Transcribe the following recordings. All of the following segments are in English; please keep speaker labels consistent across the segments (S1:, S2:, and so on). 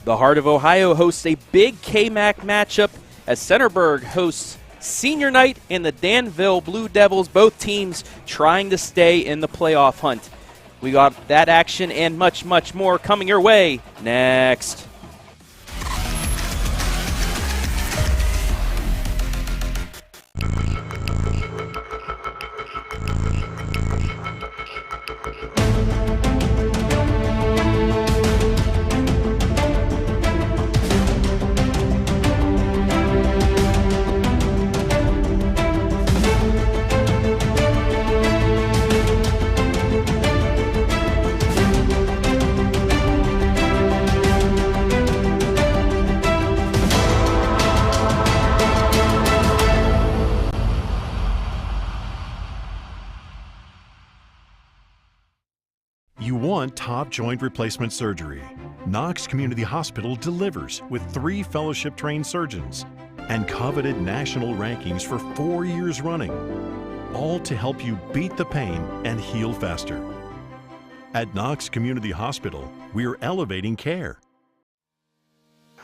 S1: The Heart of Ohio hosts a big KMAC matchup as Centerburg hosts senior night in the Danville Blue Devils, both teams trying to stay in the playoff hunt. We got that action and much, much more coming your way next.
S2: You want top joint replacement surgery. Knox Community Hospital delivers with 3 fellowship-trained surgeons and coveted national rankings for 4 years running, all to help you beat the pain and heal faster. At Knox Community Hospital, we're elevating care.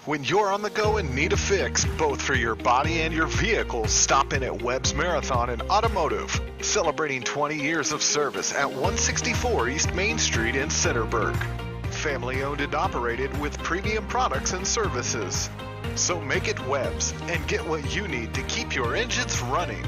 S3: When you're on the go and need a fix, both for your body and your vehicle, stop in at Webb's Marathon and Automotive, celebrating 20 years of service at 164 East Main Street in Centerburg. Family owned and operated with premium products and services. So make it Webb's and get what you need to keep your engines running.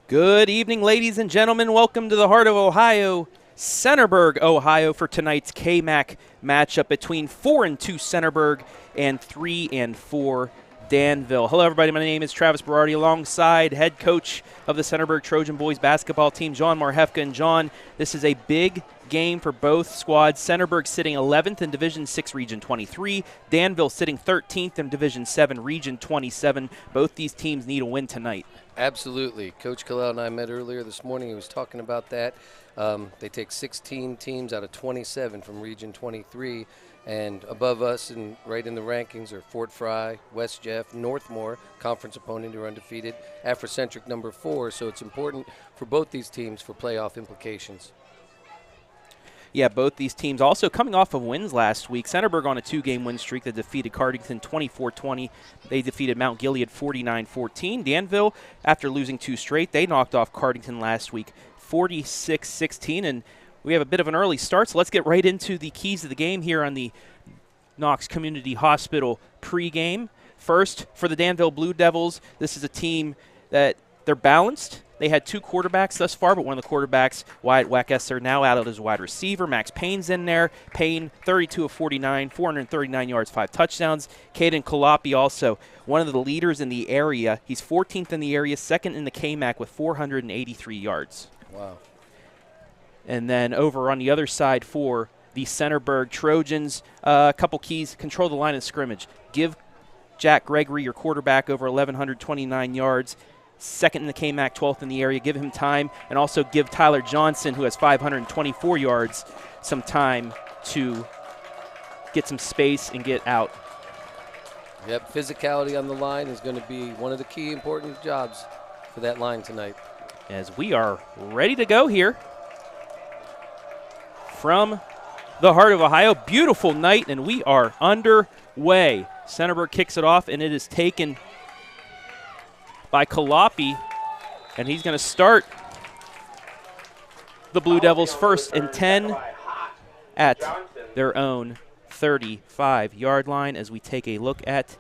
S1: Good evening, ladies and gentlemen. Welcome to the Heart of Ohio, Centerburg, Ohio, for tonight's KMAC matchup between 4-2 Centerburg and 3-4 Danville. Hello, everybody. My name is Travis Berardi, alongside head coach of the Centerburg Trojan boys basketball team, John Marhefka. And John, this is a big game for both squads. Centerburg sitting 11th in Division 6, Region 23. Danville sitting 13th in Division 7, Region 27. Both these teams need a win tonight.
S4: Absolutely. Coach Kalel and I met earlier this morning. He was talking about that. They take 16 teams out of 27 from Region 23, and above us and right in the rankings are Fort Fry, West Jeff, Northmore, conference opponent who are undefeated, Afrocentric number 4, so it's important for both these teams for playoff implications.
S1: Yeah, both these teams also coming off of wins last week. Centerburg on a 2-game win streak that defeated Cardington 24-20. They defeated Mount Gilead 49-14. Danville, after losing 2 straight, they knocked off Cardington last week 46-16. And we have a bit of an early start, so let's get right into the keys of the game here on the Knox Community Hospital pregame. First, for the Danville Blue Devils, this is a team that they're balanced. They had 2 quarterbacks thus far, but one of the quarterbacks, Wyatt Wackesser, now out as a wide receiver. Max Payne's in there. Payne, 32 of 49, 439 yards, 5 touchdowns. Caden Kalapi, also one of the leaders in the area. He's 14th in the area, 2nd in the KMAC with 483 yards.
S4: Wow.
S1: And then over on the other side for the Centerburg Trojans, a couple keys: control the line of scrimmage. Give Jack Gregory, your quarterback, over 1,129 yards. 2nd in the KMAC, 12th in the area. Give him time, and also give Tyler Johnson, who has 524 yards, some time to get some space and get out.
S4: Yep, physicality on the line is going to be one of the key important jobs for that line tonight.
S1: As we are ready to go here from the heart of Ohio. Beautiful night, and we are underway. Centerburg kicks it off, and it is taken by Kalapi, and he's going to start the Blue Devils 1st and 10 at their own 35-yard line as we take a look at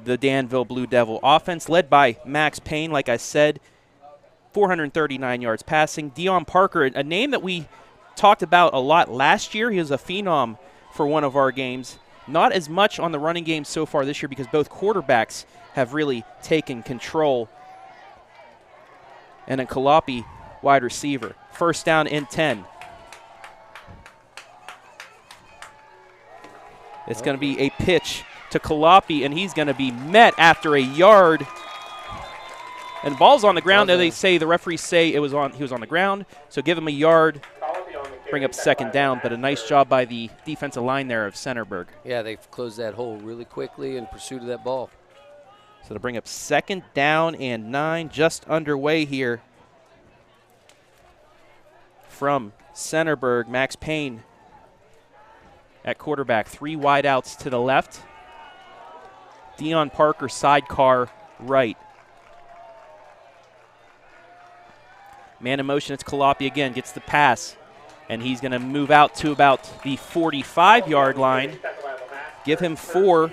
S1: the Danville Blue Devil offense led by Max Payne, like I said, 439 yards passing. Dion Parker, a name that we talked about a lot last year. He was a phenom for one of our games. Not as much on the running game so far this year because both quarterbacks have really taken control. And then Kalapi, wide receiver. 1st down and 10. It's going to be a pitch to Kalapi, and he's going to be met after a yard. And ball's on the ground. There they say, the referees say he was on the ground, so give him a yard, bring up 2nd down. But a nice job by the defensive line there of Centerburg.
S4: Yeah, they've closed that hole really quickly in pursuit of that ball.
S1: So to bring up 2nd down and 9, just underway here from Centerburg. Max Payne at quarterback, 3 wideouts to the left. Dion Parker sidecar right. Man in motion, it's Kalapi again, gets the pass, and he's going to move out to about the 45-yard line. Give him 4,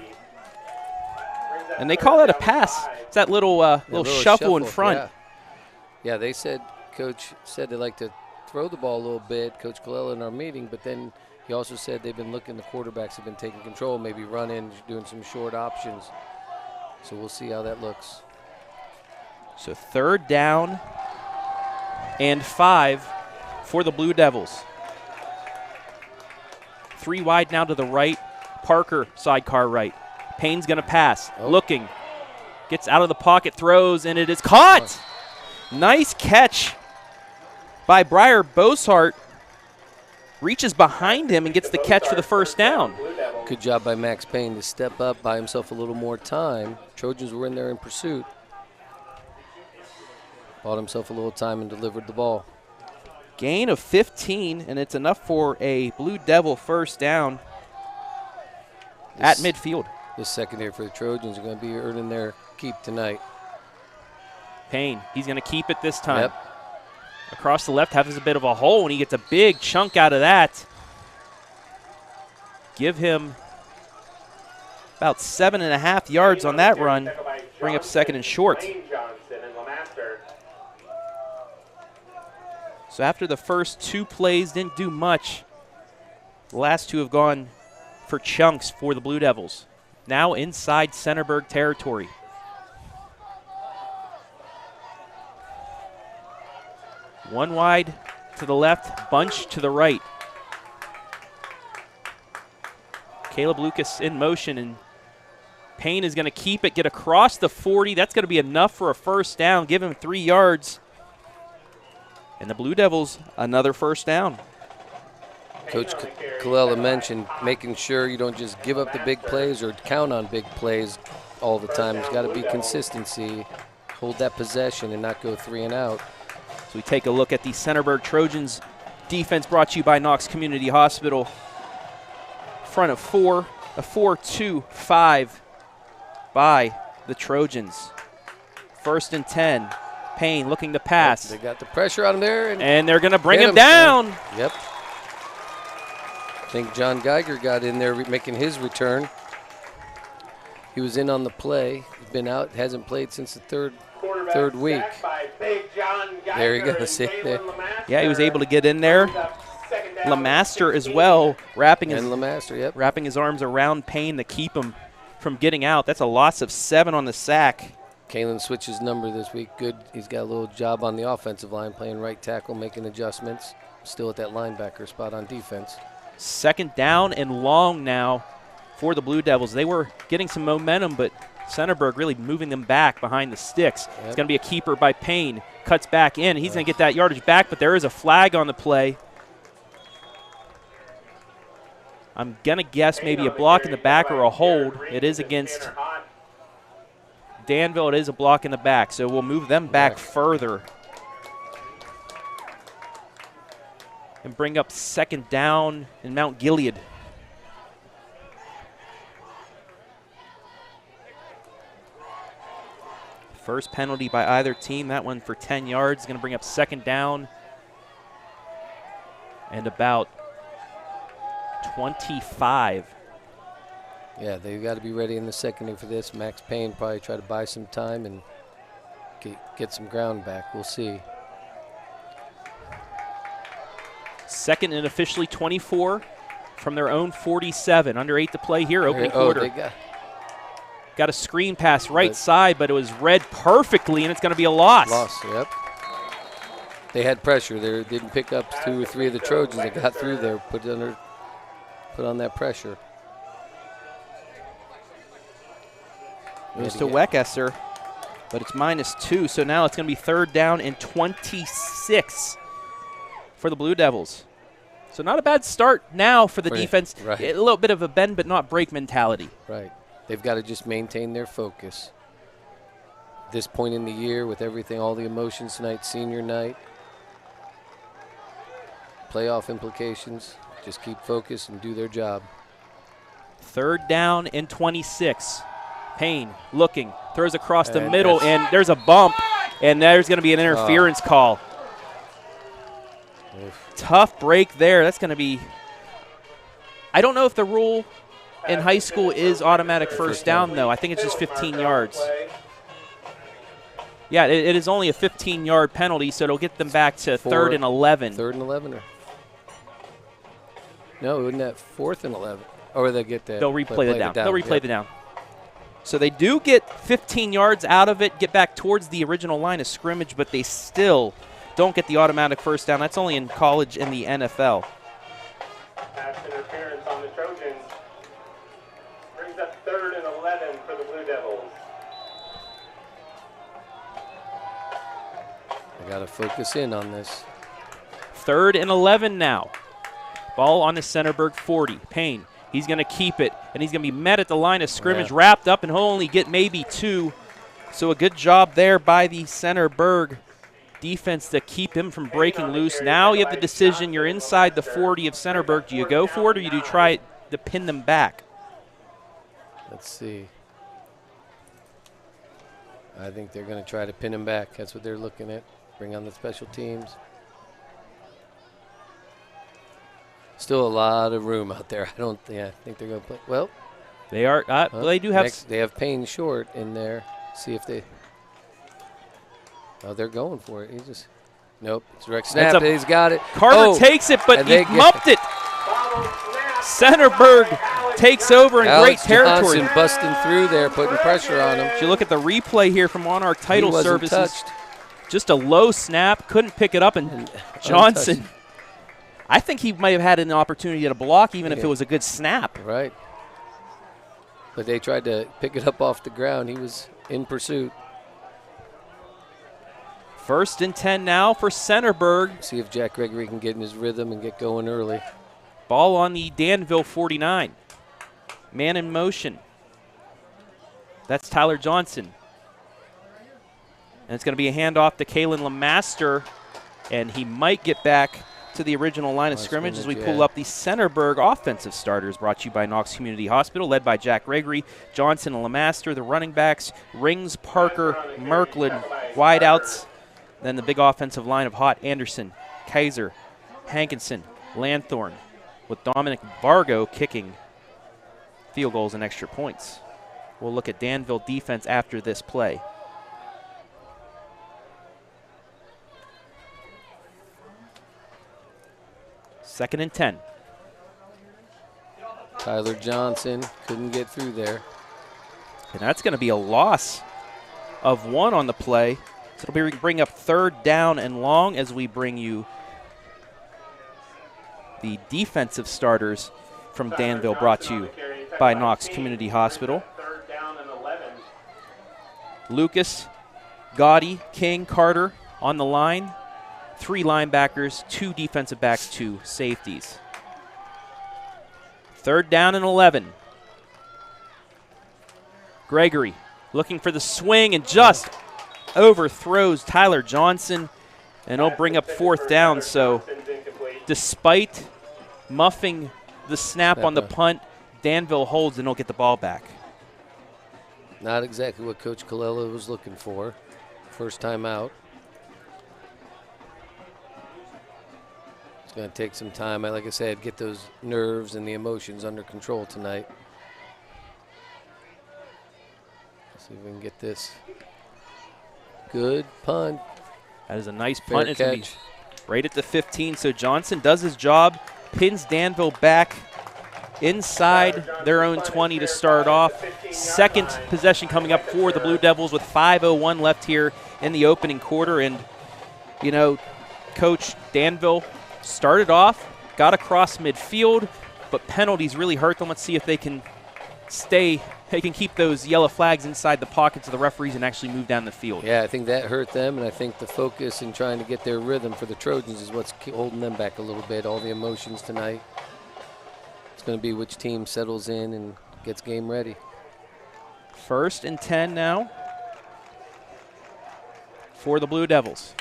S1: and they call that a pass. It's that little shuffle in front.
S4: Yeah, they said, Coach said they like to throw the ball a little bit, Coach Colella in our meeting, but then he also said they've been looking, the quarterbacks have been taking control, maybe running, doing some short options. So we'll see how that looks.
S1: So 3rd down and 5 for the Blue Devils. 3 wide now to the right. Parker sidecar right. Payne's going to pass. Looking. Gets out of the pocket, throws, and it is caught. Nice catch by Briar Boshart. Reaches behind him and gets the catch for the 1st down.
S4: Good job by Max Payne to step up, buy himself a little more time. Trojans were in there in pursuit. Bought himself a little time and delivered the ball.
S1: Gain of 15, and it's enough for a Blue Devil 1st down at midfield.
S4: This secondary for the Trojans are going to be earning their keep tonight.
S1: Payne, he's going to keep it this time.
S4: Yep.
S1: Across the left, has a bit of a hole, and he gets a big chunk out of that. Give him about 7.5 yards on that run. Bring up 2nd and short. So after the first 2 plays, didn't do much. The last 2 have gone for chunks for the Blue Devils. Now inside Centerburg territory. One wide to the left, bunch to the right. Caleb Lucas in motion, and Payne is going to keep it, get across the 40. That's going to be enough for a 1st down. Give him 3 yards. And the Blue Devils, another 1st down.
S4: Coach Colella mentioned making sure you don't just give up the big plays or count on big plays all the time. There's got to be consistency, hold that possession, and not go 3 and out.
S1: So we take a look at the Centerburg Trojans defense, brought to you by Knox Community Hospital. Front of 4, a 4-2-5 by the Trojans. 1st and 10. Payne looking to pass.
S4: They got the pressure on him there.
S1: And they're going to bring him down.
S4: Yep. I think John Geiger got in there making his return. He was in on the play. He's been out, hasn't played since the third week. There he goes.
S1: Yeah, he was able to get in there. Lamaster as well, wrapping his arms around Payne to keep him from getting out. That's a loss of 7 on the sack.
S4: Kalen switched his number this week. Good. He's got a little job on the offensive line, playing right tackle, making adjustments. Still at that linebacker spot on defense.
S1: 2nd down and long now for the Blue Devils. They were getting some momentum, but Centerburg really moving them back behind the sticks. Yep. It's going to be a keeper by Payne. Cuts back in. He's going to get that yardage back, but there is a flag on the play. I'm going to guess maybe a block in the back or a hold. It is against Danville. It is a block in the back, so we'll move them back further and bring up second down in Mount Gilead. First penalty by either team, that one for 10 yards. Going to bring up second down and about 25.
S4: Yeah, they've got to be ready in the secondary for this. Max Payne probably try to buy some time and get some ground back. We'll see.
S1: Second and officially 24 from their own 47. Under 8 to play here, opening quarter.
S4: They
S1: got a screen pass right side, but it was read perfectly, and it's going to be a loss.
S4: Yep. They had pressure. They didn't pick up 2 or 3 of the Trojans. They got through there, put on that pressure.
S1: Goes to Weckesser, but it's -2, so now it's going to be third down and 26 for the Blue Devils. So not a bad start now for the defense.
S4: Right.
S1: A little bit of a bend but not break mentality.
S4: Right. They've got to just maintain their focus. This point in the year with everything, all the emotions tonight, senior night, playoff implications, just keep focused and do their job.
S1: Third down and 26. Payne looking, throws across the middle, and there's a bump, and there's going to be an interference call. Tough break there. That's going to be – I don't know if the rule in high school is automatic first down, though. I think it's just 15 yards. Yeah, it is only a 15-yard penalty, so it'll get them back to third and 11.
S4: Third and 11? No, isn't that fourth and 11? Or they get that?
S1: They'll replay the down. They'll replay the down. So they do get 15 yards out of it, get back towards the original line of scrimmage, but they still don't get the automatic first down. That's only in college and the NFL.
S5: Pass interference on the Trojans. Brings up third and 11 for the Blue Devils.
S4: I got to focus in on this.
S1: Third and 11 now. Ball on the Centerburg 40. Payne, he's going to keep it, and he's going to be met at the line of scrimmage, wrapped up, and he'll only get maybe 2. So a good job there by the Centerburg defense to keep him from breaking loose. Now you have the decision. You're inside the 40 of Centerburg. Do you go for it, or do you try to pin them back?
S4: Let's see. I think they're going to try to pin him back. That's what they're looking at. Bring on the special teams. Still a lot of room out there. I think they're going to play. Well,
S1: they are. They do have.
S4: They have Payne short in there. See if they. Oh, they're going for it. He just. Nope. It's direct snap. He's got it.
S1: Carter takes it, but he muffed it. Centerburg takes over in great territory.
S4: Johnson busting through there, putting pressure on him.
S1: If you look at the replay here from Monarch Title Services, just a low snap, couldn't pick it up, and Johnson, I think he might have had an opportunity to block even if it was a good snap.
S4: Right. But they tried to pick it up off the ground. He was in pursuit.
S1: First and 10 now for Centerburg.
S4: See if Jack Gregory can get in his rhythm and get going early.
S1: Ball on the Danville 49. Man in motion. That's Tyler Johnson. And it's going to be a handoff to Kalen Lemaster, and he might get back to the original line of scrimmage as we pull up the Centerburg offensive starters, brought to you by Knox Community Hospital, led by Jack Gregory, Johnson, and Lemaster. The running backs, Rings, Parker, Merklin, wideouts. Then the big offensive line of Hott, Anderson, Kaiser, Hankinson, Lanthorn, with Dominic Vargo kicking field goals and extra points. We'll look at Danville defense after this play. Second and 10.
S4: Tyler Johnson couldn't get through there.
S1: And that's going to be a loss of 1 on the play. So it'll bring up third down and long as we bring you the defensive starters from Danville, brought to you by Knox Community Hospital. Lucas, Gotti, King, Carter on the line. 3 linebackers, 2 defensive backs, 2 safeties. 3rd down and 11. Gregory looking for the swing and just overthrows Tyler Johnson, and he'll bring up 4th down. So despite muffing the snap on the punt, Danville holds and he'll get the ball back.
S4: Not exactly what Coach Colella was looking for. First time out. It's going to take some time. Like I said, get those nerves and the emotions under control tonight. Let's see if we can get this. Good punt.
S1: That is a nice punt. It's
S4: Fair
S1: going to
S4: catch.
S1: be right at the 15. So Johnson does his job, pins Danville back inside their own 20 to start off. Second possession coming up for the Blue Devils with 5:01 left here in the opening quarter. And, you know, Coach Danville started off, got across midfield, but penalties really hurt them. Let's see if they can keep those yellow flags inside the pockets of the referees and actually move down the field.
S4: Yeah, I think that hurt them, and I think the focus in trying to get their rhythm for the Trojans is what's holding them back a little bit. All the emotions tonight. It's going to be which team settles in and gets game ready.
S1: 1st and 10 now for the Blue Devils.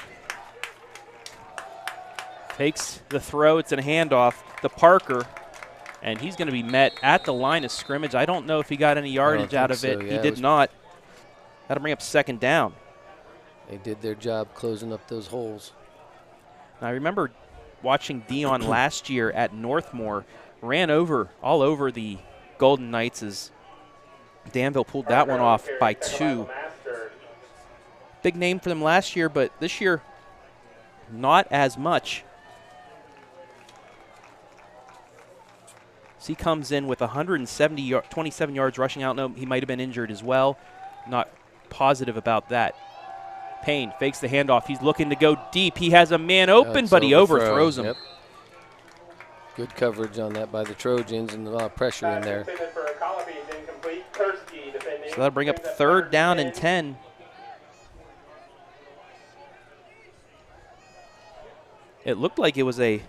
S1: Takes the throw. It's a handoff to Parker, and he's going to be met at the line of scrimmage. I don't know if he got any yardage out of it.
S4: So, yeah,
S1: he did not. That'll bring up 2nd down.
S4: They did their job closing up those holes.
S1: Now, I remember watching Dion last year at Northmore, ran all over the Golden Knights as Danville pulled that one off by 2. Big name for them last year, but this year not as much. So he comes in with 27 yards rushing out. No, he might have been injured as well. Not positive about that. Payne fakes the handoff. He's looking to go deep. He has a man open, but he overthrows him.
S4: Yep. Good coverage on that by the Trojans and a lot of pressure in there.
S1: So that'll bring up 3rd down and 10. It looked like it was that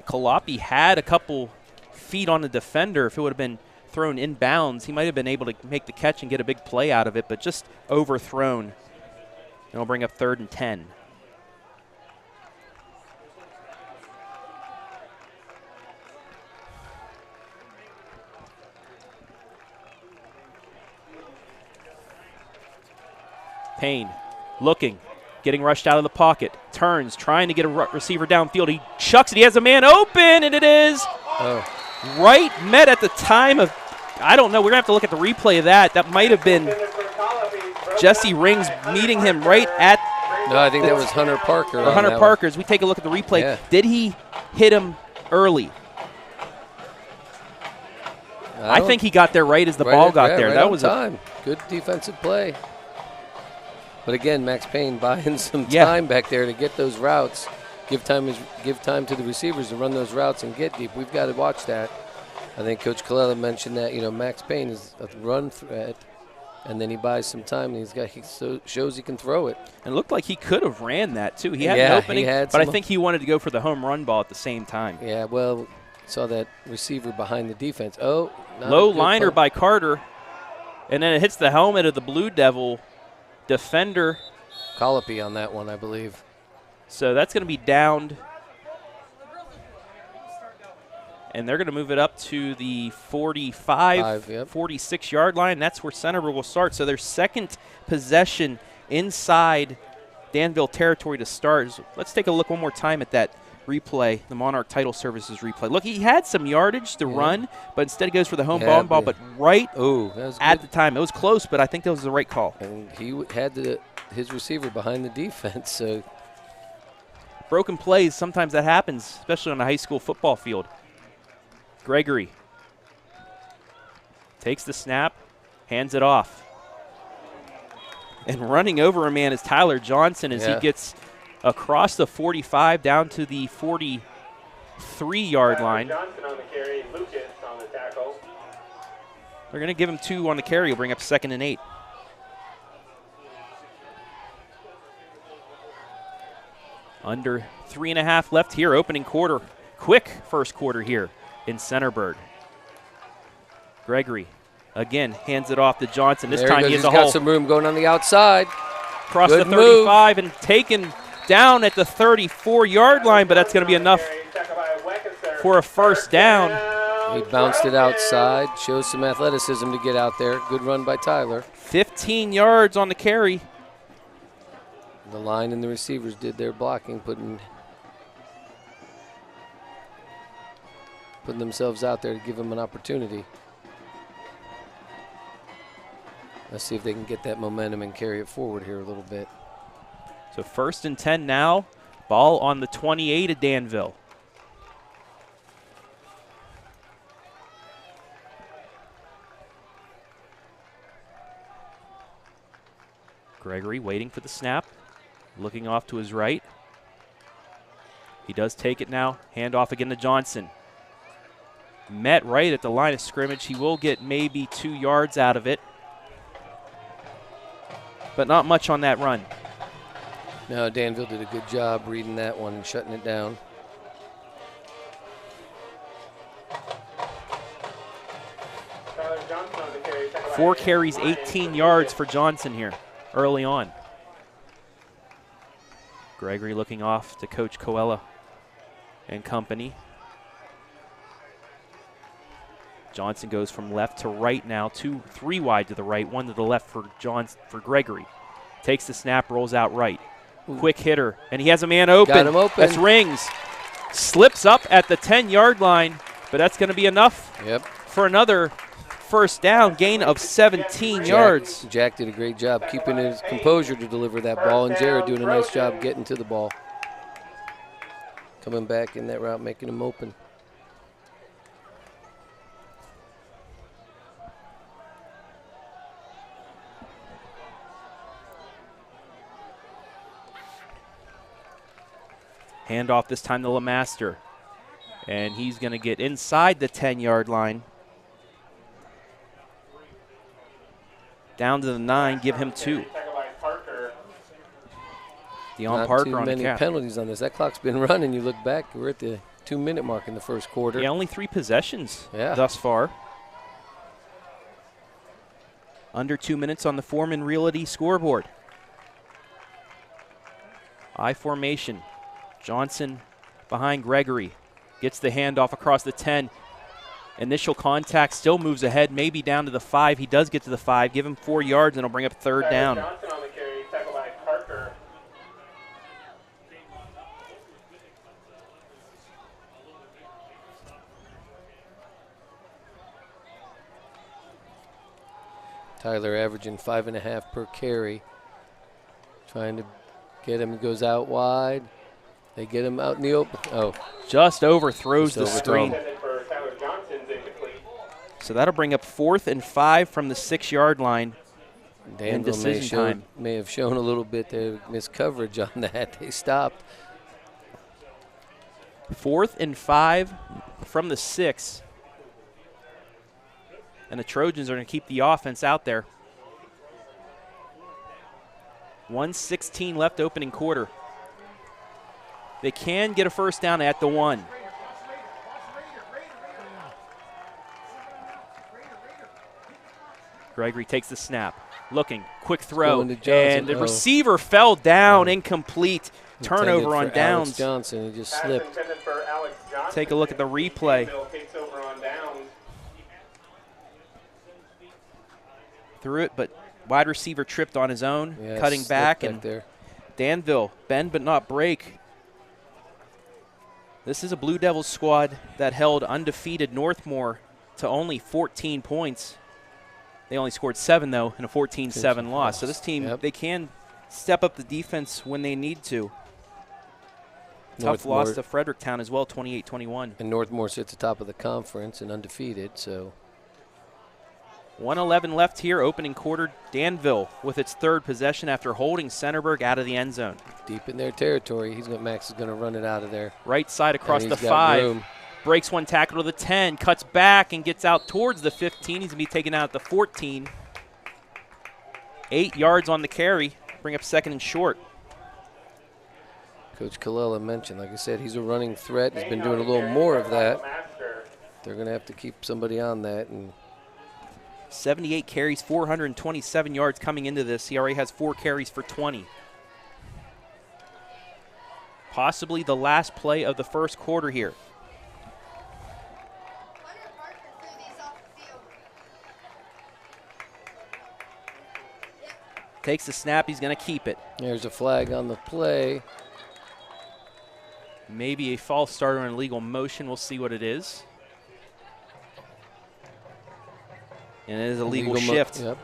S1: Kalapi had a couple feet on the defender. If it would have been thrown inbounds, he might have been able to make the catch and get a big play out of it, but just overthrown. And it'll bring up 3rd and 10. Payne looking, getting rushed out of the pocket, turns, trying to get a receiver downfield. He chucks it. He has a man open, and it is right met at the time of, I don't know. We're going to have to look at the replay of that. That might have been Jesse Rings meeting him right at.
S4: No, I think that was Hunter Parker.
S1: Or Hunter Parker. As we take a look at the replay, Did he hit him early? I think he got there right as the ball got there.
S4: Right
S1: that
S4: on
S1: was
S4: time. Good defensive play. But again, Max Payne buying some time back there to get those routes, give time to the receivers to run those routes and get deep. We've got to watch that. I think Coach Colella mentioned that, you know, Max Payne is a run threat, and then he buys some time, and he shows he can throw it.
S1: And it looked like he could have ran that too. He had an opening, but I think he wanted to go for the home run ball at the same time.
S4: Yeah, well, saw that receiver behind the defense. Oh,
S1: low liner by Carter, and then it hits the helmet of the Blue Devil defender.
S4: Colopy on that one, I believe.
S1: So that's going to be downed. And they're going to move it up to the 46-yard line. That's where Centerburg will start. So their second possession inside Danville territory to start. Let's take a look one more time at that replay, the Monarch Title Services replay. Look, he had some yardage to run, but instead he goes for the home ball, but right at the time. It was close, but I think that was the right call.
S4: And he had his receiver behind the defense. So
S1: broken plays, sometimes that happens, especially on a high school football field. Gregory takes the snap, hands it off. And running over a man is Tyler Johnson as he gets across the 45 down to the 43-yard line.
S5: Johnson on the carry, Lucas on the tackle.
S1: They're going to give him 2 on the carry. He'll bring up 2nd and 8. Under 3.5 left here, opening quarter. quick first quarter here in Centerburg. Gregory again hands it off to Johnson. This time he has a hole.
S4: He's got some room going on the outside.
S1: Across the 35 and taken down at the 34-yard line, but that's going to be enough for a first down.
S4: He bounced it outside, shows some athleticism to get out there. Good run by Tyler.
S1: 15 yards on the carry.
S4: The line and the receivers did their blocking, putting themselves out there to give him an opportunity. Let's see if they can get that momentum and carry it forward here a little bit.
S1: So 1st and 10 now. Ball on the 28 of Danville. Gregory waiting for the snap, looking off to his right. He does take it now. Hand off again to Johnson. Met right at the line of scrimmage. He will get maybe 2 yards out of it, but not much on that run.
S4: No, Danville did a good job reading that one and shutting it down.
S1: Four carries, 18 yards for Johnson here early on. Gregory looking off to Coach Coella and company. Johnson goes from left to right now, 2-3 wide to the right, 1 to the left for Gregory. Takes the snap, rolls out right. Quick hitter, and he has a man open.
S4: Got him open.
S1: That's Rings. Slips up at the 10-yard line, but that's going to be enough for another first down, gain of 17 yards.
S4: Jack did a great job keeping his composure to deliver that ball, and Jared doing a nice job getting to the ball. Coming back in that route, making him open.
S1: Handoff this time to LeMaster. And he's going to get inside the 10-yard line. Down to the 9, give him 2. Deon Parker on the cap.
S4: Not too many penalties on this. That clock's been running. You look back, we're at the 2-minute mark in the first quarter.
S1: Yeah, only 3 possessions thus far. Under 2 minutes on the Forman Realty scoreboard. I formation. Johnson behind Gregory. Gets the handoff across the 10. Initial contact, still moves ahead, maybe down to the 5. He does get to the 5. Give him 4 yards, and it'll bring up 3rd down.
S5: Johnson on the carry, tackled by Parker.
S4: Tyler averaging 5.5 per carry. Trying to get him, goes out wide. They get him out in the open. Oh.
S1: Just overthrows the screen. So that'll bring up 4th and 5 from the 6-yard line.
S4: Danville may have shown a little bit of missed coverage on that. They stopped.
S1: 4th and 5 from the 6. And the Trojans are going to keep the offense out there. 1:16 left opening quarter. They can get a first down at the 1. Gregory takes the snap. Looking, quick throw, and the receiver fell down, incomplete. Turnover on downs.
S4: Alex Johnson, he just slipped.
S1: Take a look at the replay. Threw it, but wide receiver tripped on his own, cutting back, and
S4: there.
S1: Danville, bend but not break. This is a Blue Devils squad that held undefeated Northmore to only 14 points. They only scored 7, though, in a 14-7 loss. So this team, they can step up the defense when they need to. Tough loss to Fredericktown as well, 28-21.
S4: And Northmore sits at the top of the conference and undefeated, so.
S1: 1:11 left here, opening quarter. Danville with its 3rd possession after holding Centerburg out of the end zone.
S4: Deep in their territory. Max is going to run it out of there.
S1: Right side across the 5.
S4: Room.
S1: Breaks one tackle to the 10, cuts back and gets out towards the 15. He's going to be taken out at the 14. 8 yards on the carry. Bring up 2nd and short.
S4: Coach Colella mentioned, like I said, he's a running threat. He's been doing a little more of that. They're going to have to keep somebody on that. And
S1: 78 carries, 427 yards coming into this. He already has 4 carries for 20. Possibly the last play of the first quarter here. Takes the snap. He's going to keep it.
S4: There's a flag on the play.
S1: Maybe a false start or an illegal motion. We'll see what it is. And it is a legal shift.
S4: Yep.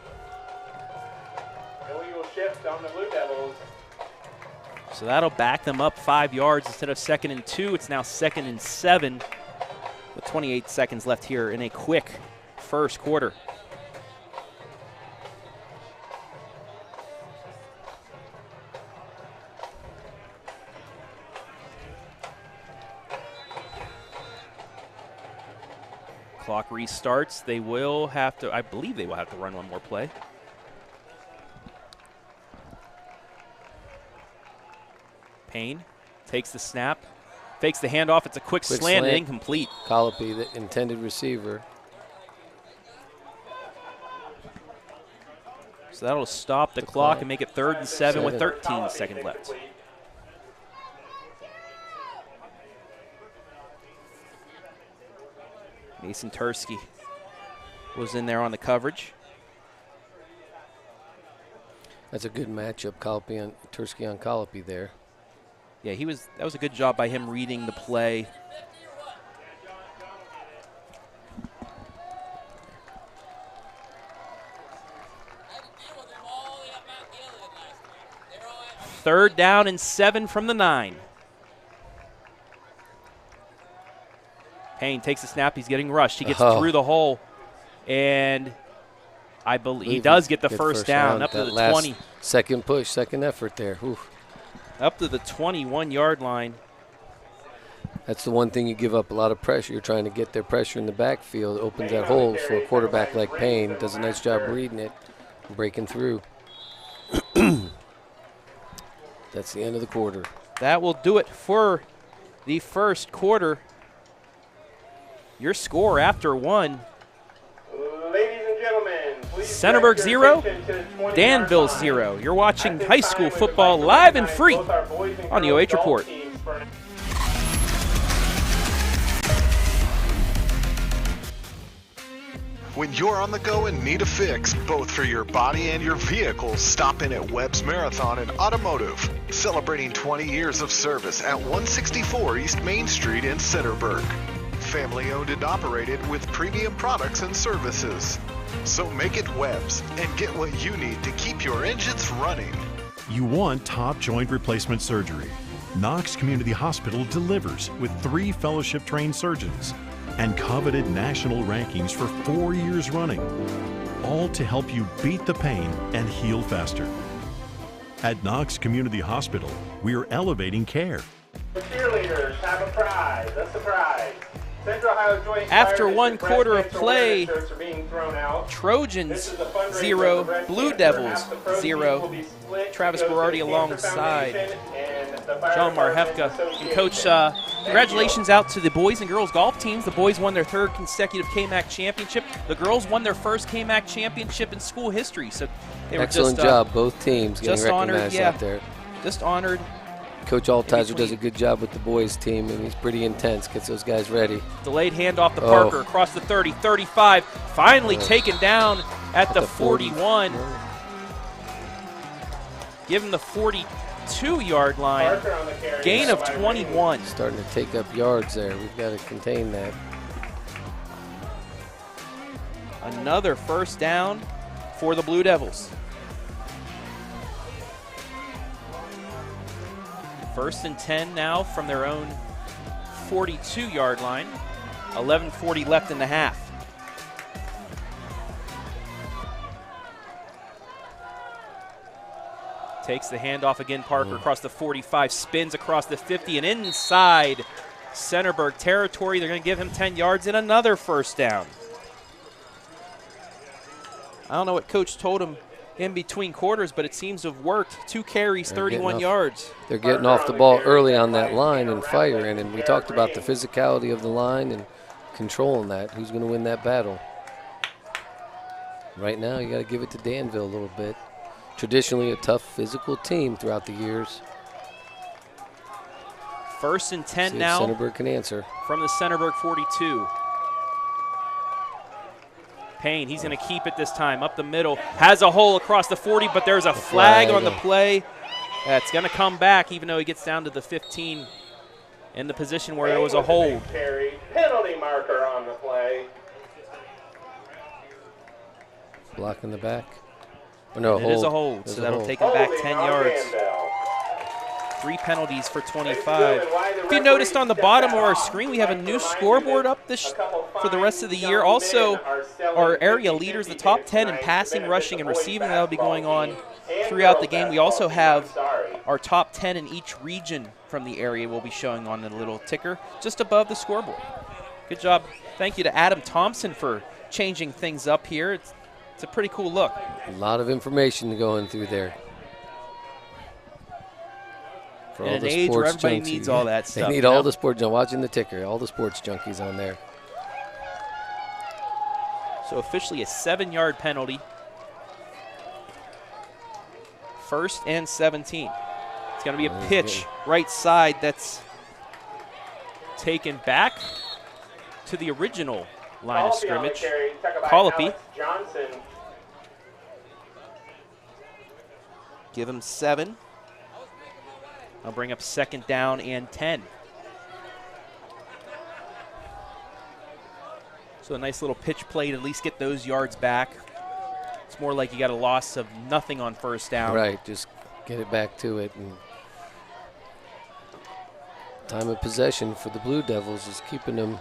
S5: Illegal shift on the Blue Devils.
S1: So that'll back them up 5 yards instead of 2nd and 2. It's now 2nd and 7 with 28 seconds left here in a quick first quarter. Clock restarts. They will have to, I believe they will have to run one more play. Payne takes the snap, fakes the handoff. It's a quick slant and incomplete.
S4: Colopy, the intended receiver.
S1: So that'll stop the clock and make it 3rd and 7 with 13 seconds left. Mason Tursky was in there on the coverage.
S4: That's a good matchup, Tursky on Colopy there.
S1: Yeah, that was a good job by him reading the play. Third down and 7 from the 9. Payne takes the snap. He's getting rushed. He gets through the hole, and I believe he does get the first down up to the 20.
S4: Second push, second effort there. Oof.
S1: Up to the 21-yard line.
S4: That's the one thing you give up a lot of pressure. You're trying to get their pressure in the backfield. It opens that hole for a quarterback like Payne. Does a nice job reading it and breaking through. That's the end of the quarter.
S1: That will do it for the first quarter. Your score after 1.
S5: Ladies and gentlemen, please
S1: Centerburg 0, Danville 0. You're watching high school football live and free on the OH Report.
S3: When you're on the go and need a fix, both for your body and your vehicle, stop in at Webb's Marathon and Automotive, celebrating 20 years of service at 164 East Main Street in Centerburg. Family owned and operated with premium products and services. So make it Webb's and get what you need to keep your engines running.
S2: You want top joint replacement surgery. Knox Community Hospital delivers with 3 fellowship-trained surgeons and coveted national rankings for 4 years running, all to help you beat the pain and heal faster. At Knox Community Hospital, we are elevating care.
S5: The cheerleaders have a prize, a surprise. Central Ohio Joint
S1: After
S5: Fire
S1: 1
S5: District
S1: quarter of
S5: presidential
S1: play,
S5: shirts are being thrown out.
S1: Trojans 0, Blue Devils 0. Travis Berardi alongside John Marhefka. And Coach, congratulations out to the boys and girls golf teams. The boys won their 3rd consecutive KMAC championship. The girls won their 1st KMAC championship in school history. So they were
S4: excellent job, both teams getting recognized out there.
S1: Just honored.
S4: Coach Altizer does a good job with the boys team, and he's pretty intense, gets those guys ready.
S1: Delayed handoff to Parker across the 30, 35, finally taken down at the 41. Give him the 42-yard line. Gain of 21.
S4: Starting to take up yards there. We've got to contain that.
S1: Another first down for the Blue Devils. 1st and 10 now from their own 42-yard line. 11:40 left in the half. Takes the handoff again, Parker across the 45, spins across the 50 and inside Centerburg territory. They're going to give him 10 yards and another first down. I don't know what Coach told him in between quarters, but it seems to have worked. 2 carries, 31 yards.
S4: They're getting off the ball early on that line and firing, and we talked about the physicality of the line and controlling that. Who's going to win that battle? Right now, you got to give it to Danville a little bit. Traditionally a tough physical team throughout the years.
S1: 1st and 10
S4: See if
S1: now.
S4: Centerburg can answer.
S1: From the Centerburg 42. Payne, he's going to keep it this time. Up the middle. Has a hole across the 40, but there's a flag on the play. That's going to come back, even though he gets down to the 15 in the position where there was a hold.
S5: Penalty marker on the play.
S4: Block in the back. Oh, no,
S1: It is a hold, so that'll take him back 10 yards. 3 penalties for 25. If you noticed on the bottom of our screen, we have a new scoreboard up for the rest of the year. Also, our area leaders, the top 10 in passing, rushing, and receiving, that'll be going on throughout the game. We also have our top 10 in each region from the area will be showing on the little ticker just above the scoreboard. Good job. Thank you to Adam Thompson for changing things up here. It's a pretty cool look.
S4: A lot of information going through there. For
S1: in
S4: all
S1: an
S4: the
S1: age where
S4: sports
S1: everybody
S4: junkies.
S1: needs all that stuff.
S4: They need all the sports. Watching the ticker, all the sports junkies on there.
S1: So officially a 7-yard penalty. 1st and 17. It's going to be a pitch right side that's taken back to the original line of scrimmage. Colopy. Give him 7. I'll bring up 2nd down and 10. So a nice little pitch play to at least get those yards back. It's more like you got a loss of nothing on 1st down.
S4: Right, just get it back to it. And time of possession for the Blue Devils is keeping them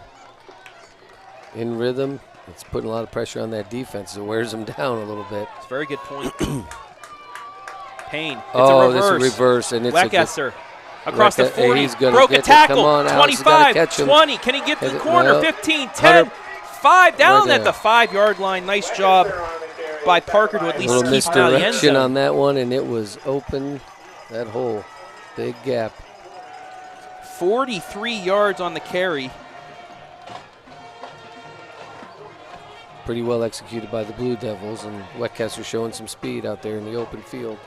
S4: in rhythm. It's putting a lot of pressure on that defense. It wears them down a little bit.
S1: It's a very good point. Payne. It's
S4: a
S1: reverse.
S4: This is a reverse, and it's
S1: Weckesser across the 40.
S4: He's gonna
S1: broke a tackle.
S4: Come on,
S1: 25, 20. Can he get to the corner? 15, 10, 5 down at the 5-yard line. Nice job by Parker to at least keep him out of the end zone.
S4: On that one, and it was open. That hole, big gap.
S1: 43 yards on the carry.
S4: Pretty well executed by the Blue Devils, and Weckesser showing some speed out there in the open field.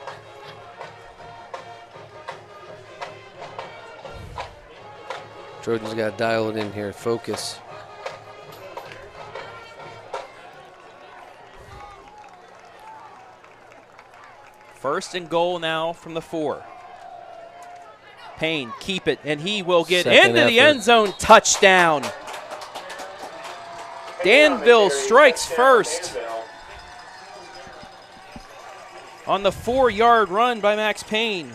S4: Trojans got to dial it in here, focus.
S1: First and goal now from the 4. Payne, keep it, and he will get into the end zone. Touchdown. Danville strikes first on the 4-yard run by Max Payne.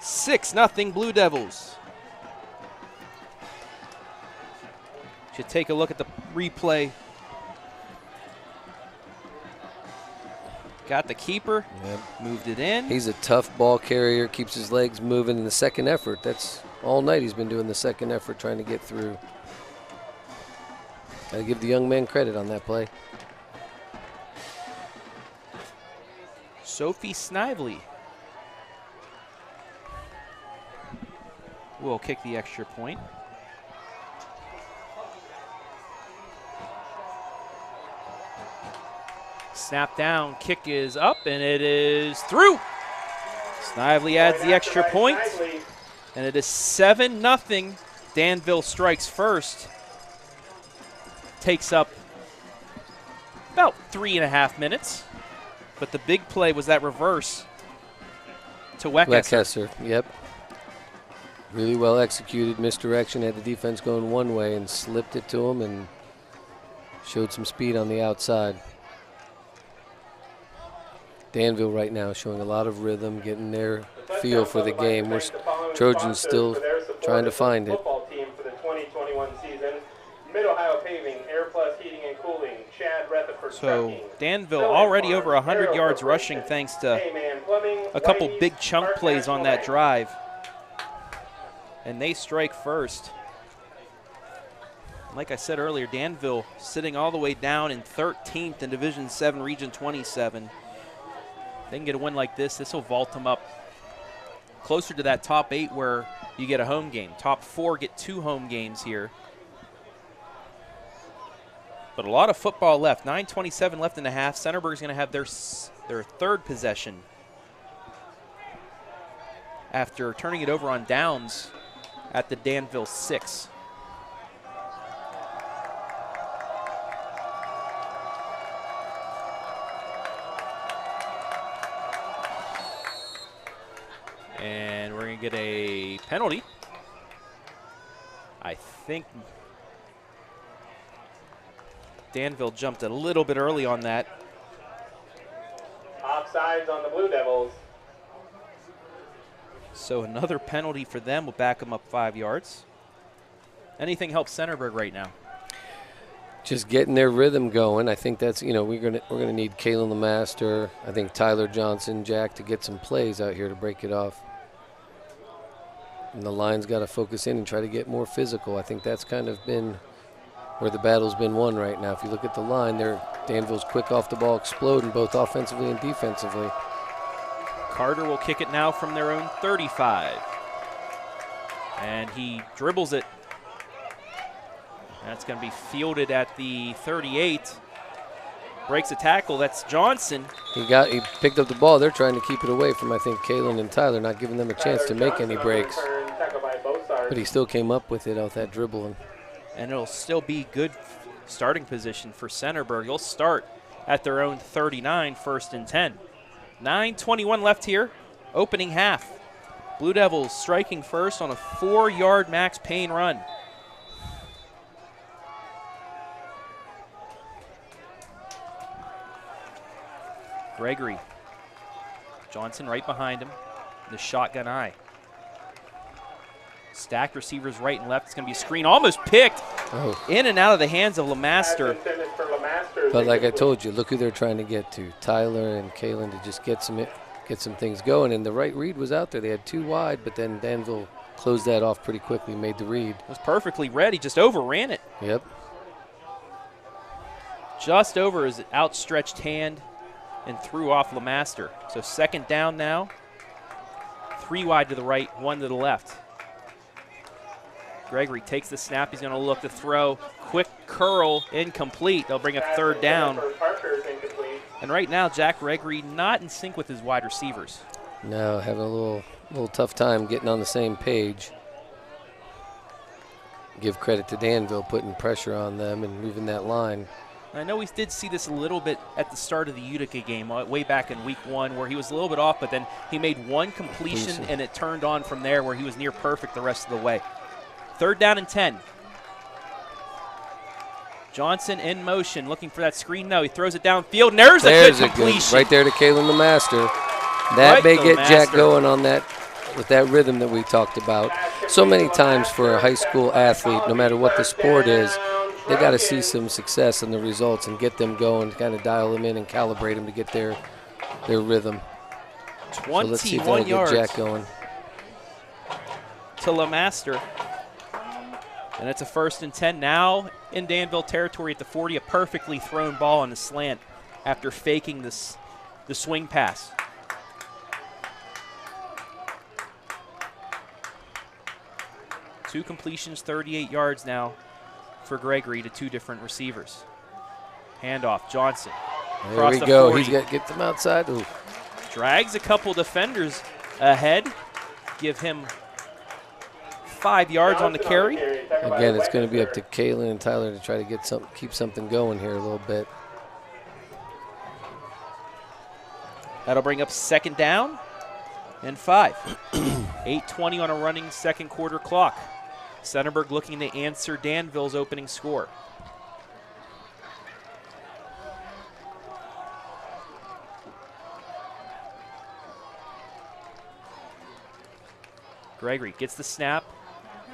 S1: 6-0 Blue Devils. Should take a look at the replay. Got the keeper, moved it in.
S4: He's a tough ball carrier, keeps his legs moving in the second effort. That's all night he's been doing the second effort, trying to get through. Got to give the young man credit on that play.
S1: Sophie Snively will kick the extra point. Snap down, kick is up, and it is through. Snively adds the extra point, and it is 7-0. Danville strikes first. Takes up about 3.5 minutes. But the big play was that reverse to Weckesser.
S4: Yep. Really well executed, misdirection, had the defense going one way and slipped it to him and showed some speed on the outside. Danville right now showing a lot of rhythm, getting their feel for the game. We're Trojans still trying to find it.
S5: For the 2021 season, Mid-Ohio Paving, Air Plus Heating and Cooling, Chad Rutherford
S1: So Danville already over 100 yards rushing thanks to a couple big chunk plays on that drive. And they strike first. Like I said earlier, Danville sitting all the way down in 13th in Division 7, Region 27. they can get a win like this, this will vault them up closer to that top 8 where you get a home game. Top 4 get 2 home games here. But a lot of football left. 9:27 left in the half. Centerburg's going to have their third possession after turning it over on downs at the Danville 6. And we're going to get a penalty. I think Danville jumped a little bit early on that.
S5: Offsides on the Blue Devils.
S1: So another penalty for them will back them up 5 yards. Anything helps Centerburg right now?
S4: Just getting their rhythm going. I think that's, you know, we're gonna need Kalen LeMaster, I think Tyler Johnson, Jack, to get some plays out here to break it off. And the line's got to focus in and try to get more physical. I think that's kind of been where the battle's been won right now. If you look at the line, Danville's quick off the ball, exploding both offensively and defensively.
S1: Carter will kick it now from their own 35. And he dribbles it. That's going to be fielded at the 38. Breaks a tackle. That's Johnson.
S4: He picked up the ball. They're trying to keep it away from, I think, Kalen and Tyler, not giving them a chance to make any breaks. But he still came up with it off that dribbling.
S1: And it'll still be good starting position for Centerburg. They'll start at their own 39, 1st and 10. 9:21 left here, opening half. Blue Devils striking first on a 4-yard Max Payne run. Gregory. Johnson right behind him. The shotgun eye. Stacked receivers right and left. It's going to be a screen. Almost picked. In and out of the hands of LeMaster.
S4: But like I told you, look who they're trying to get to. Tyler and Kalen to just get some things going. And the right read was out there. They had 2 wide, but then Danville closed that off pretty quickly, made the read.
S1: It was perfectly read. He just overran it.
S4: Yep.
S1: Just over his outstretched hand and threw off LeMaster. So 2nd down now. 3 wide to the right, 1 to the left. Gregory takes the snap. He's going to look to throw. Quick curl, incomplete. They'll bring up 3rd down. And right now, Jack Gregory not in sync with his wide receivers.
S4: No, having a little tough time getting on the same page. Give credit to Danville putting pressure on them and moving that line.
S1: I know we did see this a little bit at the start of the Utica game way back in week 1 where he was a little bit off, but then he made 1 completion and it turned on from there where he was near perfect the rest of the way. 3rd down and 10. Johnson in motion, looking for that screen. No, he throws it downfield, and there's a good completion.
S4: Right there to Kalen LeMaster. That may get Jack going on that with that rhythm that we talked about. So many times for a high school athlete, no matter what the sport is, they got to see some success in the results and get them going, kind of dial them in and calibrate them to get their rhythm.
S1: 21
S4: so let's see if that'll
S1: yards
S4: get Jack going.
S1: To LeMaster. And it's a 1st and 10 now in Danville territory at the 40. A perfectly thrown ball on the slant after faking the swing pass. Two completions, 38 yards now for Gregory to 2 different receivers. Handoff, Johnson.
S4: There we go. 40. He's got to get them outside. Ooh.
S1: Drags a couple defenders ahead. Give him 5 yards on the carry.
S4: Again, it's going to be up to Kalen and Tyler to try to keep something going here a little bit.
S1: That'll bring up 2nd down and 5. 8:20 on a running 2nd quarter clock. Centerburg looking to answer Danville's opening score. Gregory gets the snap,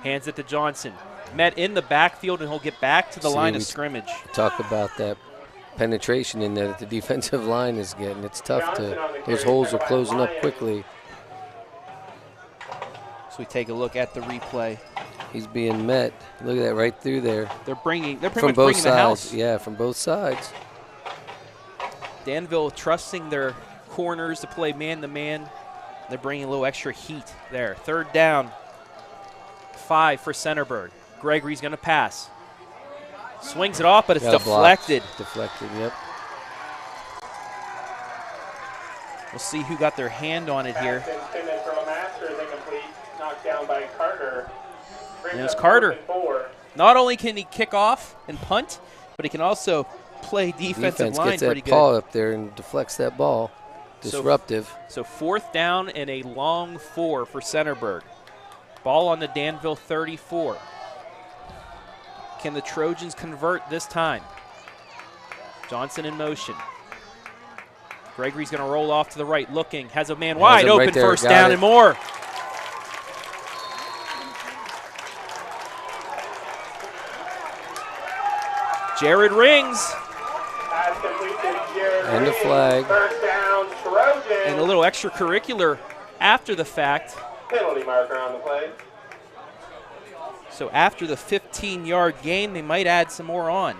S1: hands it to Johnson. Met in the backfield, and he'll get back to the line of scrimmage.
S4: Talk about that penetration in there that the defensive line is getting. It's tough those holes are closing up quickly.
S1: So we take a look at the replay.
S4: He's being met. Look at that right through there.
S1: They're pretty much
S4: bringing
S1: the house.
S4: Yeah, from both sides.
S1: Danville trusting their corners to play man-to-man. They're bringing a little extra heat there. 3rd down, 5 for Centerburg. Gregory's going to pass. Swings it off, but it's deflected.
S4: Deflected, yep.
S1: We'll see who got their hand on it here.
S5: Intended for a master is incomplete. Knocked down by Carter.
S1: And it's Carter. Not only can he kick off and punt, but he can also play defensive line
S4: gets
S1: pretty
S4: that
S1: good.
S4: paw up there and deflects that ball. Disruptive.
S1: So 4th down and a long 4 for Centerburg. Ball on the Danville 34. Can the Trojans convert this time? Johnson in motion. Gregory's going to roll off to the right, looking, has a man wide open,
S4: right there,
S1: 1st down and more. Jared Rings.
S4: And the flag.
S5: 1st down, Trojans.
S1: And a little extracurricular after the fact.
S5: Penalty marker on the play.
S1: So after the 15-yard gain, they might add some more on.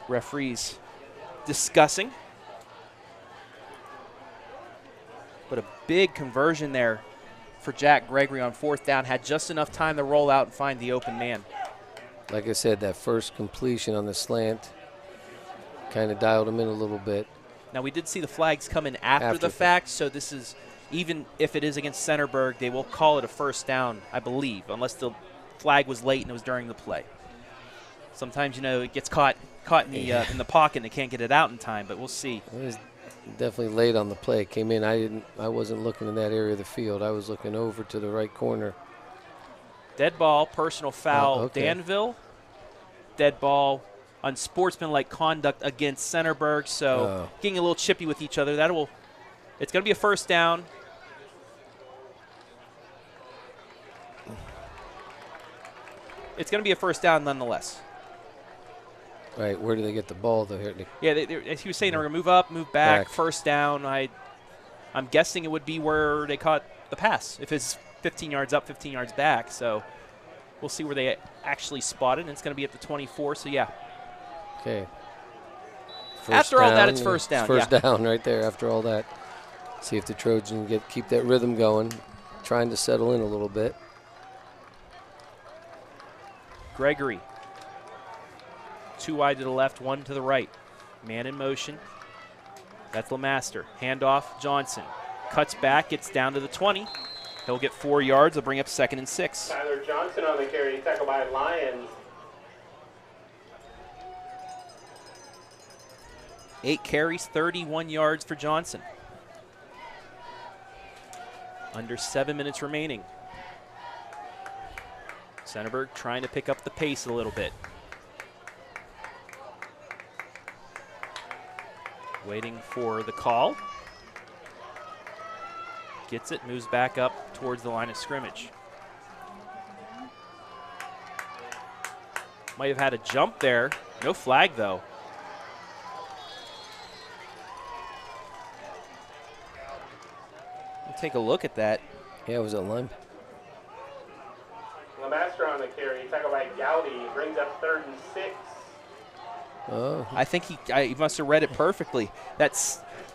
S1: Referees discussing. But a big conversion there for Jack Gregory on 4th down. Had just enough time to roll out and find the open man.
S4: Like I said, that first completion on the slant kind of dialed him in a little bit.
S1: Now, we did see the flags come in after the fact, so this is, even if it is against Centerburg, they will call it a 1st down, I believe, unless the flag was late and it was during the play. Sometimes, you know, it gets caught in the pocket and they can't get it out in time, but we'll see.
S4: It was definitely late on the play. It came in. I wasn't looking in that area of the field. I was looking over to the right corner.
S1: Dead ball, personal foul,
S4: okay.
S1: Danville. Dead ball, unsportsmanlike conduct against Centerburg. So getting a little chippy with each other. It's going to be a 1st down. It's going to be a 1st down nonetheless.
S4: Right, where do they get the ball, though? Here?
S1: Yeah, as he was saying, they're going to move up, move back, 1st down. I'm guessing it would be where they caught the pass, if it's 15 yards up, 15 yards back. So we'll see where they actually spot it, and it's going to be at the 24, so yeah.
S4: Okay.
S1: After all that, it's 1st down.
S4: It's 1st down right there after all that. See if the Trojans keep that rhythm going, trying to settle in a little bit.
S1: Gregory. 2 wide to the left, 1 to the right. Man in motion. That's LeMaster. Handoff, Johnson. Cuts back, gets down to the 20. He'll get 4 yards. They'll bring up 2nd and 6.
S5: Tyler Johnson on the carry, tackled by Lions.
S1: 8 carries, 31 yards for Johnson. Under 7 minutes remaining. Centerburg trying to pick up the pace a little bit. Waiting for the call. Gets it, moves back up towards the line of scrimmage. Might have had a jump there. No flag, though. We'll take a look at that.
S4: Yeah, it was a line.
S5: LeMaster on the carry, tackled by Gowdy, brings up 3rd and 6.
S4: Oh.
S1: I think he must have read it perfectly.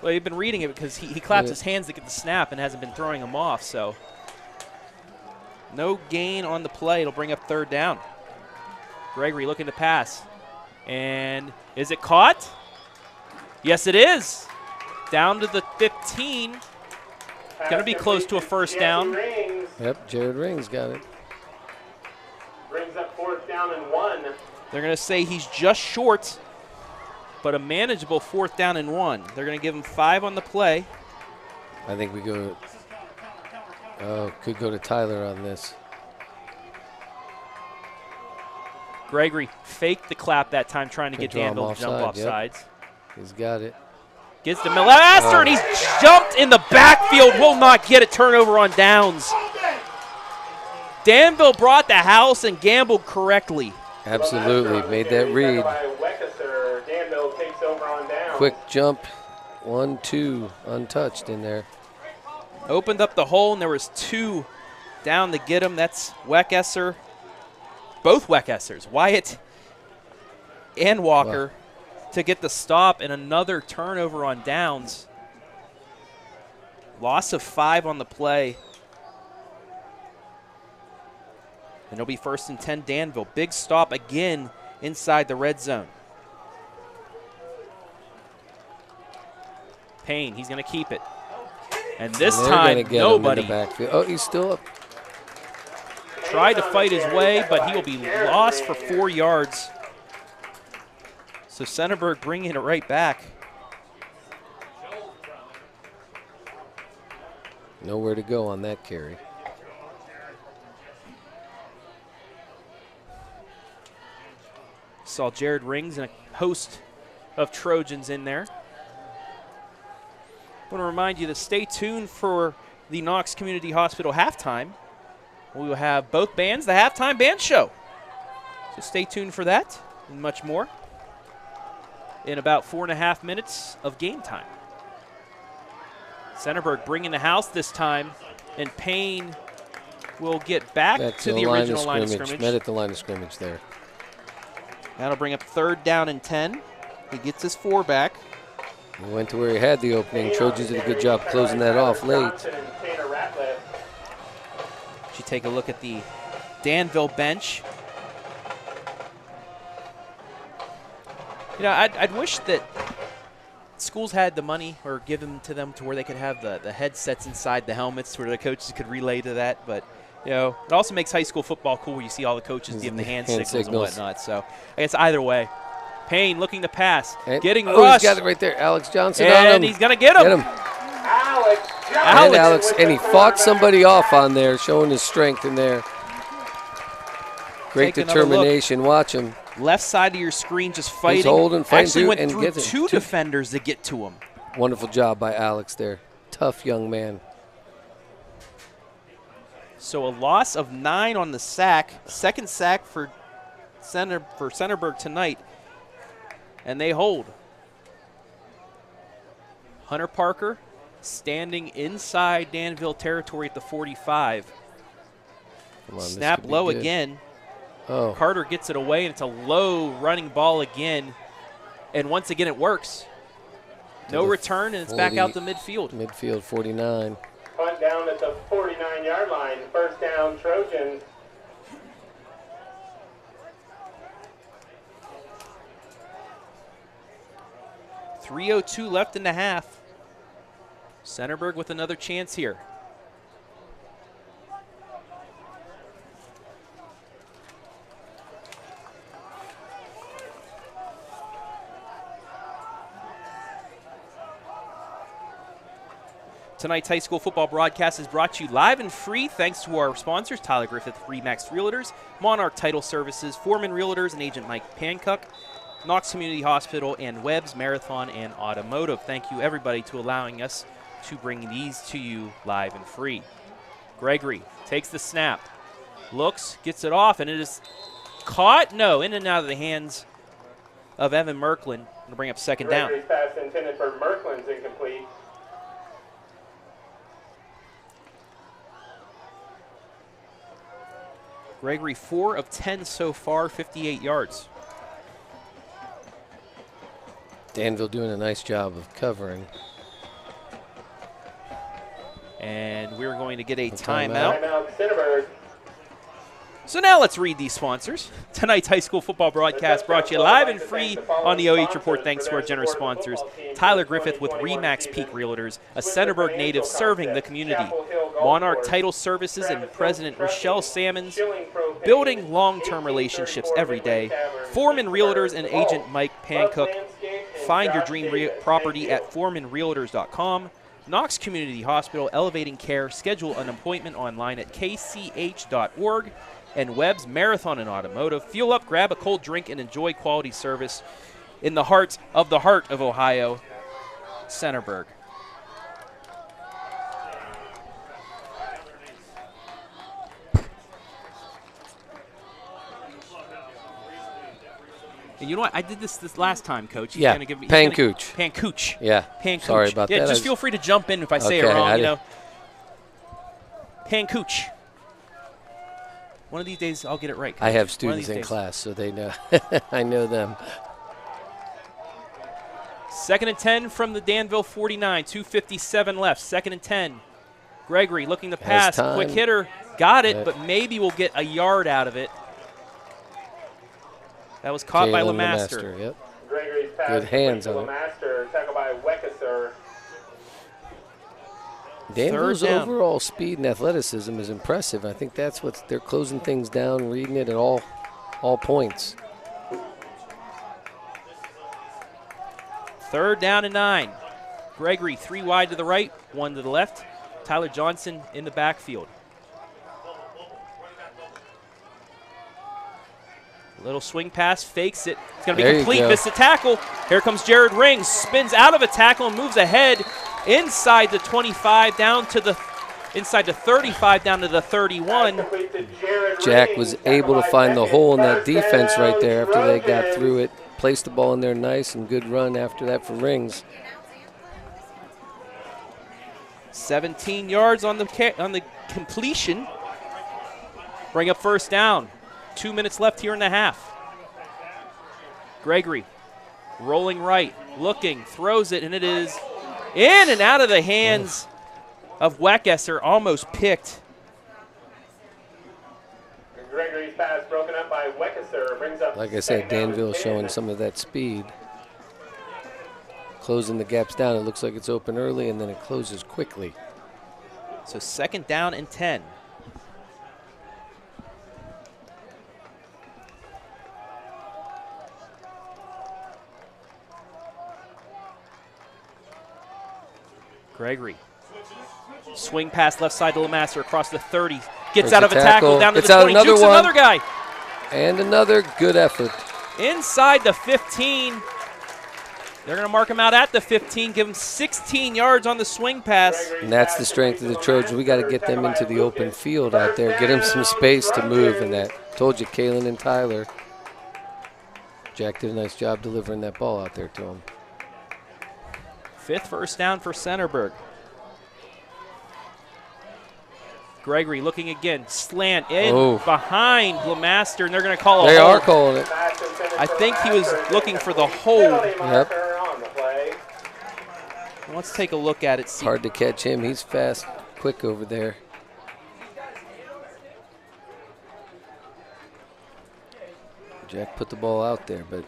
S1: Well, you've been reading it because he claps his hands to get the snap and hasn't been throwing them off. So no gain on the play. It'll bring up 3rd down. Gregory looking to pass. And is it caught? Yes, it is. Down to the 15. Going to be close to a 1st down.
S4: Yep, Jared Rings got it.
S5: Brings up 4th down and 1.
S1: They're going to say he's just short, but a manageable 4th down and 1. They're going to give him 5 on the play.
S4: I think we go. Could go to Tyler on this.
S1: Gregory faked the clap that time, trying to get Danville to jump off sides.
S4: He's got it.
S1: Gets to LeMaster, and he's jumped in the backfield. Will not get a turnover on downs. Danville brought the house and gambled correctly.
S4: Absolutely, made that read.
S5: Danville takes over on down.
S4: Quick jump, 1-2, untouched in there.
S1: Opened up the hole, and there was 2 down to get him. That's Weckesser both Weckessers, Wyatt and Walker, to get the stop and another turnover on downs. Loss of 5 on the play. And it'll be 1st and 10 Danville. Big stop again inside the red zone. Payne, he's going to keep it. And this time, nobody.
S4: Oh, he's still up.
S1: Tried to fight his way, but he will be lost for 4 yards. So Centerburg bringing it right back.
S4: Nowhere to go on that carry.
S1: Saw Jared Rings and a host of Trojans in there. I want to remind you to stay tuned for the Knox Community Hospital halftime. We will have both bands, the halftime band show. So stay tuned for that and much more in about 4.5 minutes of game time. Centerburg bringing the house this time, and Payne will get back to the original line of scrimmage.
S4: Met at the line of scrimmage there.
S1: That'll bring up 3rd down and 10. He gets his 4 back.
S4: He went to where he had the opening. Trojans did a good job closing that off late.
S1: You take a look at the Danville bench. You know, I'd wish that schools had the money or give them to them to where they could have the headsets inside the helmets where the coaches could relay to that. But, you know, it also makes high school football cool where you see all the coaches giving the hand signals and whatnot. So I guess either way. Payne looking to pass, getting rushed.
S4: He's got it right there. Alex Johnson
S1: and
S4: on him.
S1: He's going to get him.
S4: Alex, and he fought somebody off on there, showing his strength in there. Great determination. Watch him.
S1: Left side of your screen just fighting.
S4: He's holding, fighting.
S1: Actually went through 2 defenders to get to him.
S4: Wonderful job by Alex there. Tough young man.
S1: So a loss of 9 on the sack. 2nd sack for Centerburg tonight. And they hold. Hunter Parker standing inside Danville territory at the 45. Snap low again.
S4: Oh.
S1: Carter gets it away, and it's a low running ball again. And once again, it works. No return, and it's back out to midfield.
S4: Midfield, 49.
S5: Punt down at the 49-yard line. 1st down, Trojans.
S1: .302 left in the half. Centerburg with another chance here. Tonight's high school football broadcast is brought to you live and free thanks to our sponsors, Tyler Griffith, RE/MAX Realtors, Monarch Title Services, Forman Realtors, and Agent Mike Pankuch, Knox Community Hospital, and Webb's Marathon and Automotive. Thank you, everybody, to allowing us to bring these to you live and free. Gregory takes the snap, looks, gets it off, and it is caught. No, in and out of the hands of Evan Merklin. Going to bring up 2nd down.
S5: Gregory's pass intended for Merklin's incomplete.
S1: Gregory 4 of 10 so far, 58 yards.
S4: Danville doing a nice job of covering.
S1: And we're going to get a timeout.
S5: Timeout, Centerburg.
S1: So now let's read these sponsors. Tonight's high school football broadcast brought to you live and free on the OH Report thanks to our generous sponsors. Tyler Griffith with RE/MAX Peak Realtors, a Centerburg native serving the community. Monarch Title Services and President Rochelle Salmons, building long-term relationships every day. Forman Realtors and Agent Mike Pankuch. Find your dream property at formanrealtors.com. Knox Community Hospital, elevating care. Schedule an appointment online at kch.org. And Webb's Marathon and Automotive. Fuel up, grab a cold drink, and enjoy quality service in the heart of Ohio, Centerburg. And you know what? I did this last time, Coach.
S4: He's gonna give me, Pankuch.
S1: Pankuch.
S4: Yeah.
S1: Pankuch.
S4: Sorry about that.
S1: Just feel free to jump in if I say it wrong. Pankuch. One of these days, I'll get it right. Coach.
S4: I have
S1: One of
S4: students
S1: these
S4: in
S1: days.
S4: class, so they know. I know them.
S1: 2nd and 10 from the Danville 49. 2:57 left. 2nd and 10. Gregory looking to pass.
S4: time.
S1: Quick hitter. Got it,
S4: Yep.
S1: but maybe we'll get a yard out of it. That was caught by
S4: Jalen
S1: LeMaster.
S4: Yep.
S5: Gregory's pass
S4: Good hands
S5: to
S4: on it.
S5: LeMaster, tackled by Weckesser.
S4: Danville's
S1: Third down.
S4: overall speed and athleticism is impressive. I think that's what they're closing things down, reading it at all points.
S1: 3rd down and 9. Gregory 3 wide to the right, 1 to the left. Tyler Johnson in the backfield. Little swing pass, fakes it. It's going to be
S4: There you
S1: complete,
S4: go.
S1: missed the tackle. Here comes Jared Rings, spins out of a tackle and moves ahead inside the 25 down to the inside the 35 down to the 31.
S5: Complete to Jared
S4: Jack
S5: Rings,
S4: was
S5: tackled
S4: able to
S5: by
S4: find the
S5: Beckett.
S4: hole in that
S5: First
S4: defense right there
S5: down,
S4: after they got
S5: Trojans.
S4: through it. Placed the ball in there nice and good run after that for Rings.
S1: 17 yards on the completion. Bring up 1st down. 2 minutes left here in the half. Gregory rolling right, looking, throws it, and it is in and out of the hands of Weckesser, almost picked.
S5: Gregory's pass broken up by Weckesser, brings up
S4: Like I said,
S5: second down and
S4: Danville
S5: 10.
S4: showing some of that speed. Closing the gaps down. It looks like it's open early, and then it closes quickly.
S1: So 2nd down and 10. Gregory. Swing pass left side to LeMaster across the 30. Gets
S4: There's
S1: out
S4: a
S1: of a tackle
S4: tackle.
S1: down to
S4: Gets
S1: the
S4: out
S1: 20.
S4: another
S1: Jukes
S4: one.
S1: another guy.
S4: And another good effort.
S1: Inside the 15. They're going to mark him out at the 15, give him 16 yards on the swing pass.
S4: And that's the strength of the Trojans. We got to get them into the open field out there, get them some space to move. And that told you, Kalen and Tyler. Jack did a nice job delivering that ball out there to him.
S1: 5th first down for Centerburg. Gregory looking again, slant in behind LeMaster, and they're going to call a
S4: They
S1: hold.
S4: are calling it.
S1: I think he was looking for the hold.
S4: Yep.
S1: Let's take a look at it. See.
S4: Hard to catch him. He's fast, quick over there. Jack put the ball out there, but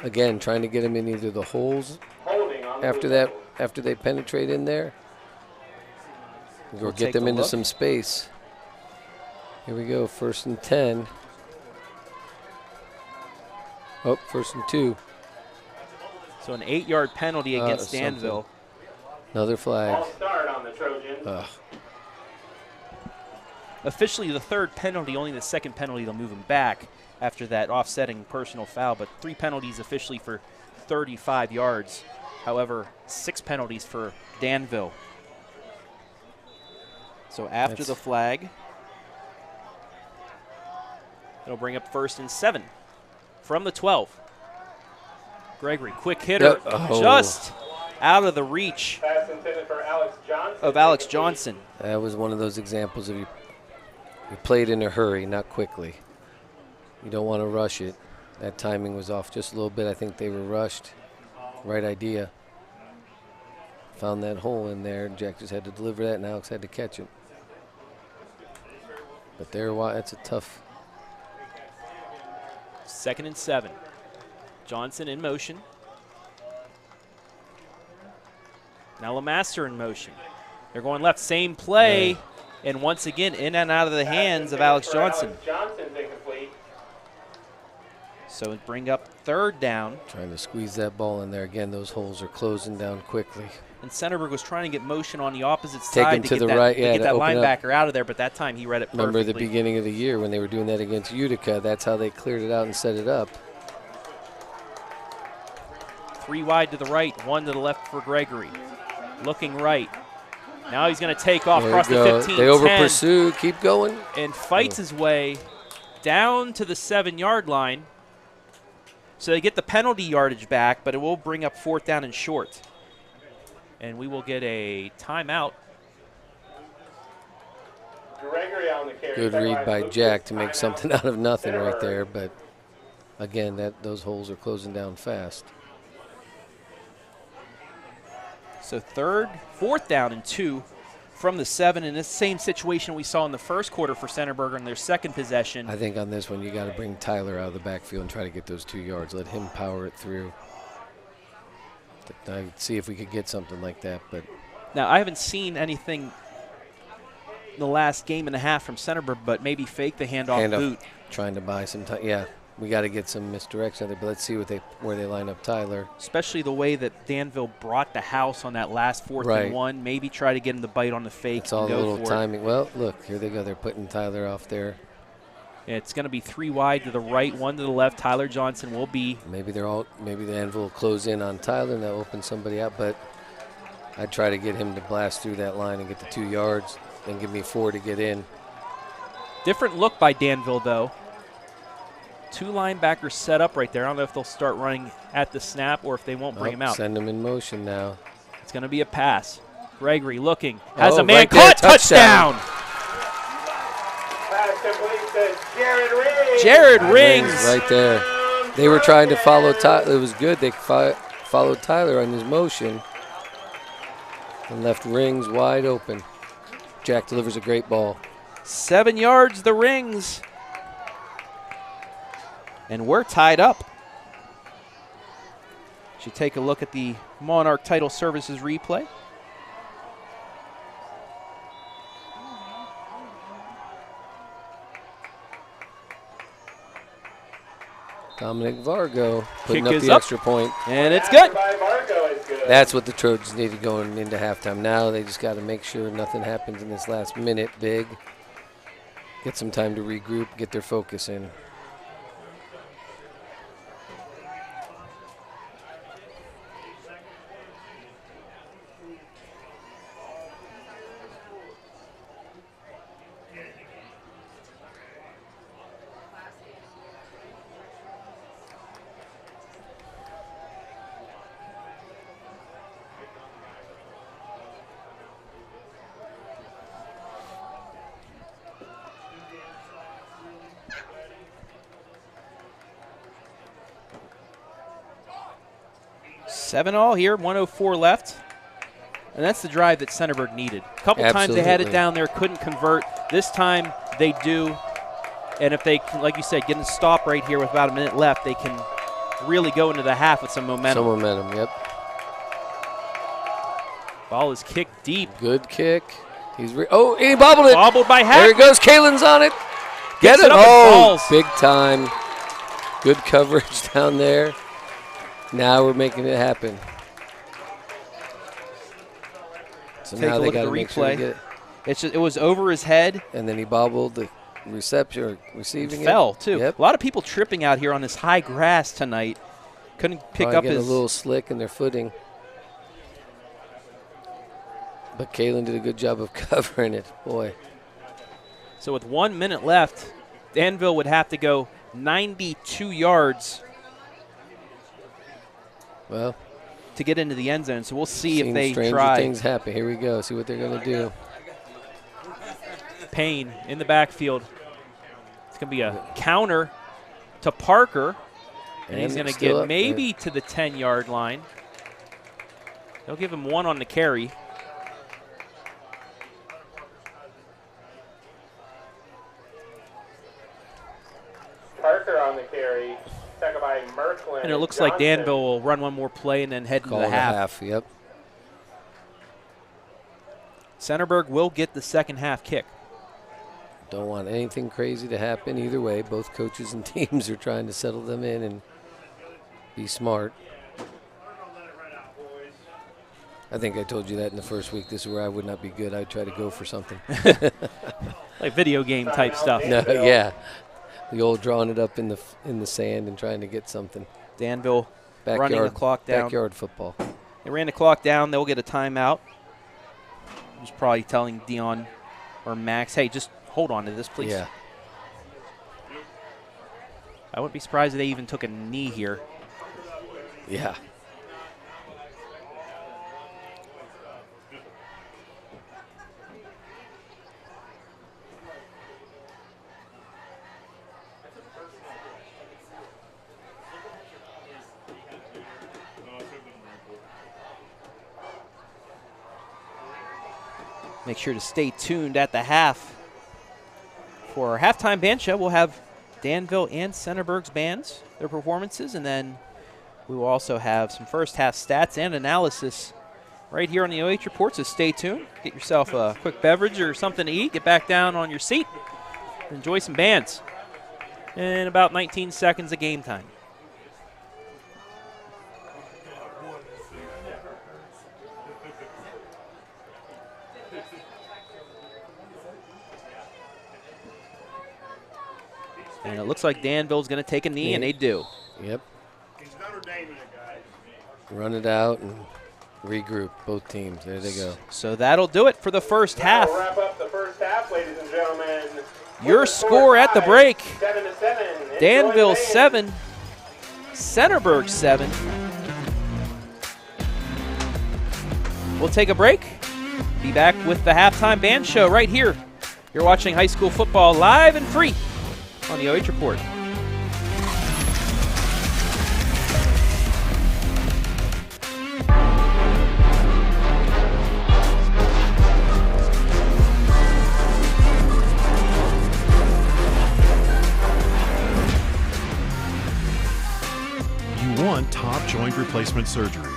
S4: again, trying to get him in either the holes after they penetrate in there, or
S1: We'll
S4: get
S1: take
S4: them
S1: a
S4: into
S1: look.
S4: some space. Here we go, 1st and 10. Oh, 1st and 2.
S1: So an 8-yard penalty against
S4: something.
S1: Danville.
S4: Another flag.
S5: False start on the Trojans.
S4: Ugh.
S1: Officially the 3rd penalty, only the 2nd penalty they'll move him back after that offsetting personal foul, but 3 penalties officially for 35 yards. However, 6 penalties for Danville. So after the flag, it'll bring up 1st and 7 from the 12. Gregory, quick hitter, just out of the reach
S5: Pass intended for Alex Johnson.
S1: of Alex Johnson.
S4: That was one of those examples of you played in a hurry, not quickly. You don't want to rush it. That timing was off just a little bit. I think they were rushed. Right idea. Found that hole in there. Jack just had to deliver that, and Alex had to catch it. But that's a tough.
S1: 2nd and 7. Johnson in motion. Now LeMaster in motion. They're going left, same play, and once again in and out of the hands of Alex Johnson.
S5: Johnson's incomplete.
S1: So it bring up 3rd down.
S4: Trying to squeeze that ball in there. Again, those holes are closing down quickly.
S1: And Centerburg was trying to get motion on the opposite
S4: Take
S1: side
S4: him
S1: to
S4: to
S1: get
S4: the
S1: that,
S4: right,
S1: to
S4: yeah,
S1: get
S4: to
S1: that
S4: open up.
S1: linebacker out of there, but that time he read it perfectly.
S4: Remember the beginning of the year when they were doing that against Utica? That's how they cleared it out and set it up.
S1: 3 wide to the right, 1 to the left for Gregory. Looking right. Now he's going to take off
S4: There
S1: across
S4: you
S1: the
S4: go.
S1: 15,
S4: They over
S1: 10,
S4: pursue, keep going.
S1: and fights his way down to the 7-yard line. So they get the penalty yardage back, but it will bring up 4th down and short. And we will get a timeout.
S5: Gregory on the carry.
S4: Good read by Jack to make something out of nothing right there, but again, those holes are closing down fast.
S1: So fourth down and 2 from the 7 in this same situation we saw in the first quarter for Centerburg on their second possession.
S4: I think on this one you got to bring Tyler out of the backfield and try to get those 2 yards. Let him power it through. I'd see if we could get something like that. But
S1: now I haven't seen anything in the last game and a half from Centerburg, but maybe fake the handoff boot.
S4: Trying to buy some time. Yeah, we got to get some misdirection there, but let's see where they line up Tyler.
S1: Especially the way that Danville brought the house on that last 4th and 1. Maybe try to get him to bite on the fake.
S4: It's all
S1: and
S4: a
S1: go
S4: little
S1: for
S4: timing.
S1: It.
S4: Well, look, here they go. They're putting Tyler off there.
S1: Yeah, it's going to be 3 wide to the right, 1 to the left. Tyler Johnson will be.
S4: Maybe the Danville will close in on Tyler and they'll open somebody up, but I'd try to get him to blast through that line and get the 2 yards, then give me 4 to get in.
S1: Different look by Danville, though. 2 linebackers set up right there. I don't know if they'll start running at the snap or if they won't bring him out.
S4: Send him in motion now.
S1: It's going to be a pass. Gregory looking. Has a man
S4: right
S1: caught. Touchdown. Jared Rings.
S4: Right there. They were trying to follow Tyler. It was good. They followed Tyler on his motion and left Rings wide open. Jack delivers a great ball.
S1: 7 yards, the Rings. And we're tied up. Should take a look at the Monarch Title Services replay.
S4: Dominic Vargo putting
S1: Kick
S4: up
S1: is
S4: the
S1: up.
S4: extra point.
S1: And it's good.
S4: That's what the Trojans needed going into halftime. Now they just got to make sure nothing happens in this last minute. Big. Get some time to regroup, get their focus in.
S1: Seven all here, 1:04 left. And that's the drive that Centerburg needed. A couple times they had it down there, couldn't convert. This time they do. And if they, like you said, get a stop right here with about a minute left, they can really go into the half with some momentum.
S4: Some momentum, yep.
S1: Ball is kicked deep.
S4: Good kick. He bobbled it.
S1: Bobbled by Hack.
S4: There he goes. Kalen's on it. Get it. Oh, big time. Good coverage down there. Now we're making it happen. So
S1: Take
S4: now
S1: a
S4: they
S1: look at
S4: got
S1: the
S4: to make sure
S1: replay.
S4: to get it.
S1: It was over his head.
S4: And then he bobbled the receiving it.
S1: Fell, too.
S4: Yep.
S1: A lot of people tripping out here on this high grass tonight. Couldn't pick up his.
S4: A little slick in their footing. But Kalen did a good job of covering it. Boy.
S1: So with 1 minute left, Danville would have to go 92 yards.
S4: Well,
S1: to get into the end zone. So we'll see if they
S4: stranger
S1: try.
S4: Things happen. Here we go. See what they're going to do.
S1: Payne in the backfield. It's going to be a counter to Parker. And he's going to get maybe to the 10-yard line. They'll give him 1 on the carry.
S5: Parker on the carry. Second by Merklin.
S1: And it looks like Danville will run one more play and then head into the half.
S4: Yep.
S1: Centerburg will get the second half kick.
S4: Don't want anything crazy to happen either way. Both coaches and teams are trying to settle them in and be smart. I think I told you that in the first week. This is where I would not be good. I'd try to go for something.
S1: Like video game type stuff.
S4: No, yeah. The old drawing it up in the sand and trying to get something.
S1: Danville running the clock down.
S4: Backyard football.
S1: They ran the clock down. They'll get a timeout. He's probably telling Dion or Max, hey, just hold on to this, please.
S4: Yeah.
S1: I wouldn't be surprised if they even took a knee here.
S4: Yeah.
S1: Make sure to stay tuned at the half. For our halftime band show, we'll have Danville and Centerburg's bands, their performances, and then we will also have some first half stats and analysis right here on the OH Report, so stay tuned. Get yourself a quick beverage or something to eat, get back down on your seat, enjoy some bands. In about 19 seconds of game time. And it looks like Danville's going to take a knee, and they do.
S4: Yep. Run it out and regroup both teams. There they go.
S1: So that'll do it for the first half.
S5: We'll wrap up the first half, ladies and gentlemen.
S1: Your score at the break,
S5: 7-7.
S1: Danville 7, Centerburg 7. We'll take a break. Be back with the halftime band show right here. You're watching high school football live and free on the OH Report.
S2: Want top joint replacement surgery?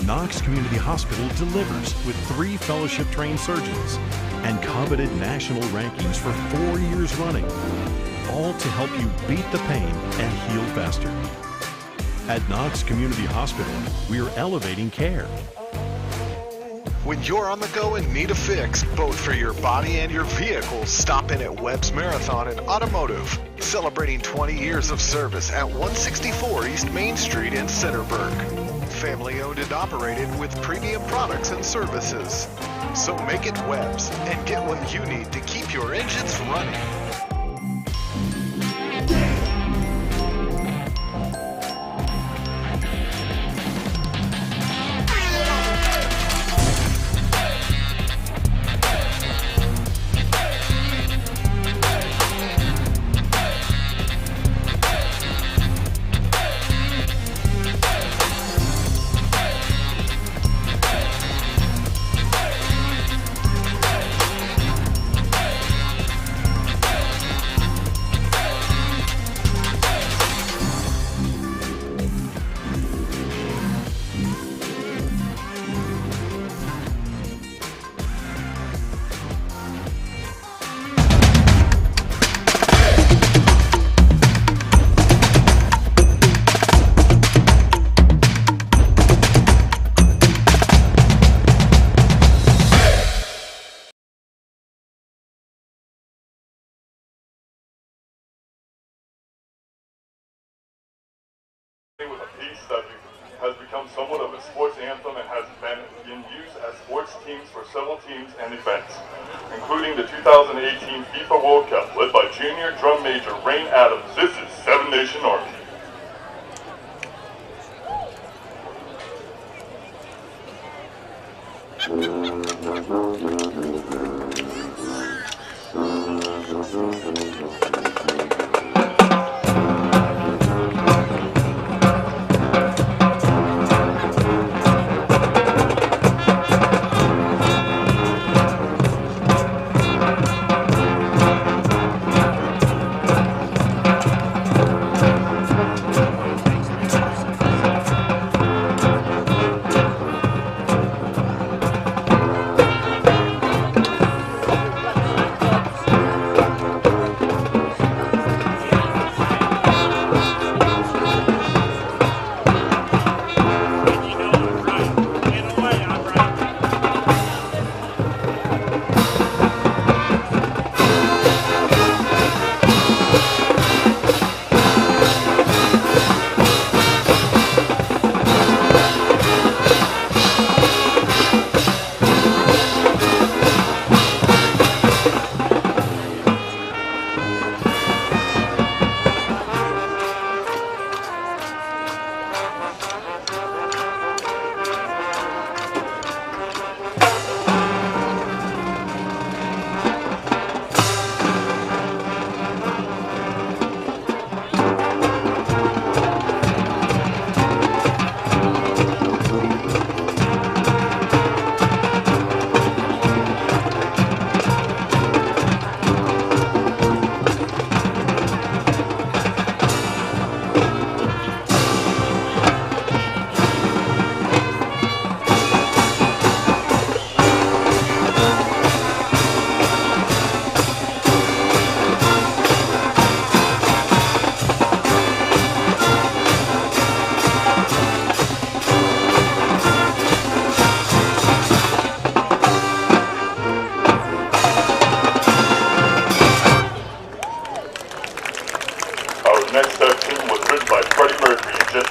S2: Knox Community Hospital delivers with 3 fellowship-trained surgeons and coveted national rankings for 4 years running, all to help you beat the pain and heal faster. At Knox Community Hospital, we are elevating care.
S3: When you're on the go and need a fix, both for your body and your vehicle, stop in at Webb's Marathon and Automotive, celebrating 20 years of service at 164 East Main Street in Centerburg. Family owned and operated with premium products and services. So make it Webb's and get what you need to keep your engines running.
S6: With a piece that has become somewhat of a sports anthem and has been in use as sports teams for several teams and events, including the 2018 FIFA World Cup, led by junior drum major Rain Adams. This is Seven Nation Army.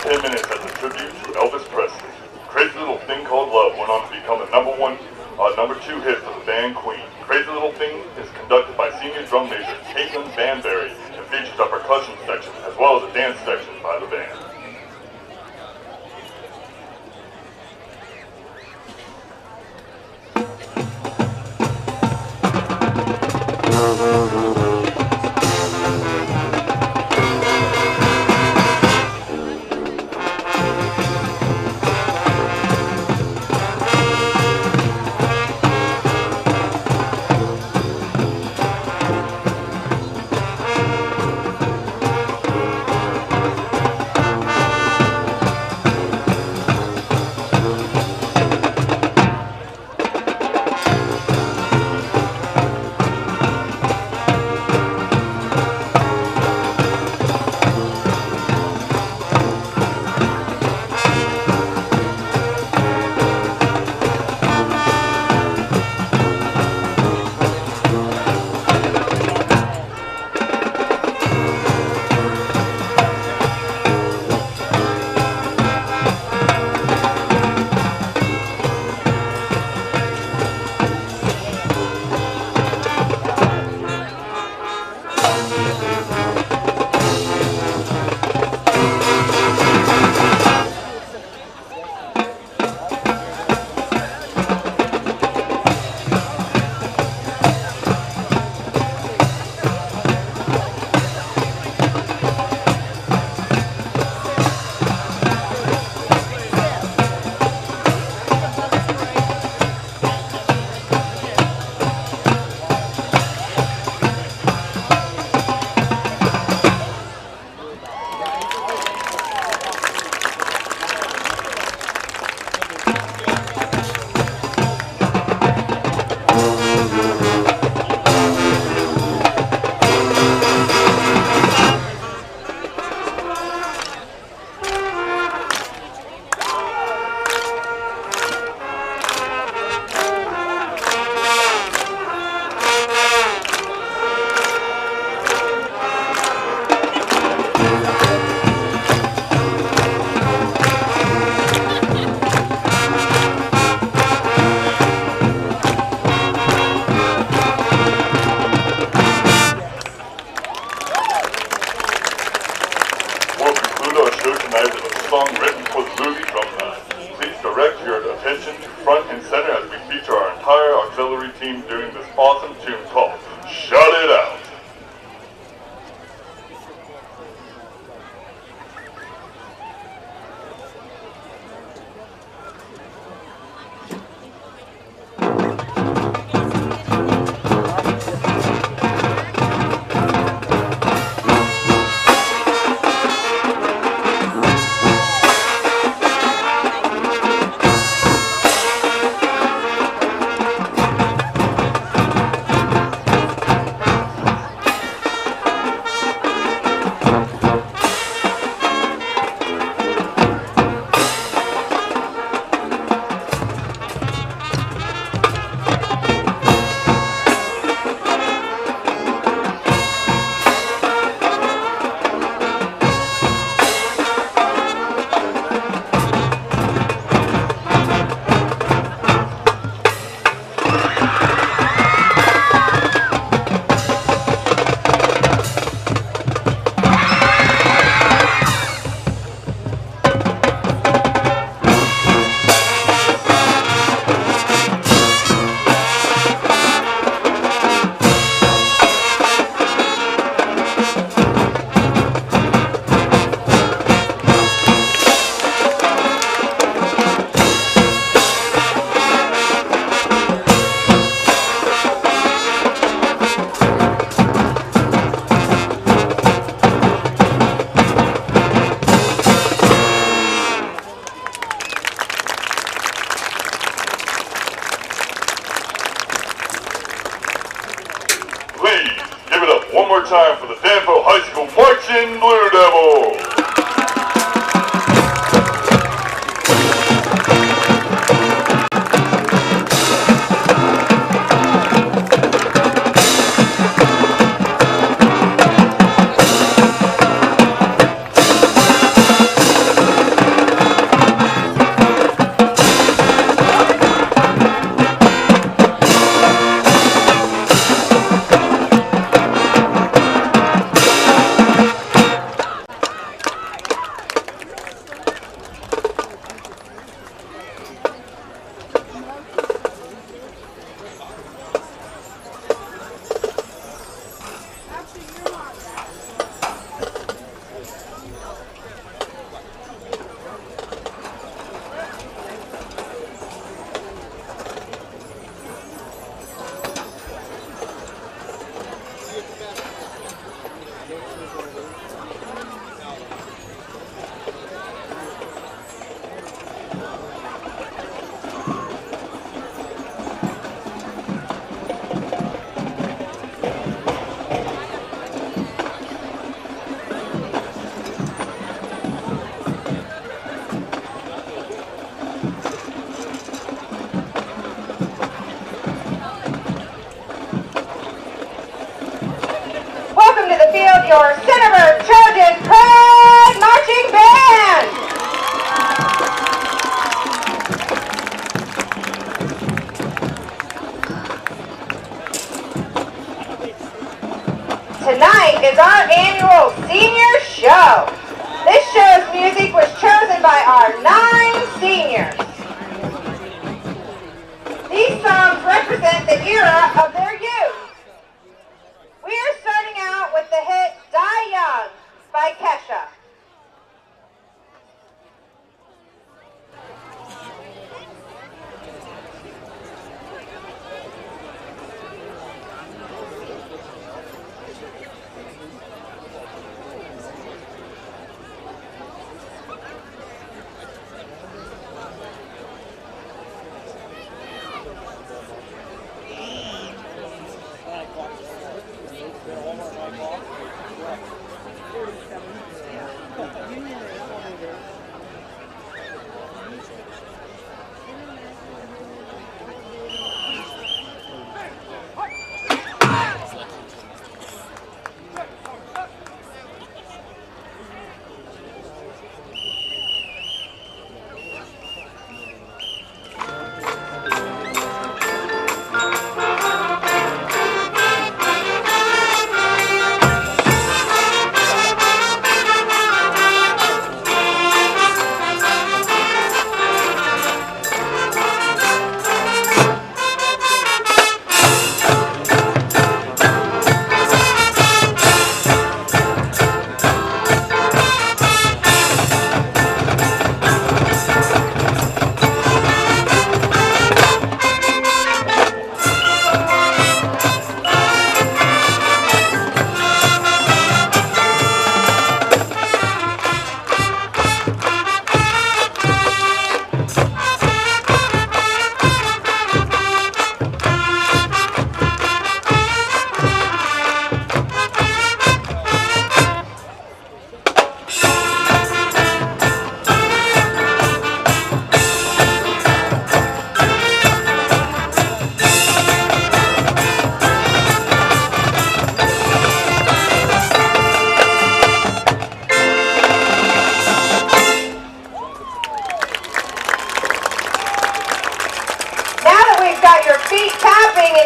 S6: 10 minutes as a tribute to Elvis Presley. Crazy Little Thing Called Love went on to become a number 2 hit for the band Queen. Crazy Little Thing is conducted by senior drum major Caitlin Banbury and features a percussion section as well as a dance section by the band. During this awesome tune called Shout It Out. Time for the Danville High School Marching Blue Devils.
S7: of your Centerburg Trojan Pride Marching Band. Tonight is our annual senior show. This show's music was chosen by our 9 seniors. These songs represent the era of their youth. We are starting out with the hit Die Young by Kesha.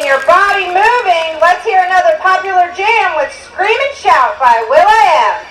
S7: Your body moving, let's hear another popular jam with Scream and Shout by will.i.am.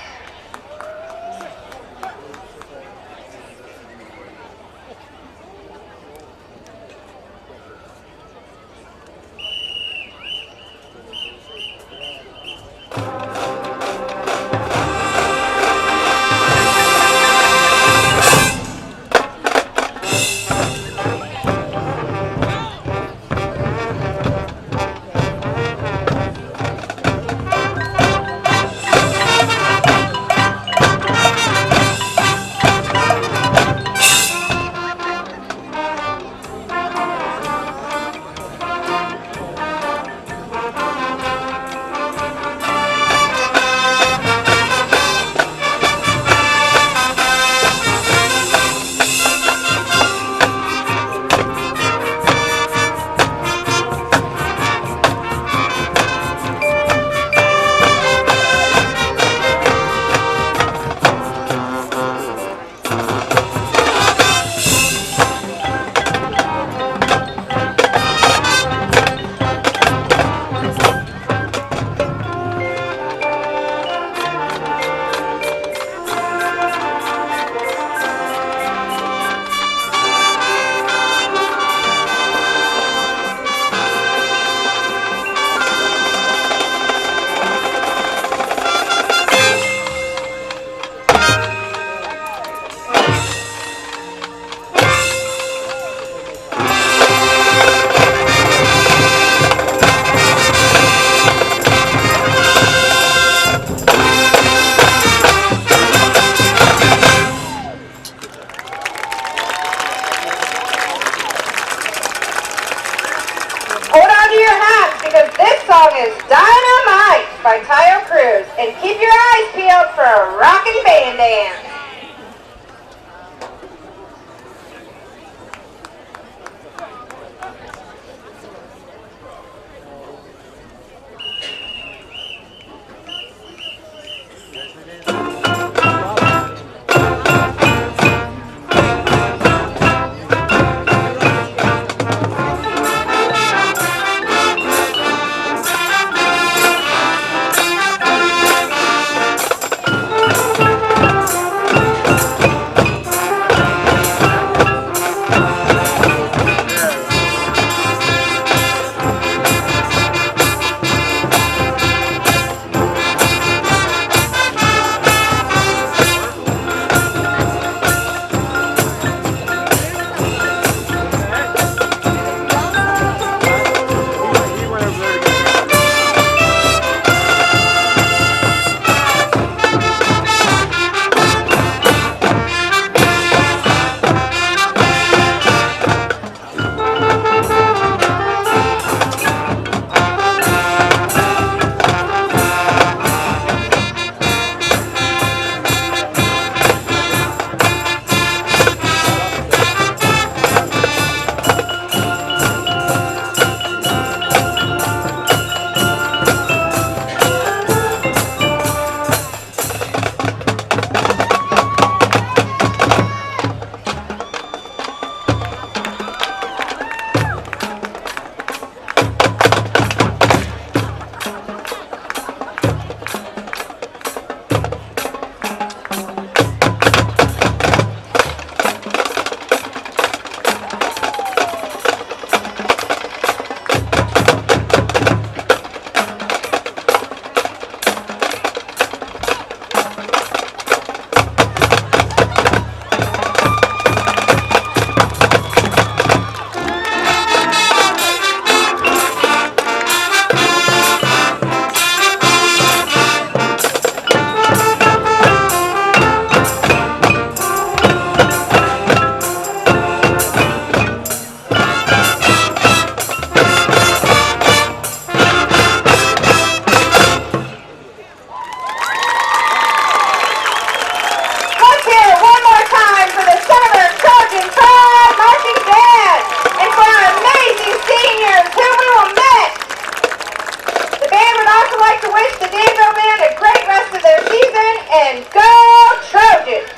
S7: wish the Danville band a great rest of their season, and go Trojans!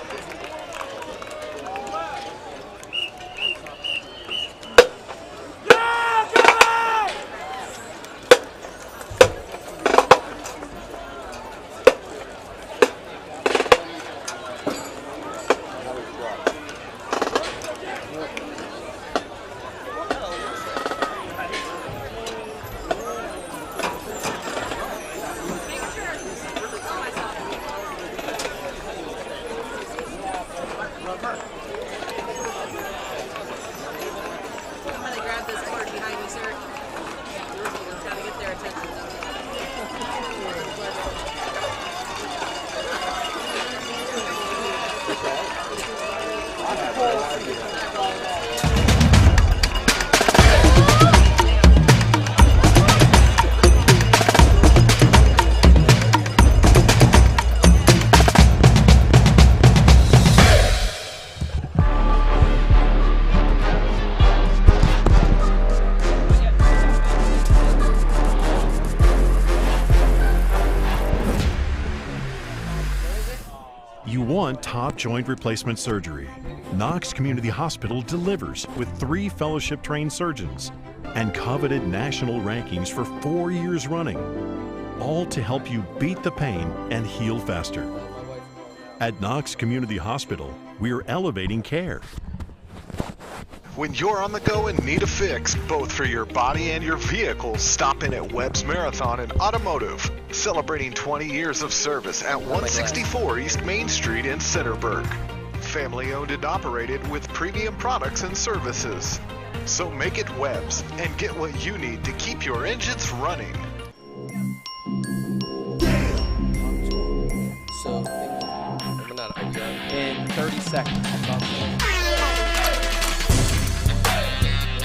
S2: You want top joint replacement surgery. Knox Community Hospital delivers with 3 fellowship-trained surgeons and coveted national rankings for 4 years running, all to help you beat the pain and heal faster. At Knox Community Hospital, we're elevating care.
S3: When you're on the go and need a fix, both for your body and your vehicle, stop in at Webb's Marathon and Automotive, celebrating 20 years of service at 164 East Main Street in Centerburg. Family owned and operated with premium products and services. So make it Webb's and get what you need to keep your engines running.
S4: So, I'm not
S1: In 30 seconds.
S4: I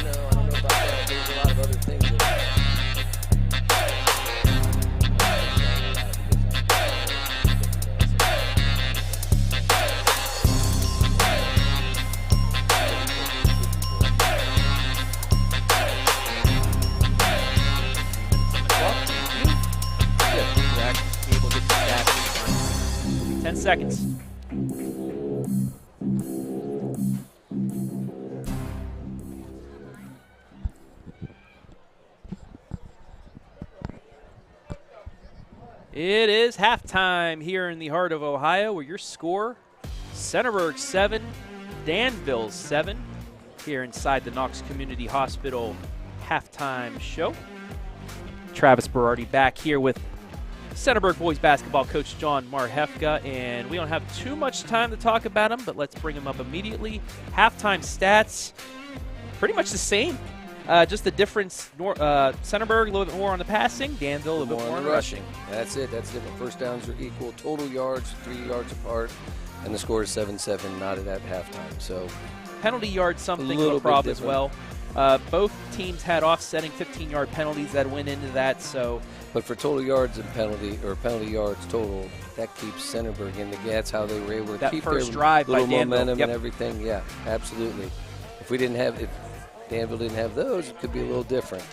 S4: don't know about that. There's a lot of other things that
S1: Able to get the stats. 10 seconds. It is halftime here in the heart of Ohio, where your score, Centerburg 7, Danville 7, here inside the Knox Community Hospital halftime show. Travis Berardi back here with Centerburg boys basketball coach John Marhefka, and we don't have too much time to talk about him, but let's bring him up immediately. Halftime stats, pretty much the same. Just the difference, Centerburg a little bit more on the passing, Danville a little bit more on the rushing.
S4: That's it. That's different. First downs are equal. Total yards, 3 yards apart, and the score is 7-7, knotted at halftime. So
S1: penalty yards, something of a problem as well. Both teams had offsetting 15-yard penalties that went into that. So,
S4: but for total yards and penalty yards total, that keeps Centerburg in the game. That's how they were able to keep
S1: first
S4: their
S1: drive
S4: little
S1: by
S4: momentum
S1: Danville.
S4: and everything. Yeah, absolutely. If Danville didn't have those, it could be a little different.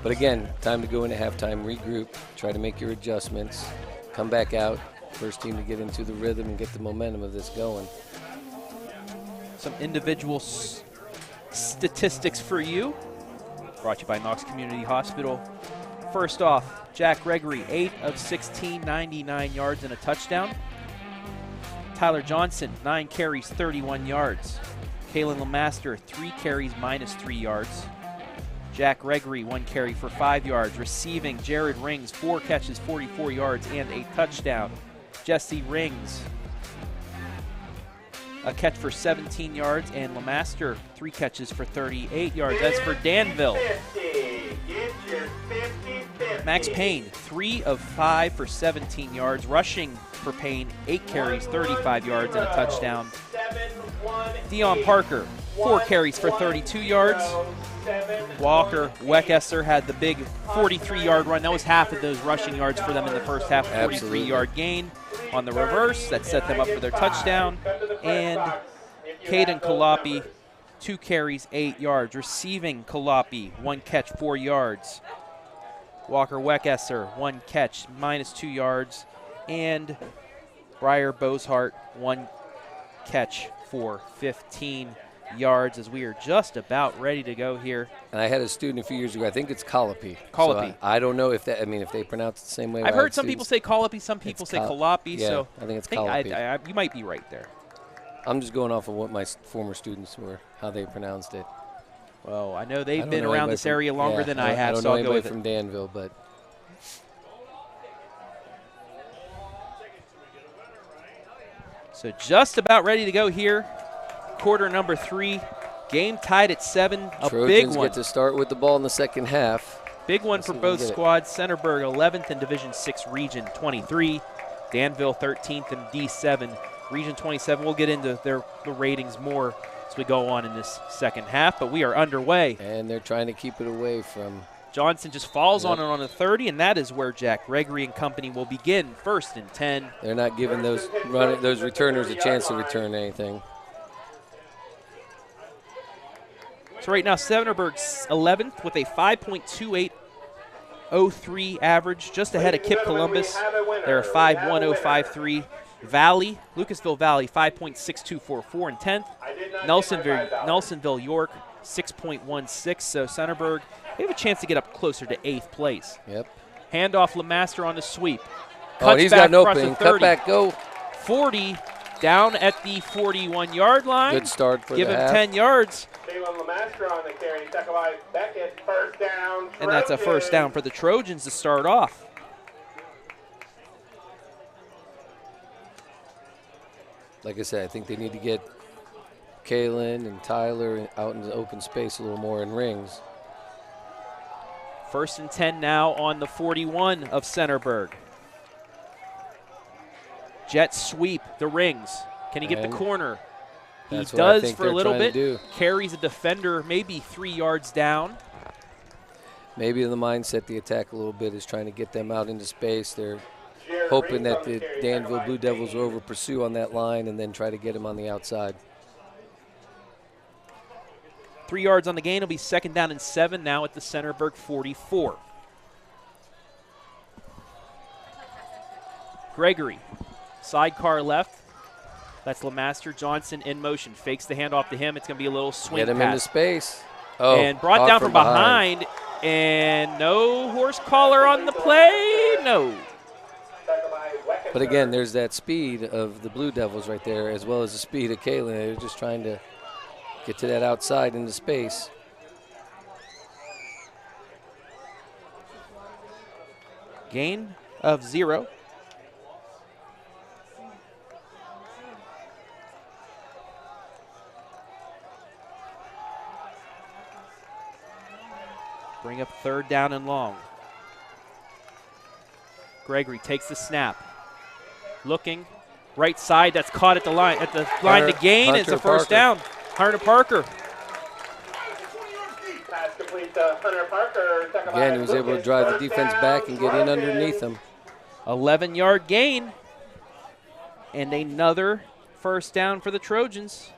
S4: But again, time to go into halftime, regroup, try to make your adjustments, come back out, first team to get into the rhythm and get the momentum of this going.
S1: Some individual statistics for you, brought to you by Knox Community Hospital. First off, Jack Gregory, 8 of 16, 99 yards and a touchdown. Tyler Johnson, 9 carries, 31 yards. Kalen Lemaster, 3 carries, -3 yards. Jack Gregory, 1 carry for 5 yards. Receiving, Jared Rings, 4 catches, 44 yards, and a touchdown. Jesse Rings, a catch for 17 yards, and Lemaster, 3 catches for 38 yards. That's for Danville. Max Payne, 3 of 5 for 17 yards. Rushing for Payne, 8 carries, 35 yards, and a touchdown. Dion Parker, 4 carries for 32 yards. Walker Weckesser had the big 43-yard run. That was half of those rushing yards for them in the first half. 43-yard gain on the reverse. That set them up for their touchdown. And Caden Kalapi, 2 carries, 8 yards. Receiving Kalapi, 1 catch, 4 yards. Walker Weckesser, 1 catch, -2 yards. And Briar Boshart, 1 catch for 15 yards, as we are just about ready to go here.
S4: And I had a student a few years ago, I think it's Colopy.
S1: Colopy.
S4: So I don't know if that, I mean, if they pronounce it the same way.
S1: I've heard some people say Colopy, some people say Colopi.
S4: Yeah,
S1: so
S4: I think it's Colopy.
S1: you might be right there.
S4: I'm just going off of what my former students were, how they pronounced it.
S1: Well, I know they've been around this area longer than I have,
S4: I don't
S1: so
S4: know
S1: I'll go with
S4: from Danville, but.
S1: So just about ready to go here. Quarter number 3. Game tied at 7. A
S4: Trojans
S1: big one.
S4: Get to start with the ball in the second half.
S1: Big one for both squads. Centerburg 11th in Division 6, Region 23. Danville 13th in D7, Region 27. We'll get into the ratings more as we go on in this second half, but we are underway.
S4: And they're trying to keep it away from.
S1: Johnson just falls on it on the 30, and that is where Jack Gregory and company will begin. 1st and 10.
S4: They're not giving those returners a chance to return anything.
S1: So right now, Centerburg's 11th with a 5.2803 average, just ahead of Kip Columbus. They're a 5.1053. Valley, Lucasville Valley, 5.6244 in 10th. Nelsonville York, 6.16. So Centerburg, they have a chance to get up closer to 8th place.
S4: Yep.
S1: Handoff Lemaster on the sweep.
S4: Cuts he's got an opening. Cut back, go.
S1: 40 down at the 41-yard line.
S4: Good start for
S1: Give
S4: the
S1: him
S4: half.
S1: 10 yards.
S5: Lemaster on the carry. Beckett, first down.
S1: And that's a first down for the Trojans to start off.
S4: Like I said, I think they need to get Kalen and Tyler out in the open space a little more in rings.
S1: 1st and 10 now on the 41 of Centerburg. Jet sweep, the rings. Can he get the corner? He does for a little bit. Carries a defender maybe 3 yards down.
S4: Maybe the mindset, the attack a little bit, is trying to get them out into space. They're hoping that the Danville Blue Devils will over pursue on that line and then try to get him on the outside.
S1: 3 yards on the gain. It'll be 2nd down and 7 now at the Centerburg 44. Gregory, sidecar left. That's Lemaster. Johnson in motion. Fakes the handoff to him. It's going to be a little swing
S4: Get him
S1: pass.
S4: into space. Oh,
S1: and brought down from behind. And no horse collar on the play. No.
S4: But again, there's that speed of the Blue Devils right there, as well as the speed of Kalen. They're just trying to get to that outside into space.
S1: Gain of 0. Bring up 3rd down and long. Gregory takes the snap. Looking. Right side, that's caught at the line. At the line to gain is a first down. Hunter Parker.
S5: Pass complete to Hunter Parker.
S4: Again, he was able to drive the defense back and get in underneath them.
S1: 11-yard gain. And another first down for the Trojans.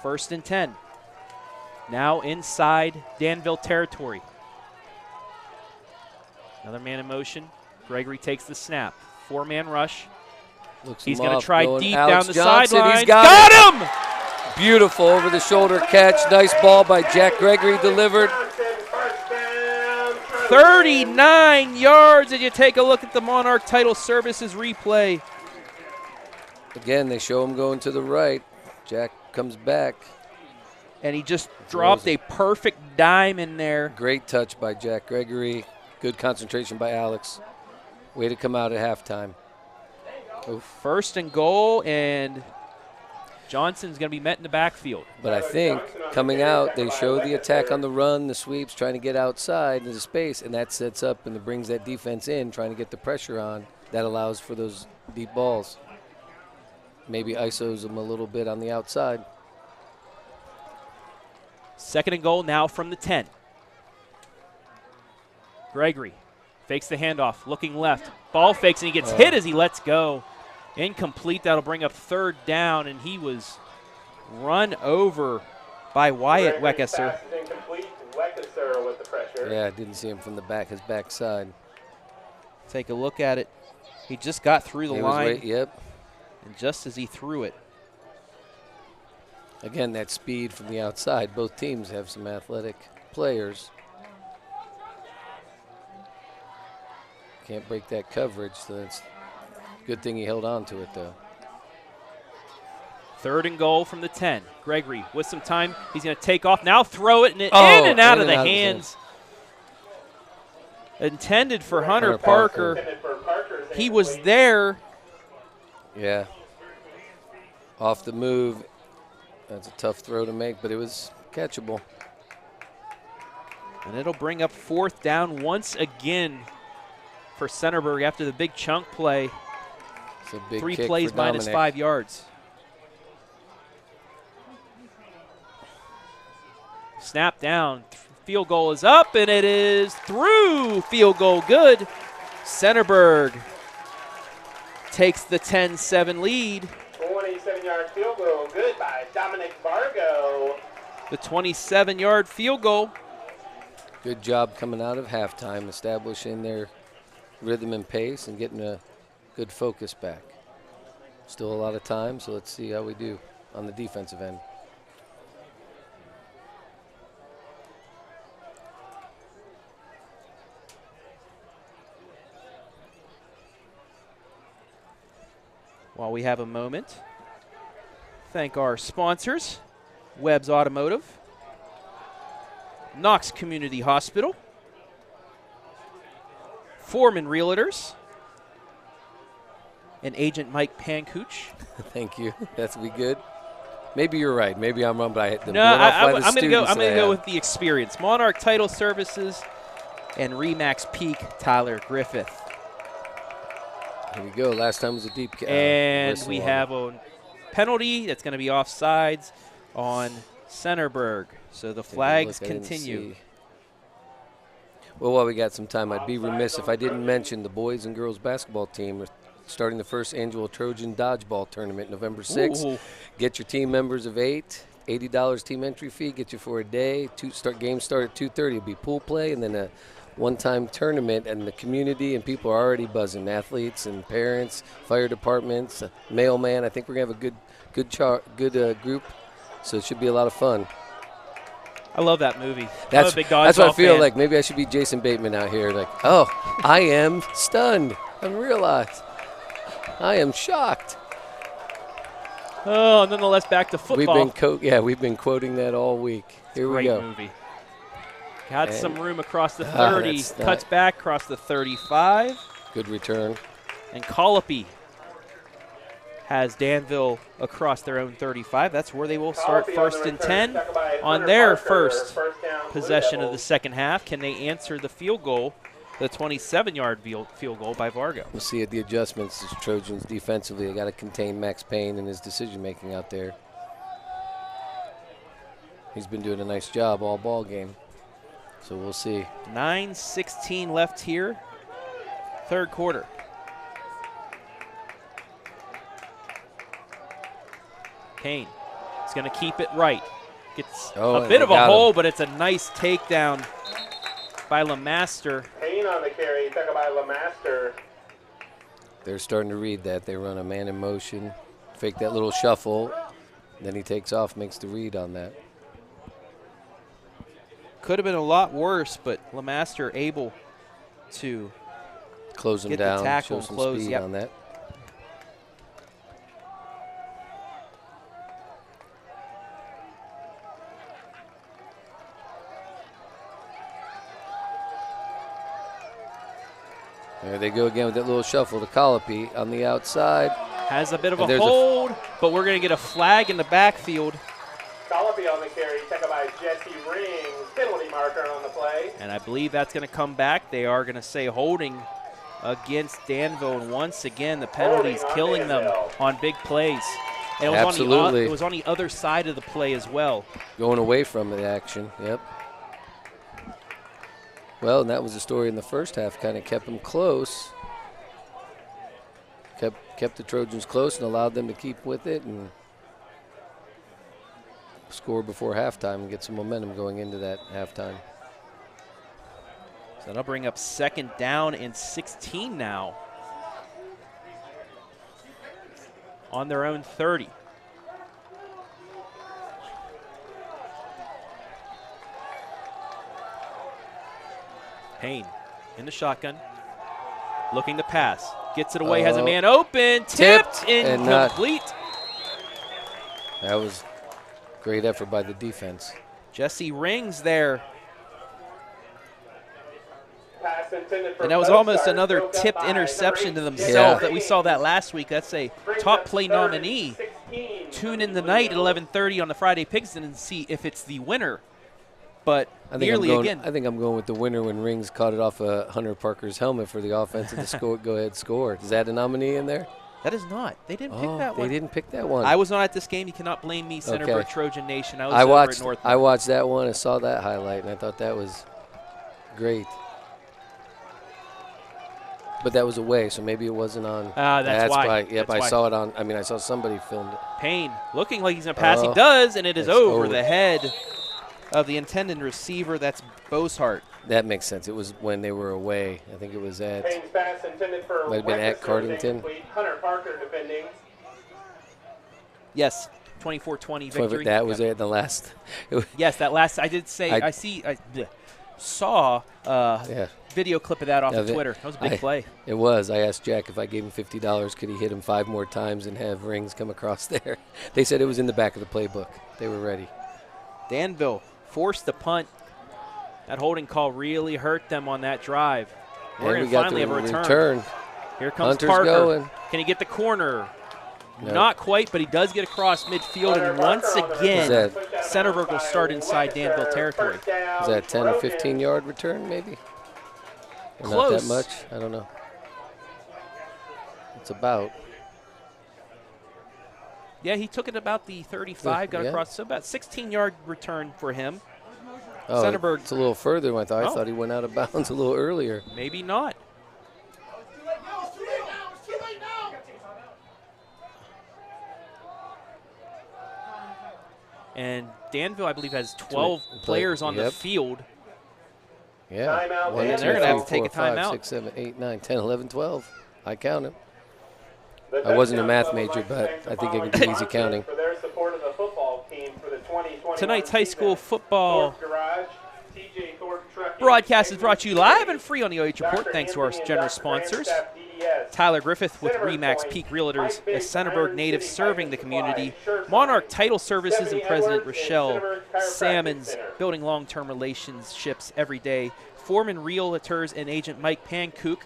S1: First and 10. Now inside Danville territory. Another man in motion. Gregory takes the snap. 4-man rush. He's going to try deep down the sideline.
S4: He's got him! Beautiful over-the-shoulder catch. Nice ball by Jack Gregory delivered.
S1: 39 yards, and you take a look at the Monarch Title Services replay.
S4: Again, they show him going to the right. Jack comes back.
S1: And he just dropped a perfect dime in there.
S4: Great touch by Jack Gregory. Good concentration by Alex. Way to come out at halftime.
S1: Oof. 1st and goal, and Johnson's going to be met in the backfield.
S4: But I think coming out, they show the attack on the run, the sweeps, trying to get outside into space, and that sets up and brings that defense in, trying to get the pressure on. That allows for those deep balls. Maybe ISOs them a little bit on the outside.
S1: 2nd and goal now from the 10. Gregory fakes the handoff, looking left. Ball fakes, and he gets hit as he lets go. Incomplete. That'll bring up 3rd down, and he was run over by Wyatt Weckesser.
S5: Pass is incomplete. Weckesser with the pressure.
S4: Yeah, I didn't see him from the back, his backside.
S1: Take a look at it. He just got through the line.
S4: Yep.
S1: And just as he threw it.
S4: Again, that speed from the outside. Both teams have some athletic players. Can't break that coverage, so that's a good thing he held on to it, though.
S1: 3rd and goal from the 10. Gregory with some time. He's going to take off. Now throw it in and out of the hands. Intended for Hunter Parker. He was there.
S4: Yeah. Off the move. That's a tough throw to make, but it was catchable.
S1: And it'll bring up 4th down once again for Centerburg after the big chunk play.
S4: It's a big
S1: 3
S4: kick
S1: plays
S4: for
S1: minus
S4: Dominic.
S1: 5 yards. Snap down. Field goal is up, and it is through. Field goal good. Centerburg takes the 10-7 lead.
S5: 27-yard field goal, good by Dominic Vargo.
S1: The 27-yard field goal.
S4: Good job coming out of halftime, establishing their rhythm and pace and getting a good focus back. Still a lot of time, so let's see how we do on the defensive end.
S1: While we have a moment, thank our sponsors, Webb's Automotive, Knox Community Hospital, Forman Realtors, and Agent Mike Pankuch.
S4: Thank you. That's be good. Maybe you're right. Maybe I'm wrong, but I'm
S1: going to go with the experience. Monarch Title Services and Remax Peak Tyler Griffith.
S4: Here we go. Last time was a deep
S1: and we have a penalty that's going to be offsides on Centerburg. So the flags continue.
S4: Well, while we got some time, I'd be remiss if I didn't mention the boys and girls basketball team are starting the first annual Trojan Dodgeball Tournament November 6th. Ooh. Get your team members of 8. $80 team entry fee. Get you for a day. Games start at 2:30. It'll be pool play and then a one-time tournament, and the community and people are already buzzing. Athletes and parents, fire departments, mailman. I think we're gonna have a good group, so it should be a lot of fun.
S1: I love that movie.
S4: That's
S1: a big
S4: what I feel
S1: fan.
S4: like. Maybe I should be Jason Bateman out here. Like, oh, I am stunned. I realized. I am shocked.
S1: Oh, nonetheless, back to football.
S4: We've been quoting that all week. Here we go.
S1: Great movie. Got some room across the 30, cuts back across the 35.
S4: Good return.
S1: And Colopy has Danville across their own 35. That's where they will start 1st and 10 on their first possession of the second half. Can they answer the field goal, the 27-yard field goal by Vargo?
S4: We'll see the adjustments as Trojans defensively. They got to contain Max Payne and his decision-making out there. He's been doing a nice job all ball game. So we'll see.
S1: 9:16 left here, 3rd quarter. Payne is going to keep it right. Gets a bit of a hole, but it's a nice takedown by LeMaster.
S5: Payne on the carry, taken by LeMaster.
S4: They're starting to read that. They run a man in motion, fake that little shuffle, then he takes off, makes the read on that.
S1: Could have been a lot worse, but LeMaster able to
S4: close him
S1: get
S4: down,
S1: the tackle
S4: show some
S1: close
S4: speed on that. There they go again with that little shuffle to Colopy on the outside.
S1: Has a bit of a hold, but we're going to get a flag in the backfield.
S5: Colopy on the carry, taken by Jesse Rings, penalty marker on the play.
S1: And I believe that's going to come back. They are going to say holding against Danville. And once again, the penalty's killing them on big plays. And it was it was on the other side of the play as well.
S4: Going away from the action, yep. Well, and that was the story in the first half. Kind of kept them close. kept the Trojans close and allowed them to keep with it and score before halftime and get some momentum going into that halftime.
S1: So that'll bring up 2nd down and 16 now. On their own 30. Payne in the shotgun. Looking to pass. Gets it away, has a man open. Tipped, incomplete.
S4: That was great effort by the defense.
S1: Jesse Rings there.
S5: Pass intended for
S1: And that was
S5: both
S1: almost
S5: stars,
S1: another
S5: broke up
S1: tipped
S5: by
S1: interception to
S5: number
S1: themselves
S5: 18.
S1: that we saw that last week. That's a
S5: Brings
S1: top
S5: up
S1: play
S5: 3rd and
S1: nominee.
S5: 16.
S1: Tune in tonight at 11:30 on the Friday Pigskin and see if it's the winner. But
S4: I think I'm going with the winner when Rings caught it off Hunter Parker's helmet for the offense and the go ahead score. Is that a nominee in there?
S1: That is not. They didn't pick that one.
S4: They didn't pick that one.
S1: I was not at this game. You cannot blame me, Centerburg Trojan Nation.
S4: I
S1: over
S4: watched
S1: at North.
S4: I watched that one and saw that highlight, and I thought that was great. But that was away, so maybe it wasn't on.
S1: That's why.
S4: Yep,
S1: That's why.
S4: saw it on. I saw somebody filmed it.
S1: Payne looking like he's going to pass. He does, and it is over the head of the intended receiver. That's Boshart.
S4: That makes sense. It was when they were away. I think it was at.
S5: Payne's pass intended for
S4: Might have been at Cardington.
S5: Hunter Parker defending.
S1: Yes, 24-20 victory.
S4: That was it. The last.
S1: Yes, that last. I did say. I saw video clip of that off of Twitter. That was a big play.
S4: It was. I asked Jack if I gave him $50, could he hit him 5 more times and have Rings come across there? They said it was in the back of the playbook. They were ready.
S1: Danville forced the punt. That holding call really hurt them on that drive. We're going to finally have a return. Here comes
S4: Hunter's
S1: Parker.
S4: Going.
S1: Can he get the corner?
S4: Nope.
S1: Not quite, but he does get across midfield. And once again, Centerburg will start inside Danville territory.
S4: Is that 10 or 15-yard return maybe? Or
S1: Close.
S4: Not that much? I don't know. It's about.
S1: Yeah, he took it about the 35, got across. So about 16-yard return for him.
S4: Oh,
S1: Centerburg.
S4: It's a little further than I thought. I thought he went out of bounds a little earlier.
S1: Maybe not. And Danville, I believe, has 12 players on the field.
S4: Yeah.
S1: And they're going to have to take a timeout.
S4: 6, 7, 8, 9, 10, 11, 12. I count them. I wasn't a math major, but I think I can do easy counting.
S1: Tonight's high school football broadcast is brought to you live and free on the OH Report, thanks to our generous sponsors. Tyler Griffith with RE/MAX Peak Realtors, a Centerburg native serving the community. Monarch Title Services and President Rochelle Salmons, building long-term relationships every day. Forman Realtors and agent Mike Pankuch.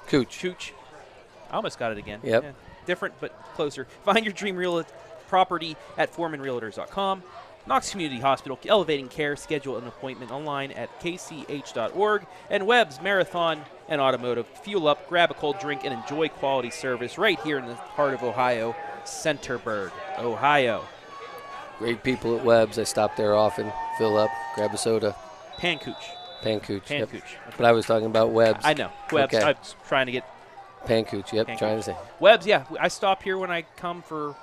S1: Cooch. I almost got it again.
S4: Yep.
S1: Yeah, different but closer. Find your dream real property at formanrealtors.com. Knox Community Hospital, elevating care. Schedule an appointment online at kch.org. And Webb's Marathon and Automotive. Fuel up, grab a cold drink, and enjoy quality service right here in the heart of Ohio, Centerburg, Ohio.
S4: Great people at Webb's. I stop there often, fill up, grab a soda.
S1: Pankuch.
S4: Yep. But I was talking about Webb's.
S1: I know. Webb's.
S4: Okay.
S1: I was trying to get.
S4: Pankuch, yep,
S1: Pankuch.
S4: trying to say.
S1: Webb's, yeah. I stop here when I come for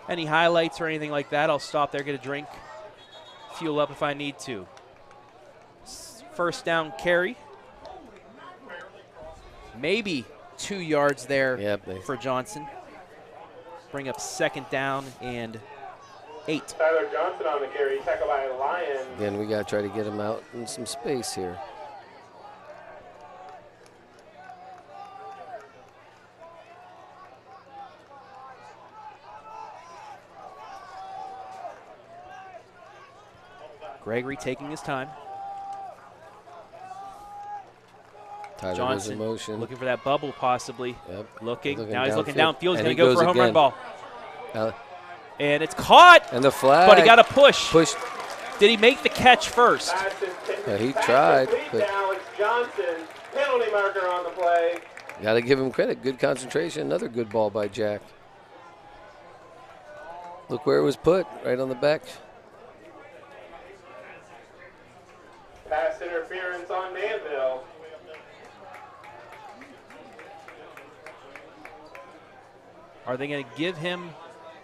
S1: any highlights or anything like that. I'll stop there, get a drink, fuel up if I need to. First down carry. Maybe 2 yards there for Johnson. Bring up 2nd down and 8.
S5: Tyler Johnson on the carry, tackled by Lion.
S4: Again, we got to try to get him out in some space here.
S1: Gregory taking his time.
S4: Tyler
S1: Johnson
S4: in motion.
S1: looking for that bubble possibly.
S4: Yep.
S1: Looking. Now he's looking downfield. He's
S4: and
S1: going to go for a home run ball.
S4: And
S1: it's caught.
S4: And the flag.
S1: But he got a push.
S4: Pushed.
S1: Did he make the catch first?
S4: Yeah, he tried. But
S5: Alex Johnson, penalty marker on the play.
S4: Got to give him credit. Good concentration. Another good ball by Jack. Look where it was put, right on the back.
S5: Pass interference on Danville.
S1: Are they going to give him?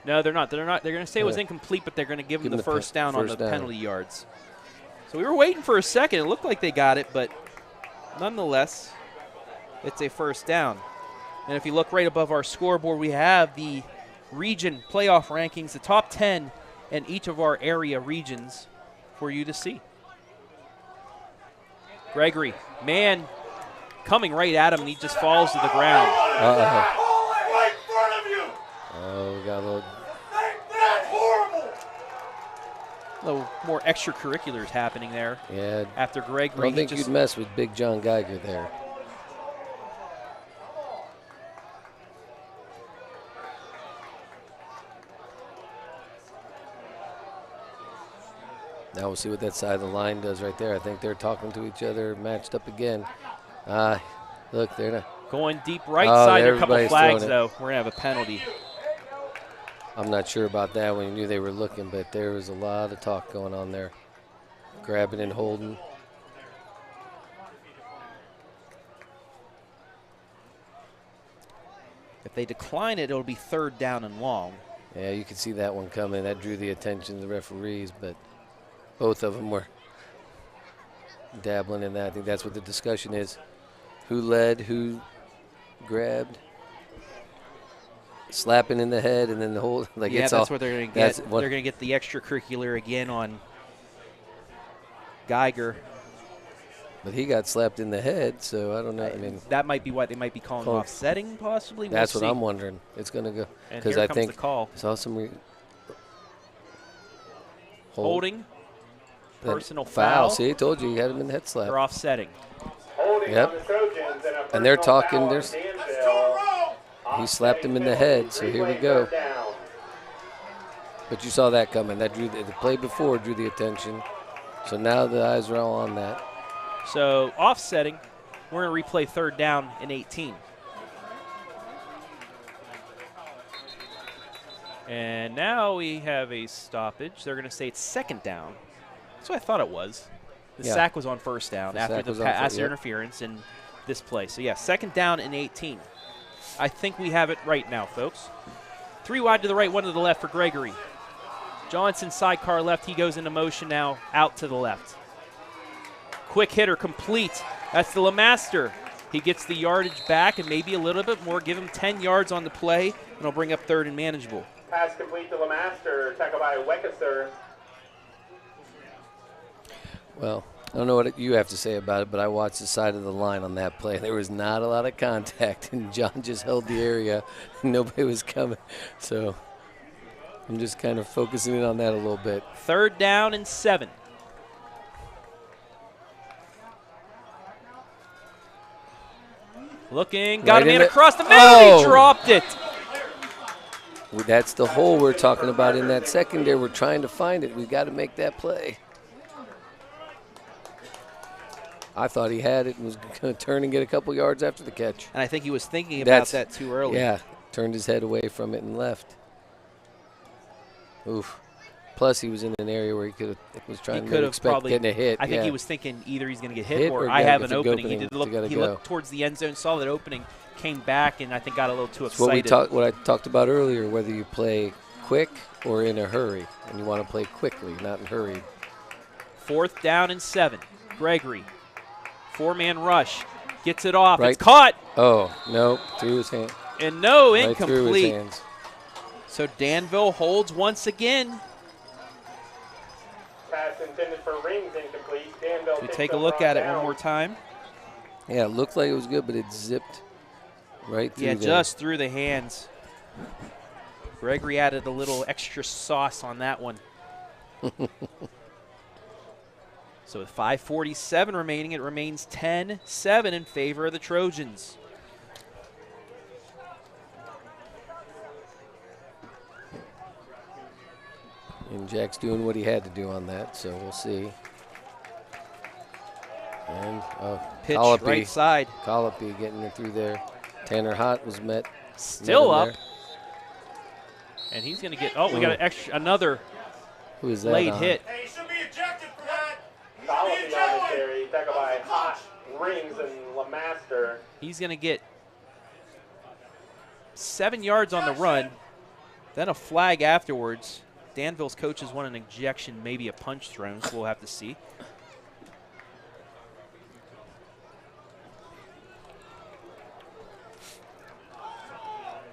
S1: No, they're not. They're not. They're going to say it was incomplete, but they're going to give him the first down on the penalty yards. So we were waiting for a second. It looked like they got it, but nonetheless, it's a first down. And if you look right above our scoreboard, we have the region playoff rankings, the top 10 in each of our area regions for you to see. Gregory, man, coming right at him, and he just falls to the ground.
S8: Right in front of you.
S4: Oh, we got a little.
S8: That's horrible.
S1: A little more extracurriculars happening there.
S4: Yeah.
S1: After Gregory,
S4: I don't think you'd mess with Big John Geiger there. Now we'll see what that side of the line does right there. I think they're talking to each other, matched up again. Look, they're not.
S1: Going deep right side. There are a couple flags, though. We're going to have a penalty.
S4: I'm not sure about that when you knew they were looking, but there was a lot of talk going on there. Grabbing and holding.
S1: If they decline it, it'll be third down and long.
S4: Yeah, you could see that one coming. That drew the attention of the referees, but both of them were dabbling in that. I think that's what the discussion is. Who led, who grabbed, slapping in the head, and then the whole, like,
S1: yeah,
S4: it's
S1: that's
S4: all,
S1: what they're going to get. They're going to get the extracurricular again on Geiger.
S4: But he got slapped in the head, so I don't know. I mean,
S1: that might be why they might be calling offsetting, possibly.
S4: That's what I'm wondering. It's going to go
S1: because I think
S4: the call. Saw some
S1: holding, personal
S4: foul. See, I told you, had him in the head slap.
S1: They're offsetting.
S5: Holding
S4: yep.
S5: on the Trojans
S4: and they're talking.
S5: There's
S4: he slapped him in the head, so here we go. But you saw that coming. That drew the play before drew the attention. So now the eyes are all on that.
S1: So offsetting, we're going to replay third down and 18. And now we have a stoppage. They're going to say it's second down. That's what I thought it was. The sack was on first down after the pass interference in this play. So, yeah, second down and 18. I think we have it right now, folks. 3 wide to the right, 1 to the left for Gregory. Johnson sidecar left. He goes into motion now, out to the left. Quick hitter complete. That's the LeMaster. He gets the yardage back and maybe a little bit more. Give him 10 yards on the play, and he'll bring up third and manageable.
S5: Pass complete to LeMaster. Tackle by Weckeser.
S4: Well, I don't know what you have to say about it, but I watched the side of the line on that play. There was not a lot of contact, and John just held the area. Nobody was coming. So I'm just kind of focusing in on that a little bit.
S1: Third down and 7. Looking, got a man across the middle. He dropped it.
S4: That's the hole we're talking about in that secondary. We're trying to find it. We've got to make that play. I thought he had it and was going to turn and get a couple yards after the catch.
S1: And I think he was thinking about that too early.
S4: Yeah, turned his head away from it and left. Oof. Plus, he was in an area where he could have was trying to expect getting a hit.
S1: I think he was thinking either he's going to get hit or I have an opening. He did look. He looked towards the end zone, saw that opening, came back, and I think got a little too excited.
S4: What I talked about earlier, whether you play quick or in a hurry, and you want to play quickly, not in a hurry.
S1: Fourth down and 7. Gregory, 4-man rush, gets it off. It's caught.
S4: Oh no, through his hand.
S1: And no,
S4: right
S1: incomplete.
S4: Through his hands.
S1: So Danville holds once again.
S5: Pass intended for Rings incomplete. Danville
S1: we take a look at it one more time.
S4: Yeah, it looked like it was good, but it zipped right through.
S1: Yeah, just through the hands. Gregory added a little extra sauce on that one. So with 5:47 remaining, it remains 10-7 in favor of the Trojans.
S4: And Jack's doing what he had to do on that, so we'll see. And
S1: pitch
S4: Colopy,
S1: right side.
S4: Colopy getting it through there. Tanner Hott was
S1: still up.
S4: There.
S1: And he's going to get, we got another
S4: Who is that
S1: late hit.
S8: Hey, he should be ejected for that.
S5: Colopy on the carry. Tackled by Hott, Rings, and LeMaster.
S1: He's going to get 7 yards on the run, then a flag afterwards. Danville's coaches want an ejection, maybe a punch thrown, so we'll have to see.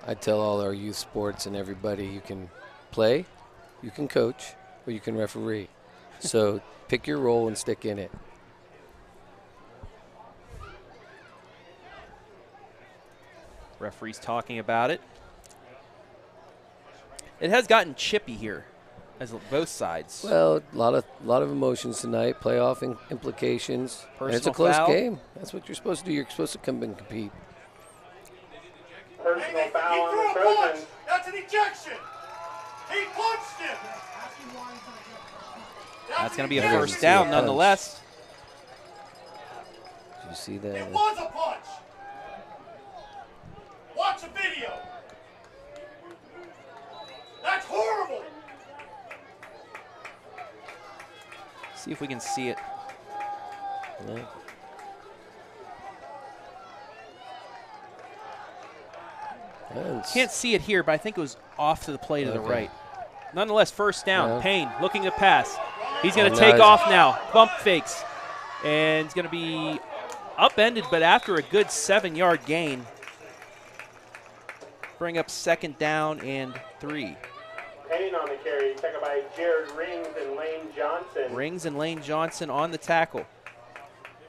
S4: I tell all our youth sports and everybody, you can play, you can coach, or you can referee. So pick your role and stick in it.
S1: Referee's talking about it. It has gotten chippy here, as both sides.
S4: Well, a lot of emotions tonight, playoff implications. And it's a
S1: Personal
S4: close
S1: foul.
S4: game. That's what you're supposed to do. You're supposed to come and compete.
S5: Personal
S8: He
S5: foul on
S8: threw
S5: the
S8: a punch.
S5: Trojans.
S8: That's an ejection. He punched him.
S1: That's going to be a
S4: I didn't
S1: first
S4: see
S1: down
S4: a
S1: nonetheless.
S4: Did you see that?
S8: It was a punch. Watch the video. That's horrible.
S1: See if we can see it.
S4: Yeah.
S1: Can't see it here, but I think it was off to the play to the
S4: Okay.
S1: right. Nonetheless, first down.
S4: Yeah.
S1: Payne looking to pass. He's going to
S4: Oh,
S1: take
S4: nice.
S1: off now. Bump fakes. And it's going to be upended, but after a good 7-yard gain. Bring up second down and 3.
S5: Payne on the carry, tackled by Jared Rings and Lane Johnson.
S1: Rings and Lane Johnson on the tackle.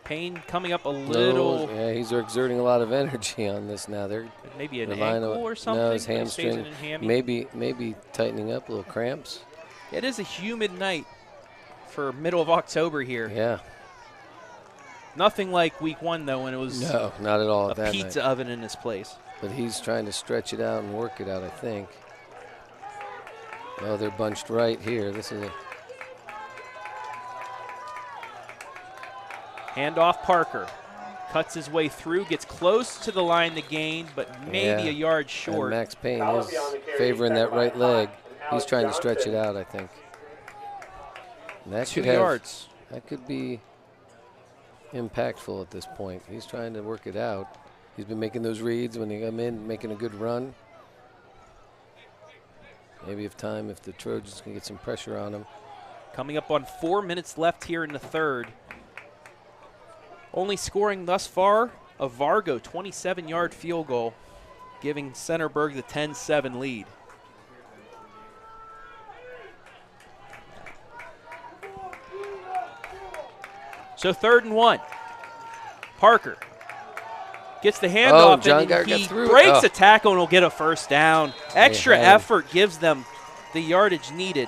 S1: Payne coming up a little,
S4: Yeah, he's exerting a lot of energy on this now. They're
S1: maybe an
S4: relying
S1: ankle
S4: on-
S1: or something.
S4: No, his
S1: but he stays in
S4: hamstring.
S1: a hammy.
S4: Maybe tightening up, a little cramps.
S1: It is a humid night for middle of October here.
S4: Yeah.
S1: Nothing like week 1, though, when it was
S4: No, not at all.
S1: a
S4: that
S1: pizza
S4: night.
S1: oven in this place.
S4: But he's trying to stretch it out and work it out, I think. Oh, they're bunched right here. This is a
S1: Handoff Parker. Cuts his way through, gets close to the line to gain, but maybe
S4: Yeah.
S1: a yard
S4: and
S1: short.
S4: Max Payne
S5: Foul
S4: is
S5: on the carry,
S4: favoring that
S5: tackled by
S4: right leg.
S5: Hawk and
S4: He's
S5: Alex
S4: trying to stretch it
S5: Johnson.
S4: out, I think. And that
S1: 2
S4: could have,
S1: yards.
S4: That could be impactful at this point. He's trying to work it out. He's been making those reads when they come in, making a good run. Maybe if the Trojans can get some pressure on him.
S1: Coming up on 4 minutes left here in the third. Only scoring thus far, a Vargo 27-yard field goal, giving Centerburg the 10-7 lead. So 3rd and 1. Parker gets the handoff,
S4: John
S1: and
S4: got
S1: he
S4: through it.
S1: breaks
S4: Oh.
S1: a tackle and will get a first down. Extra
S4: had him.
S1: effort gives them the yardage needed.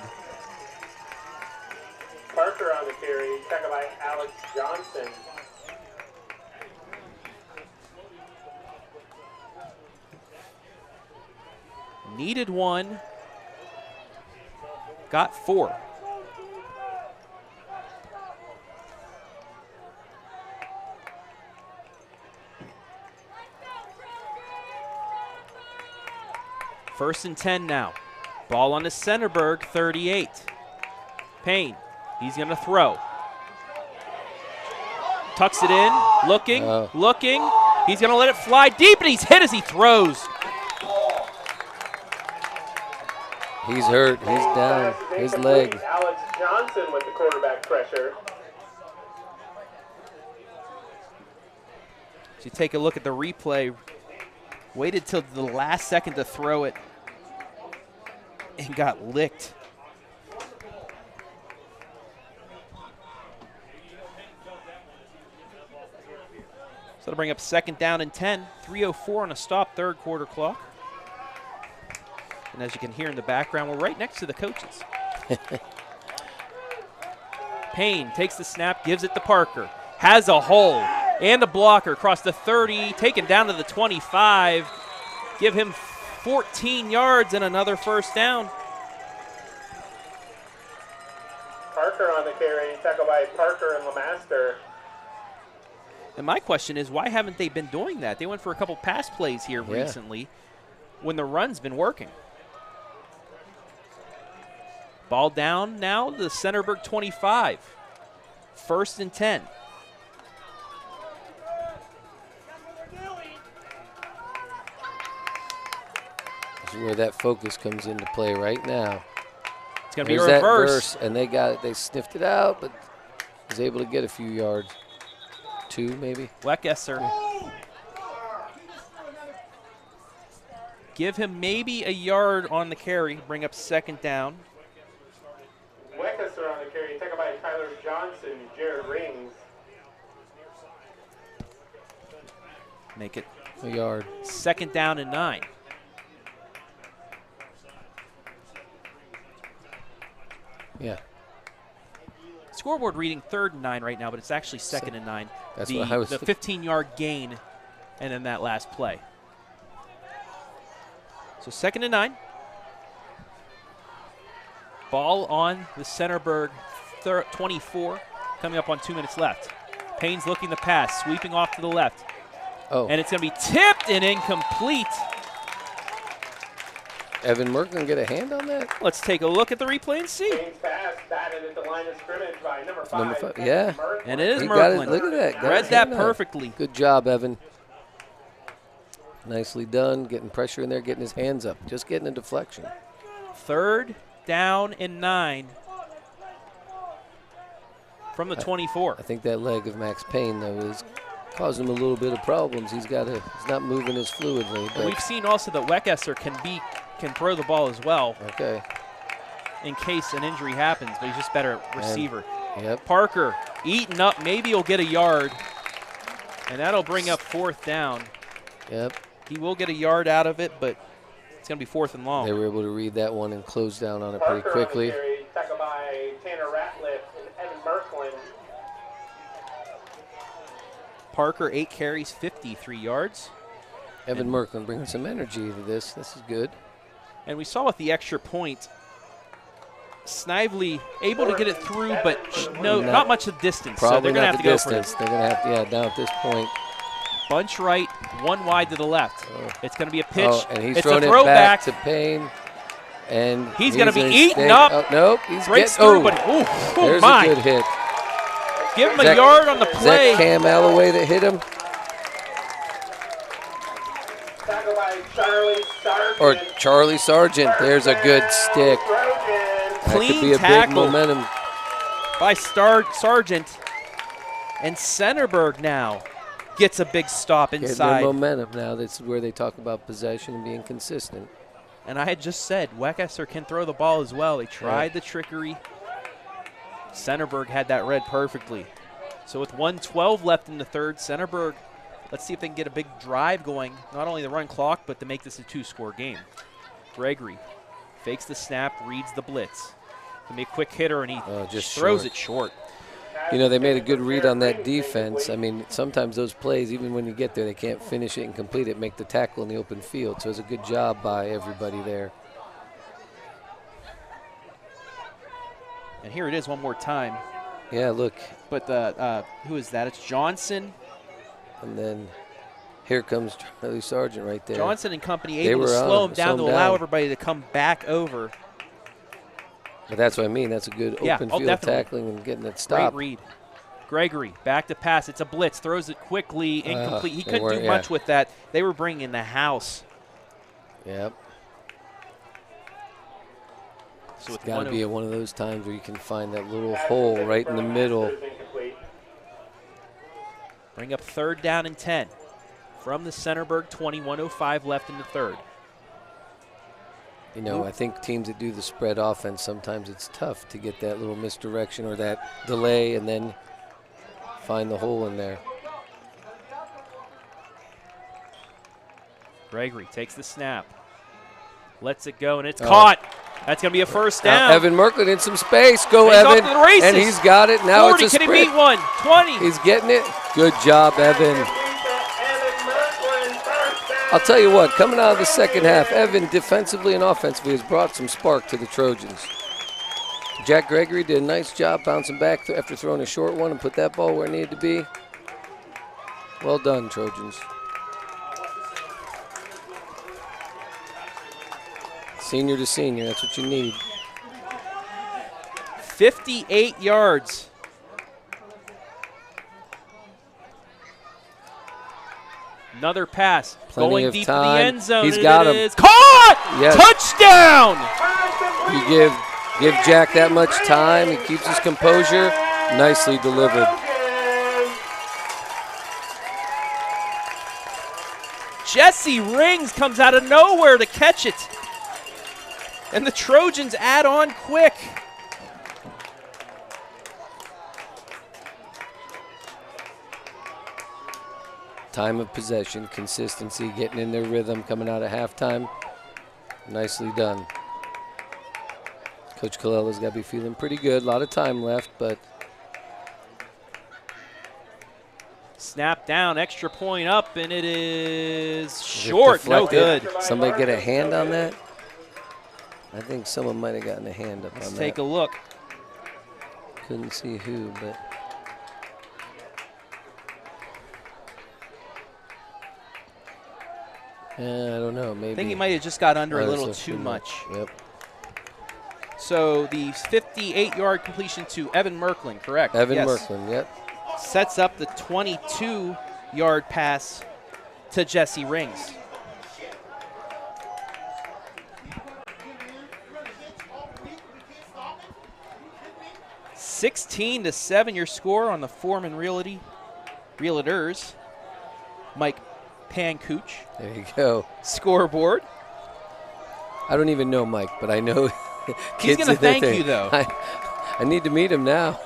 S5: Parker on the carry, tackled by Alex Johnson.
S1: Needed 1. Got 4. First and 10 now. Ball on to Centerburg, 38. Payne, he's going to throw. Tucks it in, looking. He's going to let it fly deep, and he's hit as he throws.
S4: He's hurt. He's down. His leg.
S5: Alex Johnson with the quarterback pressure.
S1: So you take a look at the replay. Waited till the last second to throw it and got licked. So to bring up second down and 10. 3:04 on a stop, third quarter clock. And as you can hear in the background, we're right next to the coaches. Payne takes the snap, gives it to Parker. Has a hole and a blocker across the 30, taken down to the 25. Give him 14 yards and another first down.
S5: Parker on the carry, tackled by Parker and Lemaster.
S1: And my question is, why haven't they been doing that? They went for a couple pass plays here recently when the run's been working. Ball down now, the Centerburg 25. First and 10.
S4: This is where that focus comes into play right now.
S1: It's going to be a
S4: There's that
S1: reverse.
S4: verse, and they got it. They sniffed it out, but was able to get a few yards. 2 maybe.
S1: Weckesser. Give him maybe a yard on the carry. Bring up 2nd down.
S5: Weckesser on the carry, taken by Tyler Johnson, Jared Rings.
S1: Make it
S4: A yard.
S1: 2nd down and 9.
S4: Yeah.
S1: Scoreboard reading 3rd and 9 right now, but it's actually 2nd and 9.
S4: That's what I was
S1: the 15-yard gain, and then that last play. So 2nd and 9. Ball on the Centerburg 24, coming up on 2 minutes left. Payne's looking to pass, sweeping off to the left.
S4: Oh.
S1: And it's going to be tipped and incomplete.
S4: Evan Merklin get a hand on that?
S1: Let's take a look at the replay and see.
S5: Payne's pass batted at the line of scrimmage by number 5.
S4: Number 5, yeah.
S5: Merklin.
S1: And it is
S4: He got
S1: Merklin.
S4: it. Look at that. Got
S1: Read
S4: his
S1: that
S4: hand on it.
S1: perfectly.
S4: Good job, Evan. Nicely done. Getting pressure in there, getting his hands up. Just getting a deflection.
S1: 3rd down and 9 from the 24.
S4: I think that leg of Max Payne, though, is causing him a little bit of problems. He's not moving as fluidly.
S1: And
S4: But
S1: we've seen also that Weckesser can throw the ball as well
S4: okay.
S1: in case an injury happens, but he's just better at receiver.
S4: Yep.
S1: Parker eaten up. Maybe he'll get a yard, and that'll bring up 4th down.
S4: Yep.
S1: He will get a yard out of it, but it's going to be 4th and long.
S4: They were able to read that one and close down on it pretty
S5: Parker on the
S4: quickly.
S5: carry, tackled by Tanner Ratliff and Evan Merklin.
S1: Parker, 8 carries, 53 yards.
S4: Evan Merklin bringing some energy to this. This is good.
S1: And we saw with the extra point, Snively able to get it through, but not much of distance. So they're
S4: Probably
S1: going to
S4: not
S1: have
S4: the
S1: to go for
S4: distance.
S1: it.
S4: They're going to have to, yeah, down at this point.
S1: Bunch right, 1 wide to the left. It's going to be a pitch.
S4: Oh, and he's
S1: it's
S4: throwing
S1: a
S4: it
S1: throwback.
S4: back to Payne. And
S1: He's going to be
S4: gonna
S1: eaten
S4: stay-
S1: up.
S4: Oh, nope, he's
S1: Breaks
S4: getting,
S1: through,
S4: oh,
S1: but oh
S4: there's
S1: my.
S4: a good hit.
S1: Give him
S4: Is
S1: a
S4: that-
S1: yard on the
S4: Is
S1: play.
S4: that Cam Alloway that hit him?
S5: Tackled by Charlie Sargent.
S4: Or Charlie Sargent. There's a good stick. That could
S1: Clean
S4: be a big
S1: tackle
S4: momentum.
S1: by Sargent. And Centerburg now gets a big stop
S4: Getting their
S1: inside.
S4: momentum now. That's where they talk about possession and being consistent.
S1: And I had just said, Weckesser can throw the ball as well. They tried the trickery. Centerburg had that read perfectly. So with 1:12 left in the 3rd, Centerburg, let's see if they can get a big drive going, not only the run clock, but to make this a 2-score game. Gregory fakes the snap, reads the blitz. Can be a quick hitter, and he
S4: just
S1: throws
S4: short.
S1: it short.
S4: You know, they made a good read on that defense. I mean, sometimes those plays, even when you get there, they can't finish it and complete it, make the tackle in the open field. So it's a good job by everybody there.
S1: And here it is one more time.
S4: Yeah, look.
S1: But who is that? It's Johnson.
S4: And then here comes Charlie Sargent right there.
S1: Johnson and company
S4: They
S1: able to
S4: were on
S1: slow
S4: him,
S1: him down to
S4: slow him
S1: allow
S4: down.
S1: everybody to come back over.
S4: But that's what I mean. That's a good open field
S1: definitely.
S4: tackling and getting it stopped.
S1: Great read. Gregory back to pass. It's a blitz. Throws it quickly. Incomplete. He
S4: they
S1: couldn't do
S4: weren't-
S1: much
S4: yeah.
S1: with that. They were bringing the house.
S4: Yep.
S1: So
S4: It's
S1: with
S4: got to be one of those times where you can find that little hole right in the middle.
S1: bring up 3rd down and 10 from the Centerburg 20. 1:05 left in the 3rd.
S4: You know, I think teams that do the spread offense, sometimes it's tough to get that little misdirection or that delay and then find the hole in there.
S1: Gregory takes the snap. Lets it go, and it's caught. That's going to be a 1st down.
S4: Now Evan Merklin in some space. Go,
S1: He's off
S4: Evan.
S1: to the races.
S4: And he's got it. Now
S1: 40,
S4: it's a
S1: can
S4: sprint.
S1: he beat one? 20.
S4: He's getting it. Good job, Evan. I'll tell you what, coming out of the second half, Evan defensively and offensively has brought some spark to the Trojans. Jack Gregory did a nice job bouncing back after throwing a short one and put that ball where it needed to be. Well done, Trojans. Senior to senior, that's what you need.
S1: 58 yards. Another pass.
S4: Plenty
S1: going
S4: of
S1: deep
S4: time.
S1: in the end zone.
S4: He's
S1: and
S4: got
S1: it
S4: him.
S1: is caught!
S4: Yes.
S1: Touchdown!
S4: You give Jack that much time. He keeps his composure. Nicely delivered.
S1: Jesse Rings comes out of nowhere to catch it. And the Trojans add on quick.
S4: Time of possession, consistency, getting in their rhythm, coming out at halftime. Nicely done. Coach Colella's got to be feeling pretty good. A lot of time left, but
S1: Snap down, extra point up, and it is short. No good.
S4: Somebody get a hand on that? I think someone might have gotten a hand up on that.
S1: Let's take a look.
S4: Couldn't see who, but. I don't know, maybe.
S1: I think he might have just got under a
S4: Oh,
S1: little
S4: so
S1: too much.
S4: Yep.
S1: So the 58-yard completion to Evan Merkling, correct?
S4: Evan
S1: Yes.
S4: Merkling, yep.
S1: Sets up the 22-yard pass to Jesse Rings. (16-7) your score on the Forman Realtors. Mike Pankuch.
S4: There you go.
S1: Scoreboard.
S4: I don't even know Mike, but I know
S1: He's going to thank you, though.
S4: I need to meet him now.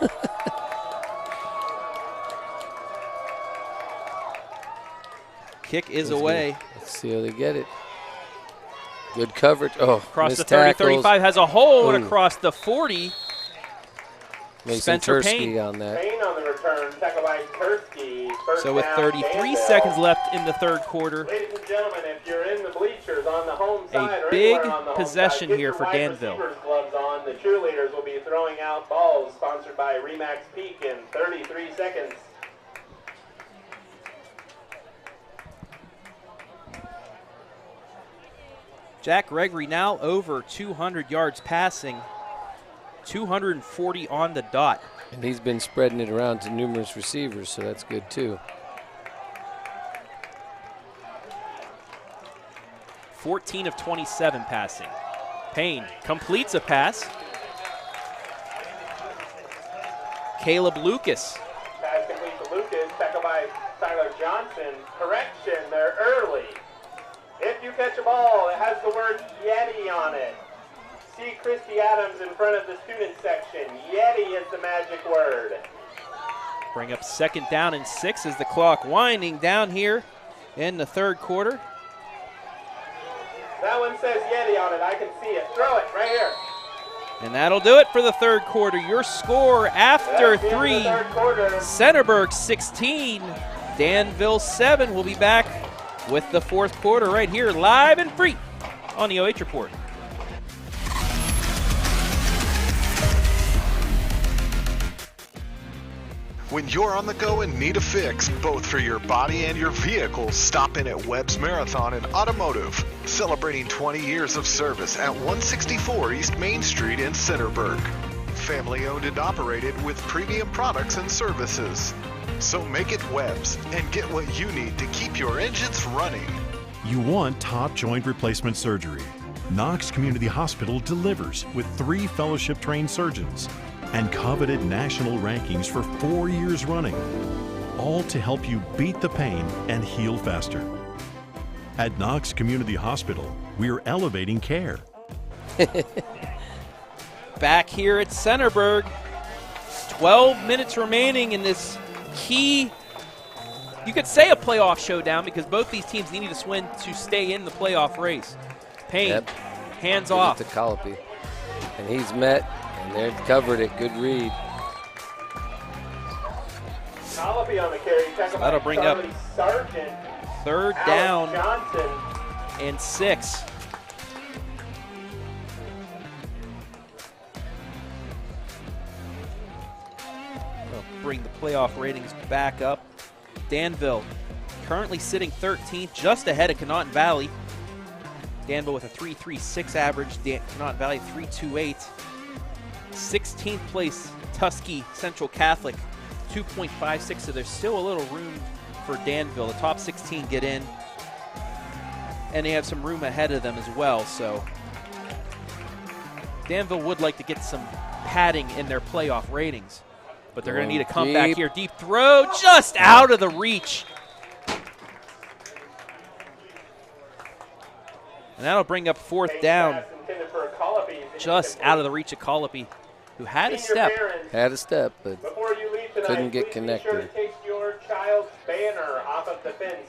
S1: Kick is away.
S4: Good. Let's see how they get it. Good coverage. Oh,
S1: Across the
S4: missed tackles.
S1: 30-35 has a hole and
S4: Ooh.
S1: across the 40.
S4: Mason
S1: Spencer
S4: Tursky
S1: Payne.
S4: on that.
S5: Payne on the return, tackled by Tursky. First
S1: So with
S5: down,
S1: 33
S5: Danville.
S1: seconds left in the third quarter,
S5: Ladies and gentlemen, if you're in the bleachers on the home side or
S1: big
S5: anywhere on the home
S1: possession
S5: side, get
S1: here
S5: your
S1: for
S5: wide
S1: Danville.
S5: receivers gloves on. The cheerleaders will be throwing out balls, sponsored by Remax Peak in 33 seconds.
S1: Jack Gregory now over 200 yards passing, 240 on the dot.
S4: And he's been spreading it around to numerous receivers, so that's good too.
S1: 14 of 27 passing. Payne completes a pass. Caleb Lucas.
S5: Pass complete to Lucas, tackled by Tyler Johnson. Correction, they're early. If you catch a ball, it has the word Yeti on it. See Christy Adams in front of the student section. Yeti is the magic word.
S1: Bring up second down and 6 as the clock winding down here in the third quarter.
S5: That one says Yeti on it. I can see it. Throw it right here.
S1: And that'll do it for the third quarter. Your score after
S5: That's the end of
S1: 3,
S5: the third quarter.
S1: Centerburg 16, Danville 7. We'll be back with the fourth quarter right here, live and free on the OH Report.
S3: When you're on the go and need a fix, both for your body and your vehicle, stop in at Webb's Marathon and Automotive, celebrating 20 years of service at 164 East Main Street in Centerburg. Family owned and operated with premium products and services. So make it Webb's and get what you need to keep your engines running.
S2: You want top joint replacement surgery. Knox Community Hospital delivers with 3 fellowship-trained surgeons and coveted national rankings for 4 years running, all to help you beat the pain and heal faster. At Knox Community Hospital, we're elevating care.
S1: Back here at Centerburg, 12 minutes remaining in this key, you could say a playoff showdown, because both these teams needed to win to stay in the playoff race. Payne, hands off.
S4: To Colopy. And he's met, and they've covered it. Good read.
S5: Colopy on the carry. Tackled
S1: That'll
S5: by
S1: bring up
S5: Charlie Sargent.
S1: third
S5: Alex
S1: down
S5: Johnson.
S1: and 6. We'll bring the playoff ratings back up. Danville currently sitting 13th, just ahead of Connaughton Valley. Danville with a 3.36 average, Connaughton Valley 3.28. 16th place, Tuskegee Central Catholic, 2.56, so there's still a little room for Danville. The top 16 get in, and they have some room ahead of them as well. So Danville would like to get some padding in their playoff ratings, but they're going to need a comeback here. Deep throw, just out of the reach. And that'll bring up 4th down, just out of the reach of Colopy, who had a step.
S4: Had a step, but couldn't get connected.
S5: Be sure to take your child's banner off of the fence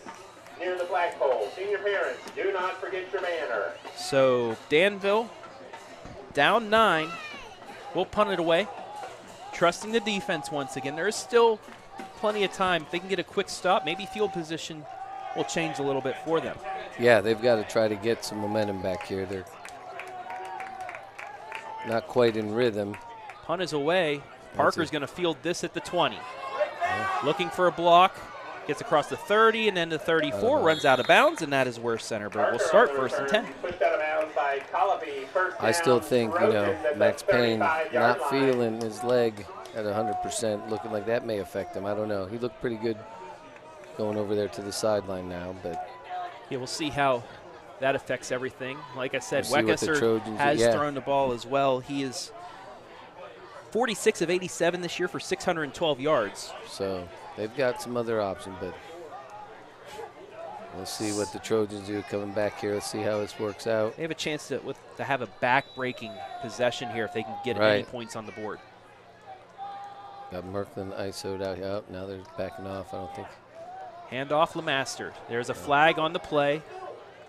S5: near the flagpole. Senior parents, do not forget your banner.
S1: So Danville down 9. We'll punt it away. Trusting the defense once again. There is still plenty of time. If they can get a quick stop, maybe field position will change a little bit for them.
S4: Yeah, they've got to try to get some momentum back here. They're not quite in rhythm.
S1: Punt is away. Parker's going to field this at the 20. Looking for a block. Gets across the 30 and then the 34. Runs out of bounds, and that is where Centerburg will start 1st and 10.
S4: I still think, you know, Max Payne not feeling his leg at 100%, looking like that may affect him. I don't know. He looked pretty good going over there to the sideline now, but
S1: yeah, we'll see how that affects everything. Like I said,
S4: we'll
S1: Weckesser has thrown the ball as well. He is 46 of 87 this year for 612 yards.
S4: So they've got some other options, but we'll see what the Trojans do coming back here. Let's see how this works out.
S1: They have a chance to have a back-breaking possession here if they can get any points on the board.
S4: Got Merklin ISO'd out here. Oh, now they're backing off, I don't think.
S1: Hand off Lemaster. There's a flag on the play.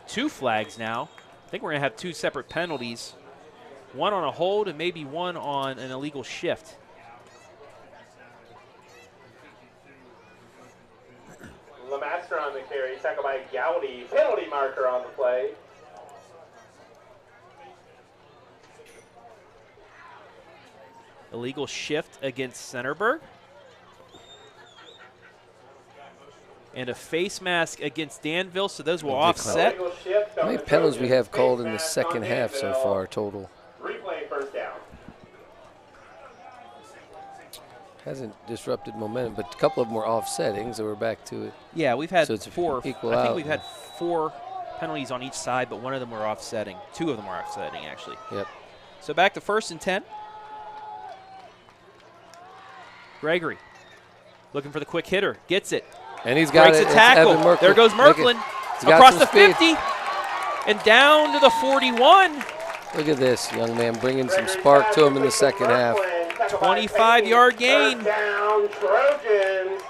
S1: 2 flags now. I think we're going to have 2 separate penalties. One on a hold and maybe one on an illegal shift.
S5: Lemaster on the carry, tackled by Gowdy. Penalty marker on the play.
S1: Illegal shift against Centerburg. And a face mask against Danville, so those will offset.
S4: How many penalties we have called in the second half so far total?
S5: Replay 1st down.
S4: Hasn't disrupted momentum, but a couple of them were offsetting, so we're back to it.
S1: Yeah, we've had
S4: so
S1: 4. I think we've had 4 penalties on each side, but one of them were offsetting. 2 of them were offsetting, actually.
S4: Yep.
S1: So back to 1st and 10. Gregory looking for the quick hitter. Gets it.
S4: And he's got
S1: breaks a tackle. There goes Merklin across the 50 and down to the 41.
S4: Look at this young man bringing some spark to him in the second half.
S1: 25-yard gain.
S5: Down Trojans.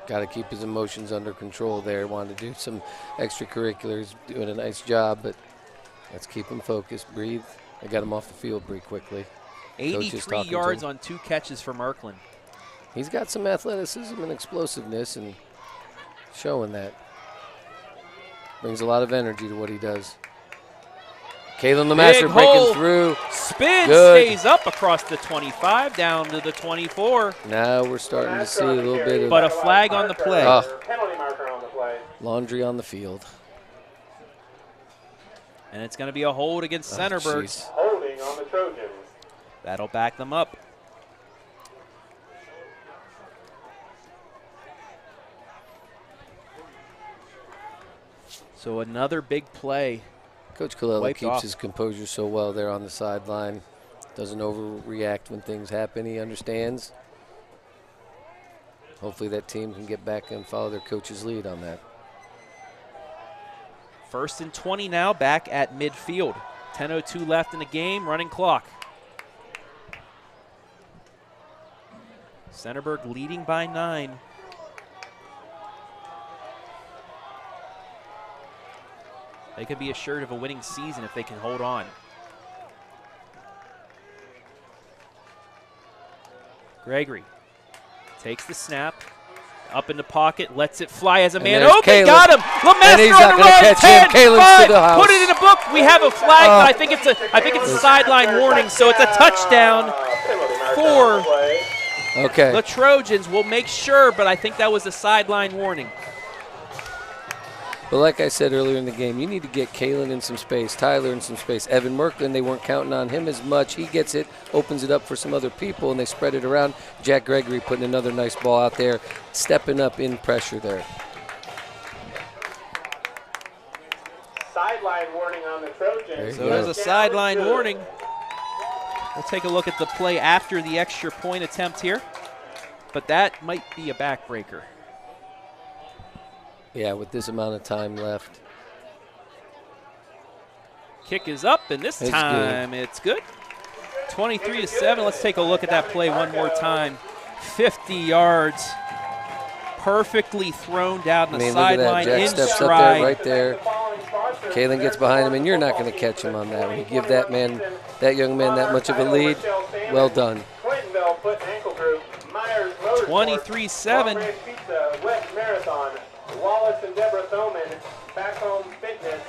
S4: Got to keep his emotions under control there. Wanted to do some extracurriculars, doing a nice job, but let's keep him focused, breathe. I got him off the field pretty quickly.
S1: 83 yards on 2 catches for Merklin.
S4: He's got some athleticism and explosiveness and showing that. Brings a lot of energy to what he does. Kalen Lemaster breaking through.
S1: Spin, stays up across the 25, down to the 24.
S4: Now we're starting to see a little bit of.
S1: But a flag on the play.
S5: Penalty marker on the play.
S4: Laundry on the field.
S1: And it's going to be a hold against Centerburg.
S5: Holding on the Trojans.
S1: That'll back them up. So another big play.
S4: Coach Colella keeps his composure so well there on the sideline. Doesn't overreact when things happen. He understands. Hopefully that team can get back and follow their coach's lead on that.
S1: 1st and 20 now, back at midfield. 10:02 left in the game, running clock. Centerburg leading by 9. They could be assured of a winning season if they can hold on. Gregory takes the snap, up in the pocket, lets it fly as a man open.
S4: Kalen.
S1: Got him. Lemaster on the run. 10, 5. Put it in the book. We have a flag, but I think it's a sideline warning, so it's a touchdown for the Trojans. We'll make sure, but I think that was a sideline warning.
S4: But like I said earlier in the game, you need to get Kalen in some space, Tyler in some space. Evan Merklin, they weren't counting on him as much. He gets it, opens it up for some other people, and they spread it around. Jack Gregory putting another nice ball out there, stepping up in pressure there.
S5: Sideline warning on the Trojans.
S1: So there's a sideline warning. We'll take a look at the play after the extra point attempt here. But that might be a backbreaker.
S4: Yeah, with this amount of time left.
S1: Kick is up, and this time it's good. 23-7. Let's take a look at that play one more time. 50 yards. Perfectly thrown down the sideline in
S4: Jack steps
S1: stride.
S4: up there, right there. Kalen gets behind him, and you're not going to catch him on that. When you give that young man that much of a lead, well done.
S1: 23-7.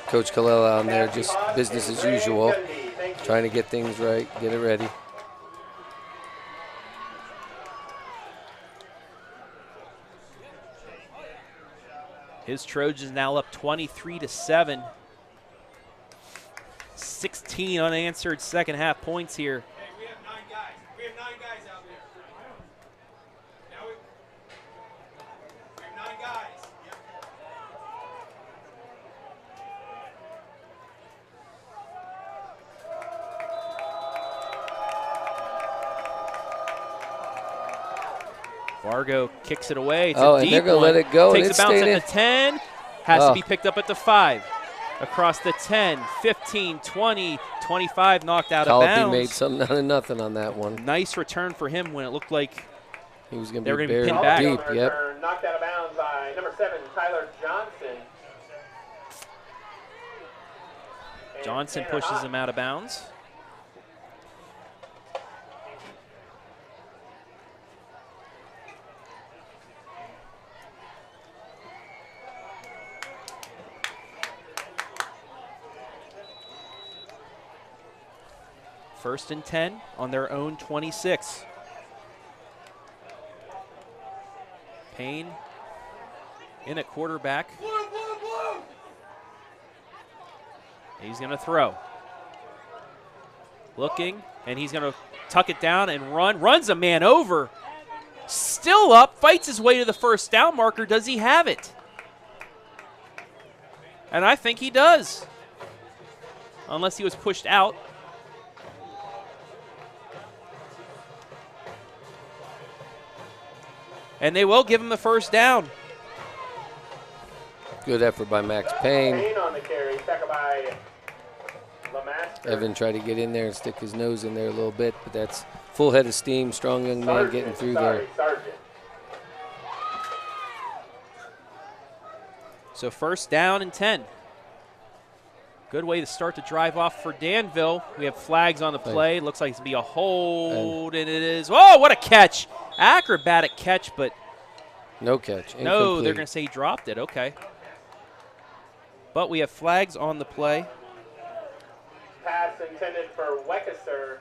S4: Coach Kallela on there, just business as usual, trying to get things right, get it ready.
S1: His Trojans now up 23-7. 16 unanswered second half points here.
S8: Hey, we have 9 guys. We have 9 guys out there. Now we have 9 guys. Yep.
S1: Fargo kicks it away. It's
S4: Oh,
S1: a
S4: and
S1: deep
S4: they're going to
S1: one.
S4: let it go.
S1: Takes
S4: and
S1: a bounce
S4: stayed
S1: at the 10. Has to be picked up at the 5. Across the 10, 15, 20, 25, knocked out of bounds.
S4: Colby made something out of nothing on that one.
S1: Nice return for him when it looked like
S4: he was going
S1: they
S4: to
S1: were
S4: be
S1: going to be
S4: buried
S1: pinned back.
S4: deep. Yep.
S5: Knocked out of bounds by number 7, Tyler Johnson.
S1: Johnson pushes him out of bounds. First and 10 on their own 26. Payne in at quarterback. He's going to throw. Looking, and he's going to tuck it down and run. Runs a man over. Still up, fights his way to the first down marker. Does he have it? And I think he does. Unless he was pushed out. And they will give him the first down.
S4: Good effort by Max Payne.
S5: Payne on the carry, second by Lamaster.
S4: Evan tried to get in there and stick his nose in there a little bit, but that's full head of steam, strong young man getting through there.
S5: Sergeant.
S1: So first down and 10. Good way to start the drive off for Danville. We have flags on the play. Looks like it's going to be a hold, and it is. Oh, what a catch. Acrobatic catch, but
S4: no catch.
S1: No,
S4: Incomplete.
S1: they're going to say he dropped it. Okay. But we have flags on the play.
S5: Pass intended for Weckeser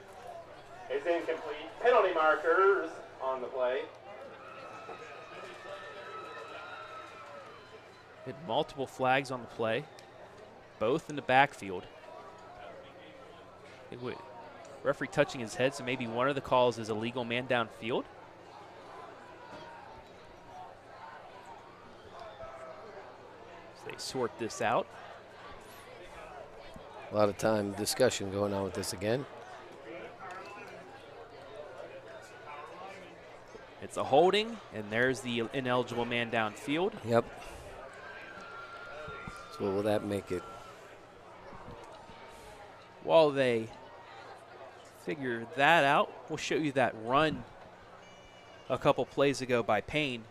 S5: is incomplete. Penalty markers on the play.
S1: Had multiple flags on the play, both in the backfield. Referee touching his head, so maybe one of the calls is illegal man downfield. So they sort this out.
S4: A lot of time discussion going on with this again.
S1: It's a holding, and there's the ineligible man downfield.
S4: Yep. So what will that make it?
S1: While they figure that out, we'll show you that run a couple plays ago by Payne.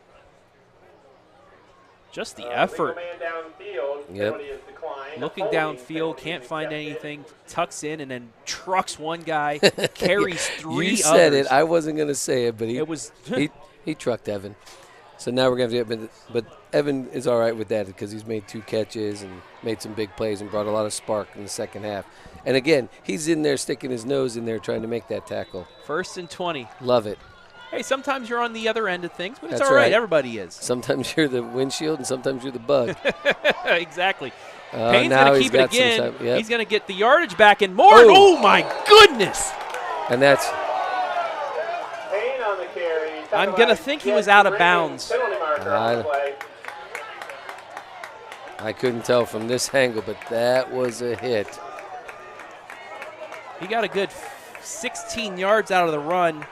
S1: Just the effort.
S5: Man downfield,
S4: yep.
S5: penalty is declined.
S1: Looking downfield, can't find anything, tucks in, and then trucks one guy, carries 3 others.
S4: You said it. I wasn't going to say it, but he trucked Evan. So now we're going to get, but Evan is all right with that because he's made 2 catches and made some big plays and brought a lot of spark in the second half. And again, he's in there sticking his nose in there trying to make that tackle.
S1: First and 20.
S4: Love it.
S1: Hey, sometimes you're on the other end of things, but it's
S4: That's
S1: all right.
S4: right.
S1: Everybody is.
S4: Sometimes you're the windshield and sometimes you're the bug.
S1: Exactly. Payne's
S4: now
S1: going to
S4: he's
S1: keep it
S4: got some
S1: again.
S4: time. Yep.
S1: He's going to get the yardage back and more.
S4: Oh.
S1: Oh, my goodness.
S4: And that's
S5: Payne on the carry.
S1: I'm going to think he was out of bounds.
S5: Penalty marker on the play.
S4: I couldn't tell from this angle, but that was a hit.
S1: He got a good 16 yards out of the run.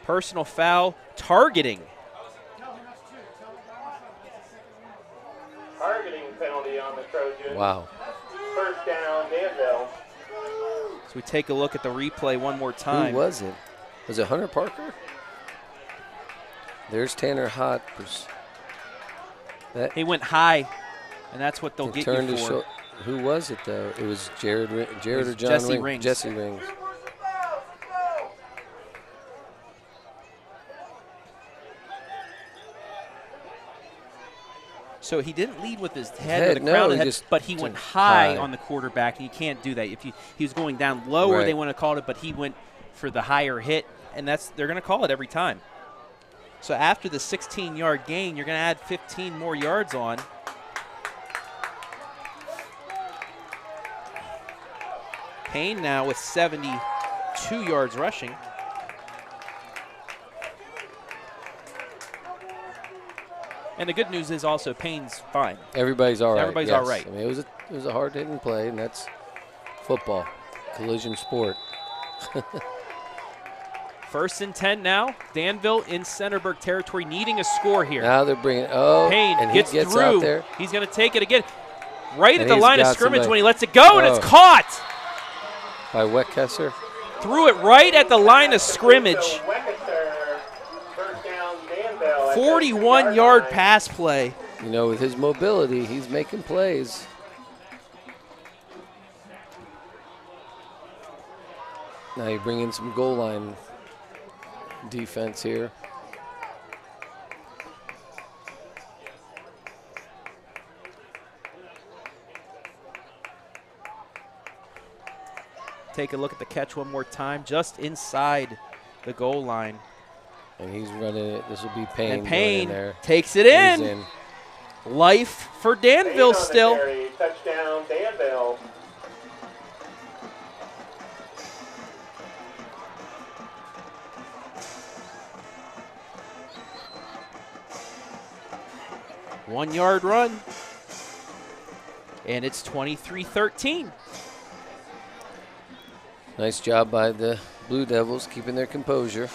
S1: Personal foul, targeting.
S5: Targeting penalty on the Trojans.
S4: Wow.
S5: First down, Danville.
S1: So we take a look at the replay one more time.
S4: Who was it? Was it Hunter Parker? There's Tanner Hott.
S1: He went high, and that's what they'll
S4: He
S1: get
S4: turned
S1: you
S4: his
S1: for.
S4: Who was it, though? It was Jared or John
S1: Jesse Rings.
S4: Jesse Rings.
S1: So he didn't lead with his head or the
S4: No,
S1: crown of
S4: he
S1: the head,
S4: just
S1: but he went
S4: took
S1: high
S4: high.
S1: on the quarterback, and you can't do that. If he was going down lower,
S4: Right.
S1: they wouldn't have called it, but he went for the higher hit, and they're going to call it every time. So after the 16-yard gain, you're going to add 15 more yards on. Payne now with 72 yards rushing. And the good news is also Payne's fine.
S4: Everybody's all right.
S1: Everybody's
S4: yes.
S1: all right.
S4: I mean, it was a hard-hitting play, and that's football, collision sport.
S1: First and 10 now. Danville in Centerburg territory, needing a score here.
S4: Now they're bringing.
S1: Payne
S4: and
S1: gets
S4: he gets
S1: through.
S4: out there.
S1: He's going to take it again. Right at
S4: And
S1: the
S4: he's
S1: line of
S4: got
S1: scrimmage
S4: somebody.
S1: when he lets it go, and it's caught.
S4: By Wettkesser.
S1: Threw it right at the line of scrimmage.
S5: So Wecketer, first down, Danville. at the
S1: 41-yard
S5: line.
S1: pass play.
S4: You know, with his mobility, he's making plays. Now you bring in some goal line defense here.
S1: Take a look at the catch one more time, just inside the goal line.
S4: And he's running it. This will be Payne.
S1: And
S4: going
S1: Payne
S4: in there.
S1: takes it
S4: He's
S1: in. Life for
S5: Payne
S1: Danville
S5: on the
S1: still.
S5: carry, touchdown, Danville.
S1: One-yard run. And it's 23-13.
S4: Nice job by the Blue Devils keeping their composure.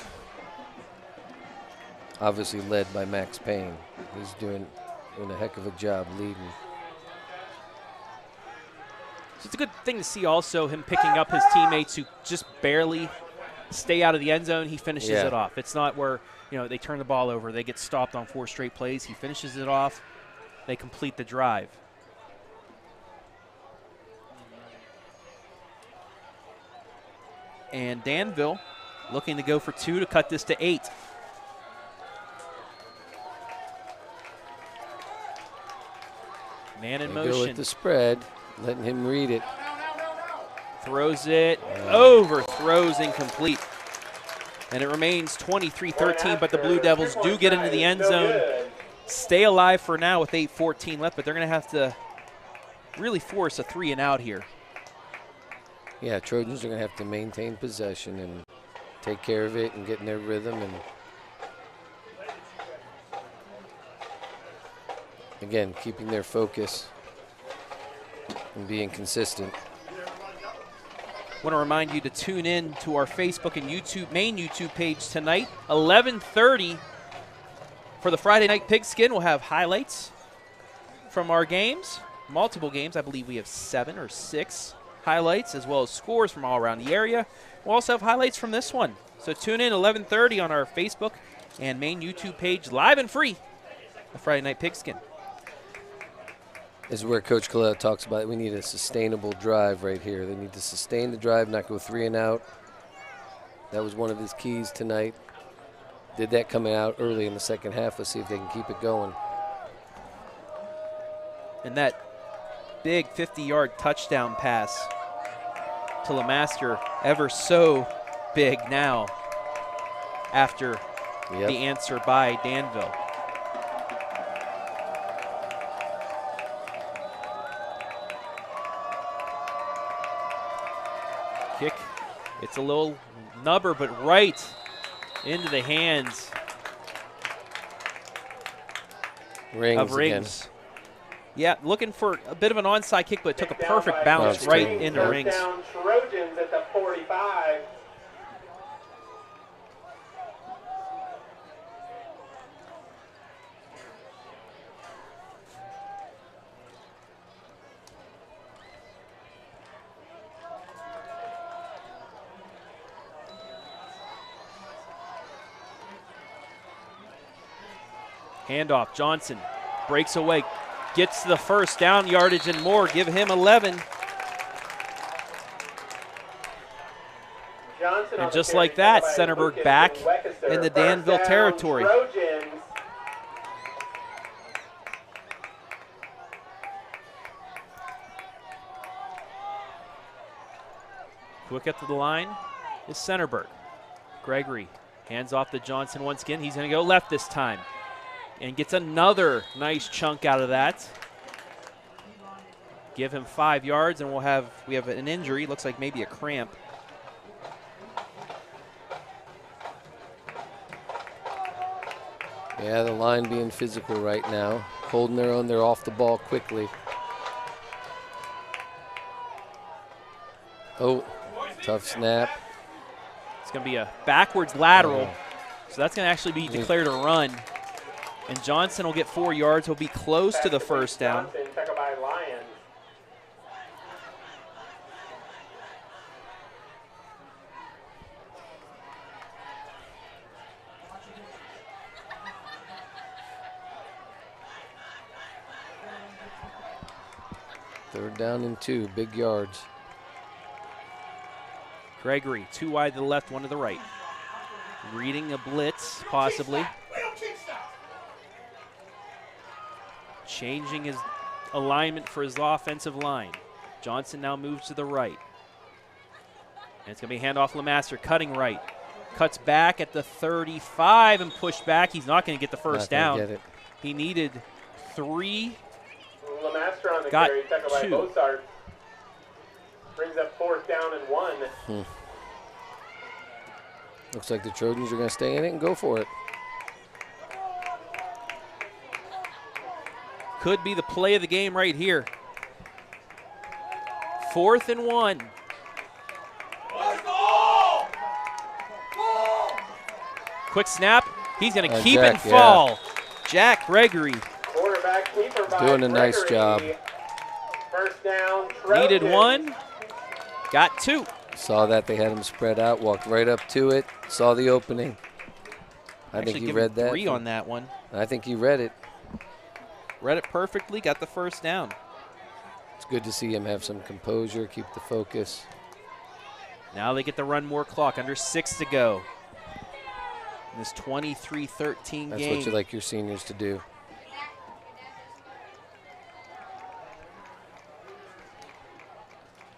S4: Obviously led by Max Payne. He's doing a heck of a job leading.
S1: So it's a good thing to see also him picking up his teammates who just barely stay out of the end zone. He finishes it off. It's not where, they turn the ball over. They get stopped on 4 straight plays. He finishes it off. They complete the drive. And Danville looking to go for 2 to cut this to 8. Man in
S4: They go
S1: motion.
S4: with the spread, letting him read it.
S1: Throws it, overthrows, incomplete. And it remains 23-13, but the Blue Devils do get into the end zone. Stay alive for now with 8:14 left, but they're going to have to really force a 3 and out here.
S4: Yeah, Trojans are going to have to maintain possession and take care of it and get in their rhythm. And again, keeping their focus and being consistent.
S1: Want to remind you to tune in to our Facebook and main YouTube page tonight, 11:30 for the Friday Night Pigskin. We'll have highlights from our games, multiple games. I believe we have 7 or 6 highlights, as well as scores from all around the area. We'll also have highlights from this one. So tune in 11:30 on our Facebook and main YouTube page, live and free, the Friday Night Pigskin.
S4: This is where Coach Collette talks about we need a sustainable drive right here. They need to sustain the drive, not go 3 and out. That was one of his keys tonight. Did that coming out early in the second half. Let's see if they can keep it going.
S1: And that big 50-yard touchdown pass to LeMaster, ever so big now after the answer by Danville. Kick, it's a little nubber, but right into the hands of Rings. Yeah, looking for a bit of an onside kick, but it took a perfect bounce right into Rings.
S5: Trojans at the 45.
S1: Handoff, Johnson breaks away, gets the first down yardage and more. Give him 11. And just like that, Centerburg back in the Danville territory. Quick up to the line is Centerburg. Gregory hands off to Johnson once again. He's going to go left this time and gets another nice chunk out of that. Give him 5 yards, and we have an injury. Looks like maybe a cramp.
S4: Yeah, the line being physical right now, holding their own. They're off the ball quickly. Oh, tough snap.
S1: It's going to be a backwards lateral, so that's going to actually be declared a run. And Johnson will get 4 yards. He'll be close to the first down.
S4: Third down and 2, big yards.
S1: Gregory, 2 wide to the left, 1 to the right. Reading a blitz, possibly. Changing his alignment for his offensive line. Johnson now moves to the right. And it's going to be a handoff LeMaster, cutting right. Cuts back at the 35 and pushed back. He's not going to get the first down. He needed 3.
S5: LeMaster on the
S1: got
S5: carry, tackled by
S1: 2.
S5: Bozart. Brings up 4th down and 1.
S4: Looks like the Trojans are going to stay in it and go for it.
S1: Could be the play of the game right here. 4th and 1. Quick snap. He's going to keep it and fall. Jack Gregory.
S5: Quarterback keeper by
S4: doing a nice job.
S5: First down, Trojans.
S1: Needed 1. Got 2.
S4: Saw that they had him spread out, walked right up to it, saw the opening. I think he read that.
S1: 3 on that one.
S4: I think he read it.
S1: Read it perfectly, got the first down.
S4: It's good to see him have some composure, keep the focus.
S1: Now they get to run more clock, under 6 to go. In this 23-13 game.
S4: That's what you like your seniors to do.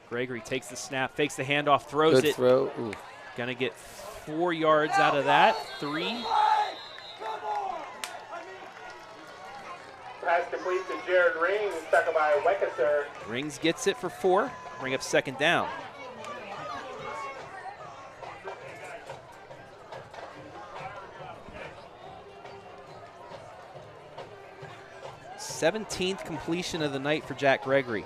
S1: Gregory takes the snap, fakes the handoff, throws it.
S4: Good throw. Ooh.
S1: Gonna get 4 yards out of that. 3.
S5: Pass complete to Jared Rings, tackled by Weckeser.
S1: Rings gets it for 4. Bring up 2nd down. th completion of the night for Jack Gregory.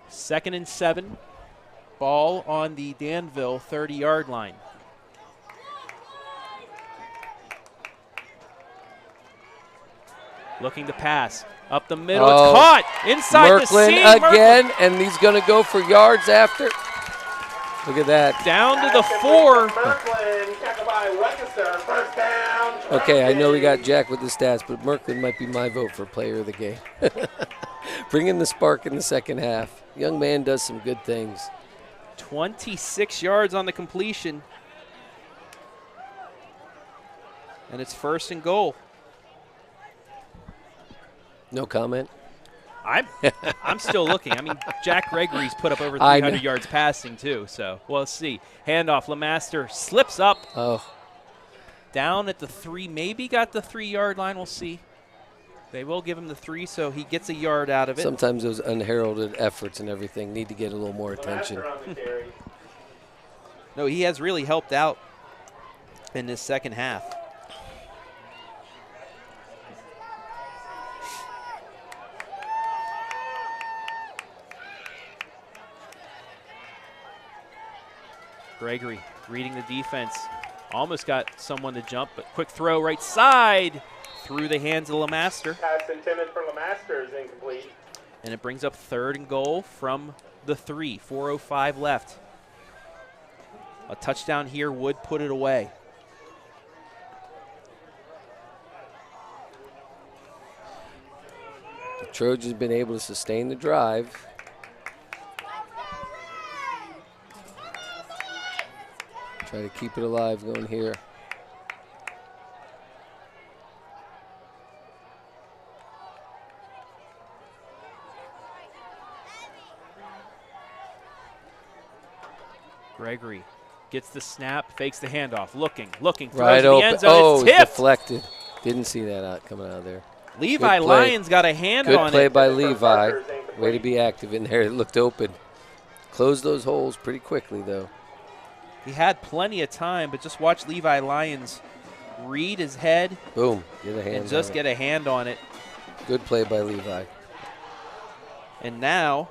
S1: 2nd and 7. Ball on the Danville 30-yard line. Looking to pass. Up the middle. It's caught inside
S4: Merklin
S1: the seam.
S4: Again, and he's going to go for yards after. Look at that.
S1: Down to the 4.
S5: Merklin, tackled by Weckeser. First down.
S4: Okay, I know we got Jack with the stats, but Merklin might be my vote for player of the game. Bring in the spark in the second half. Young man does some good things.
S1: 26 yards on the completion. And it's 1st and goal.
S4: No comment.
S1: I'm still looking. I mean, Jack Gregory's put up over 300 yards passing too, so we'll see. Handoff, Lemaster slips up.
S4: Oh.
S1: Down at the 3, maybe got the 3-yard line. We'll see. They will give him the 3, so he gets a yard out of it.
S4: Sometimes those unheralded efforts and everything need to get a little more attention.
S1: No, he has really helped out in this second half. Gregory reading the defense. Almost got someone to jump, but quick throw right side through the hands of Lemaster.
S5: Pass intended for Lemaster is incomplete.
S1: And it brings up 3rd and goal from the 3. 4:05 left. A touchdown here would put it away.
S4: The Trojans been able to sustain the drive. Try to keep it alive going here.
S1: Gregory gets the snap, fakes the handoff, looking, throws
S4: Right
S1: to the
S4: open.
S1: end zone.
S4: Oh,
S1: it's
S4: it's
S1: tipped.
S4: deflected. Didn't see that coming out of there.
S1: Levi Lyons got a hand on it.
S4: Good play by Levi. Way to be active in there. It looked open. Closed those holes pretty quickly, though.
S1: He had plenty of time, but just watch Levi Lyons read his head.
S4: Boom. Get a hand
S1: and just
S4: on
S1: get a hand on it.
S4: Good play by Levi.
S1: And now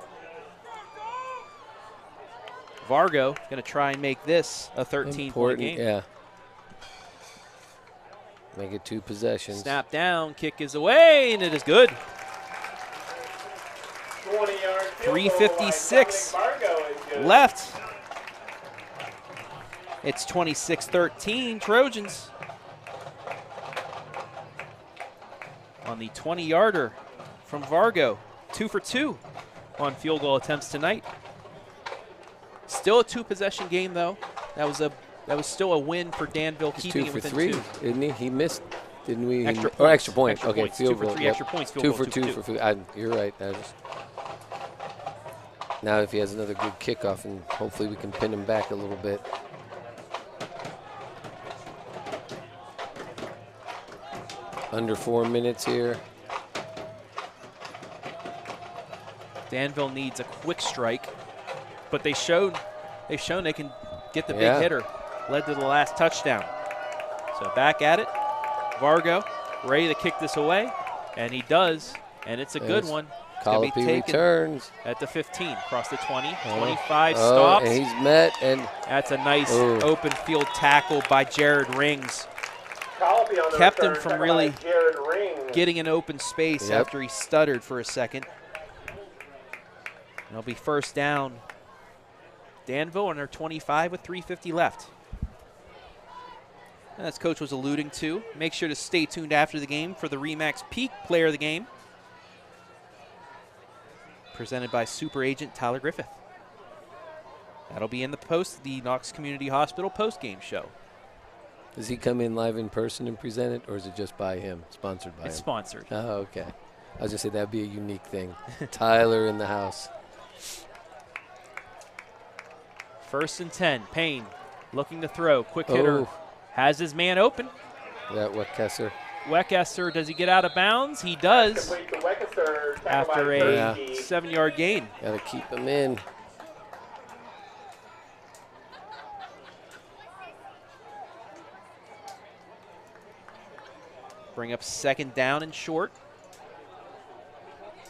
S1: Vargo going to try and make this a 13-point game.
S4: Yeah. Make it 2 possessions.
S1: Snap down, kick is away, and it is good. 3:56 left. It's 26-13 Trojans. On the 20-yarder from Vargo. 2 for 2 on field goal attempts tonight. Still a 2-possession game, though. That was still a win for Danville,
S4: He's
S1: keeping
S4: 2
S1: it
S4: for
S1: within
S4: 3,
S1: 2.
S4: isn't he? He missed, didn't we?
S1: Extra
S4: Or extra point.
S1: Extra
S4: Okay,
S1: points.
S4: field
S1: 2 for
S4: goal.
S1: 3
S4: Yep.
S1: extra points. Field
S4: 2
S1: goal,
S4: for 2 for field. You're right. Now if he has another good kickoff, and hopefully we can pin him back a little bit. Under 4 minutes here.
S1: Danville needs a quick strike, but they've shown they can get the big hitter. Led to the last touchdown. So back at it. Vargo ready to kick this away, and he does, and it's a good one.
S4: Colopy returns.
S1: At the 15, across the 20, 25, stops.
S4: And he's met, and
S1: that's a nice open field tackle by Jared Rings. Kept him from really getting an open space after he stuttered for a second. It'll be 1st down. Danville on their 25 with 3:50 left. And as Coach was alluding to, make sure to stay tuned after the game for the RE/MAX Peak Player of the Game, presented by Super Agent Tyler Griffith. That'll be in the Knox Community Hospital post-game show.
S4: Does he come in live in person and present it, or is it just by him, sponsored by him?
S1: It's sponsored.
S4: Oh, okay. I was going to say that'd be a unique thing. Tyler in the house.
S1: 1st and 10. Payne looking to throw. Quick hitter. Has his man open.
S4: That Weckesser.
S1: Weckesser, does he get out of bounds? He does. After a 7-yard gain.
S4: Got to keep him in.
S1: Bring up 2nd down and short.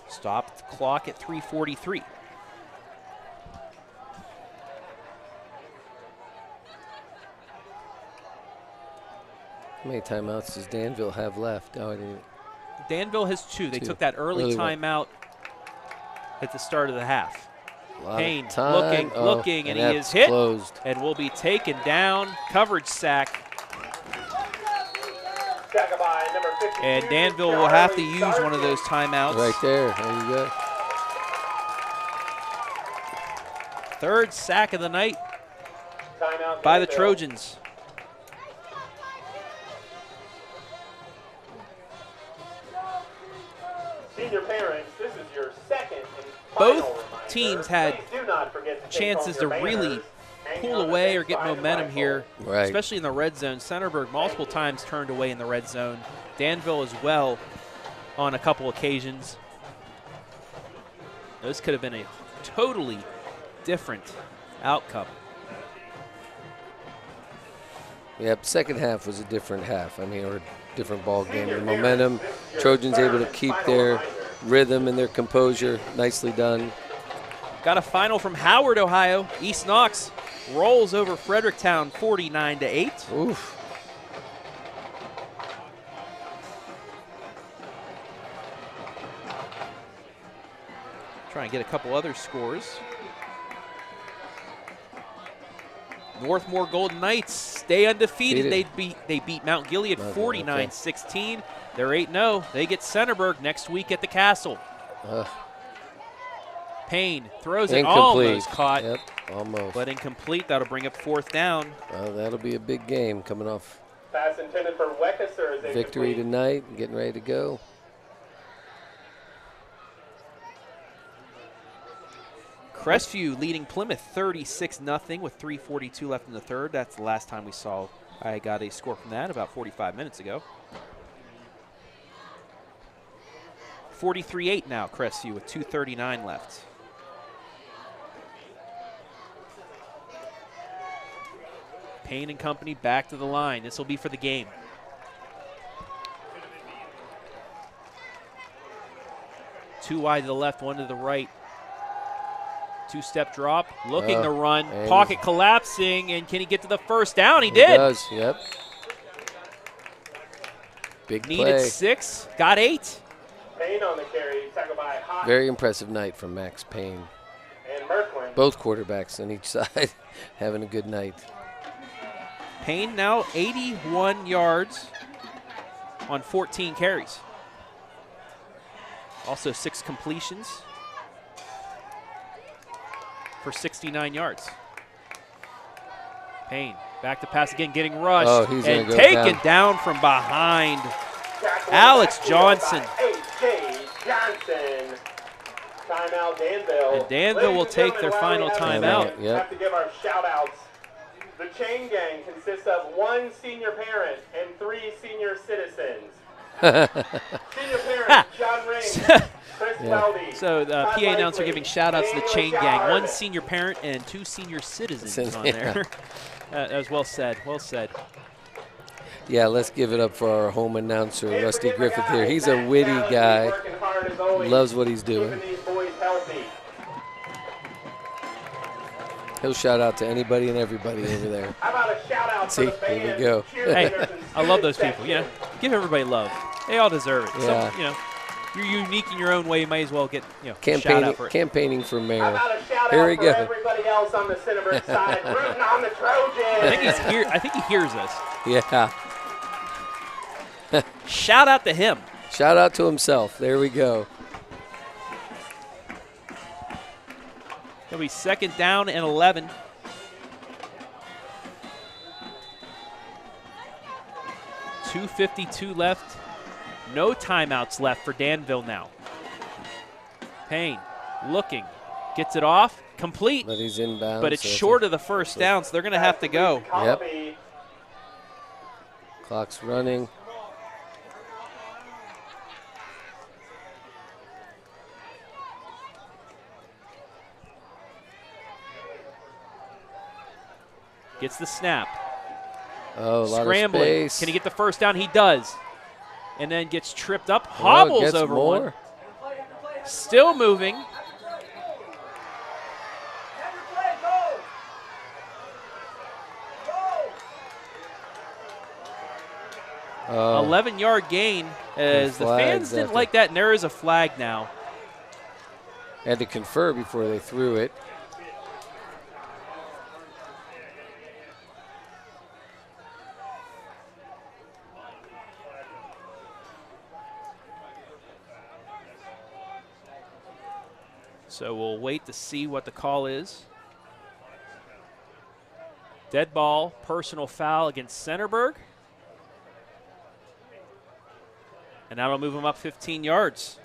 S1: Stop the clock at 3:43.
S4: How many timeouts does Danville have left? Oh, I didn't.
S1: Danville has 2. They took that early timeout at the start of the half. Payne looking, and he is hit and will be taken down. Coverage sack. And Danville will have to use one of those timeouts.
S4: Right there. There you go.
S1: Third sack of the night
S5: Timeout
S1: by the
S5: Danville.
S1: Trojans.
S5: Senior parents, this is your second and
S1: Both
S5: final reminder.
S1: teams had
S5: Please do not forget to take
S1: chances
S5: home
S1: to
S5: your
S1: really
S5: banners, hang
S1: pull
S5: on the
S1: away
S5: fence
S1: or get
S5: by the
S1: momentum
S5: flagpole.
S1: here,
S4: Right.
S1: especially in the red zone. Centerburg multiple times turned away in the red zone. Danville as well on a couple occasions. Those could have been a totally different outcome.
S4: Yep, second half was a different half. I mean, or a different ball game. The momentum, Trojans able to keep their rhythm and their composure. Nicely done.
S1: Got a final from Howard, Ohio. East Knox rolls over Fredericktown 49-8.
S4: Oof.
S1: Try and get a couple other scores. Northmore Golden Knights stay undefeated. They beat Mount Gilead 49-16. They're 8-0. They get Centerburg next week at the Castle. Payne throws it, almost caught.
S4: Yep, almost.
S1: But incomplete. That'll bring up fourth down.
S4: That'll be a big game coming off
S5: Pass intended for Weckeser is
S4: victory
S5: incomplete.
S4: tonight and getting ready to go.
S1: Crestview leading Plymouth 36-0 with 3:42 left in the third. That's the last time we saw. I got a score from that about 45 minutes ago. 43-8 now, Crestview with 2:39 left. Payne and company back to the line. This will be for the game. Two wide to the left, one to the right. Two-step drop, looking to run, pocket collapsing, and can he get to the first down? He did.
S4: He does, yep. Big
S1: Needed
S4: play.
S1: 6, got 8.
S5: Payne on the carry, tackled by Hot
S4: Very impressive night from Max Payne.
S5: and Merklin.
S4: Both quarterbacks on each side having a good night.
S1: Payne now 81 yards on 14 carries. Also 6 completions for 69 yards. Payne back to pass again, getting rushed and taken down from behind. Alex Johnson.
S5: A.J. Johnson. Timeout Danville.
S1: And Danville will take their final timeout.
S5: We have to give our shout-outs. The chain gang consists of 1 senior parent and 3 senior citizens. Senior parent, John Ring, Chris Feldy.
S1: So the
S5: Todd
S1: PA announcer
S5: Blakely,
S1: giving shout-outs to the
S5: Daniel
S1: chain gang.
S5: Gallard.
S1: 1 senior parent and 2 senior citizens on there. That was well said, well said.
S4: Yeah, let's give it up for our home announcer, Rusty Griffith here. He's a witty guy. Loves what he's doing.
S5: Keeping these boys healthy.
S4: He'll shout out to anybody and everybody over there.
S5: How about a shout out
S4: See,
S5: to the
S4: there we
S5: band,
S4: go.
S1: Hey, I love those people. You know, give everybody love. They all deserve it.
S4: Yeah.
S1: So, you know, you're unique in your own way. You might as well get, you know, shout out for it.
S4: Campaigning for
S5: How
S4: mayor.
S5: about a shout
S4: Here
S5: out
S4: we
S5: for
S4: go.
S5: everybody else on the Centerburg side rooting on the Trojans?
S1: I think he's here. I think he hears us.
S4: Yeah.
S1: Shout out to him.
S4: Shout out to himself. There we go.
S1: It'll be 2nd down and 11. .252 left. No timeouts left for Danville now. Payne looking. Gets it off. Complete.
S4: But he's inbound.
S1: But it's
S4: so
S1: short of the first down, so they're going to have to go.
S4: Yep. Clock's running.
S1: Gets the snap.
S4: Oh, a lot
S1: Scrambling.
S4: of space.
S1: Can he get the first down? He does. And then gets tripped up. Hobbles
S4: gets
S1: over
S4: more.
S1: one. Still moving.
S4: Oh.
S1: 11-yard gain as the fans didn't like that, and there is a flag now.
S4: Had to confer before they threw it.
S1: So we'll wait to see what the call is. Dead ball, personal foul against Centerburg. And that'll move them up 15 yards.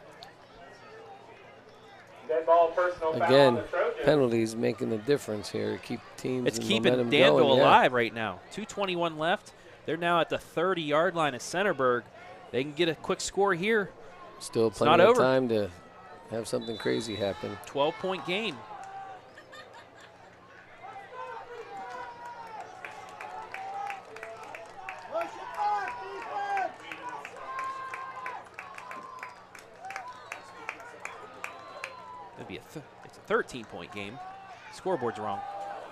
S5: Dead ball, personal foul on
S4: Again,
S5: the Trojans.
S4: penalties making a difference here. Keep teams
S1: It's
S4: and
S1: keeping
S4: momentum
S1: Danville
S4: going, yeah.
S1: alive right now. 2:21 left. They're now at the 30-yard line of Centerburg. They can get a quick score here.
S4: Still
S1: not
S4: plenty of
S1: over.
S4: time to have something crazy happen.
S1: 12-point game. It's a 13-point game. Scoreboard's wrong.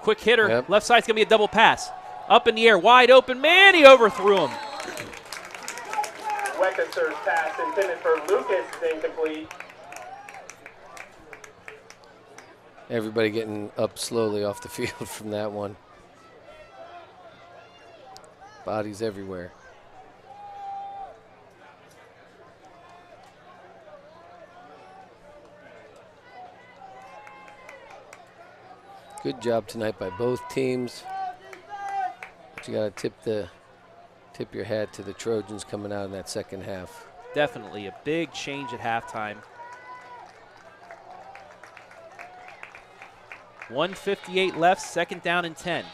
S1: Quick hitter.
S4: Yep.
S1: Left side's going to be a double pass. Up in the air, wide open. Man, he overthrew him.
S5: Weckester's pass intended for Lucas is incomplete.
S4: Everybody getting up slowly off the field from that one. Bodies everywhere. Good job tonight by both teams. But you got to tip your hat to the Trojans coming out in that second half.
S1: Definitely a big change at halftime. 1:58 left, second down and 10.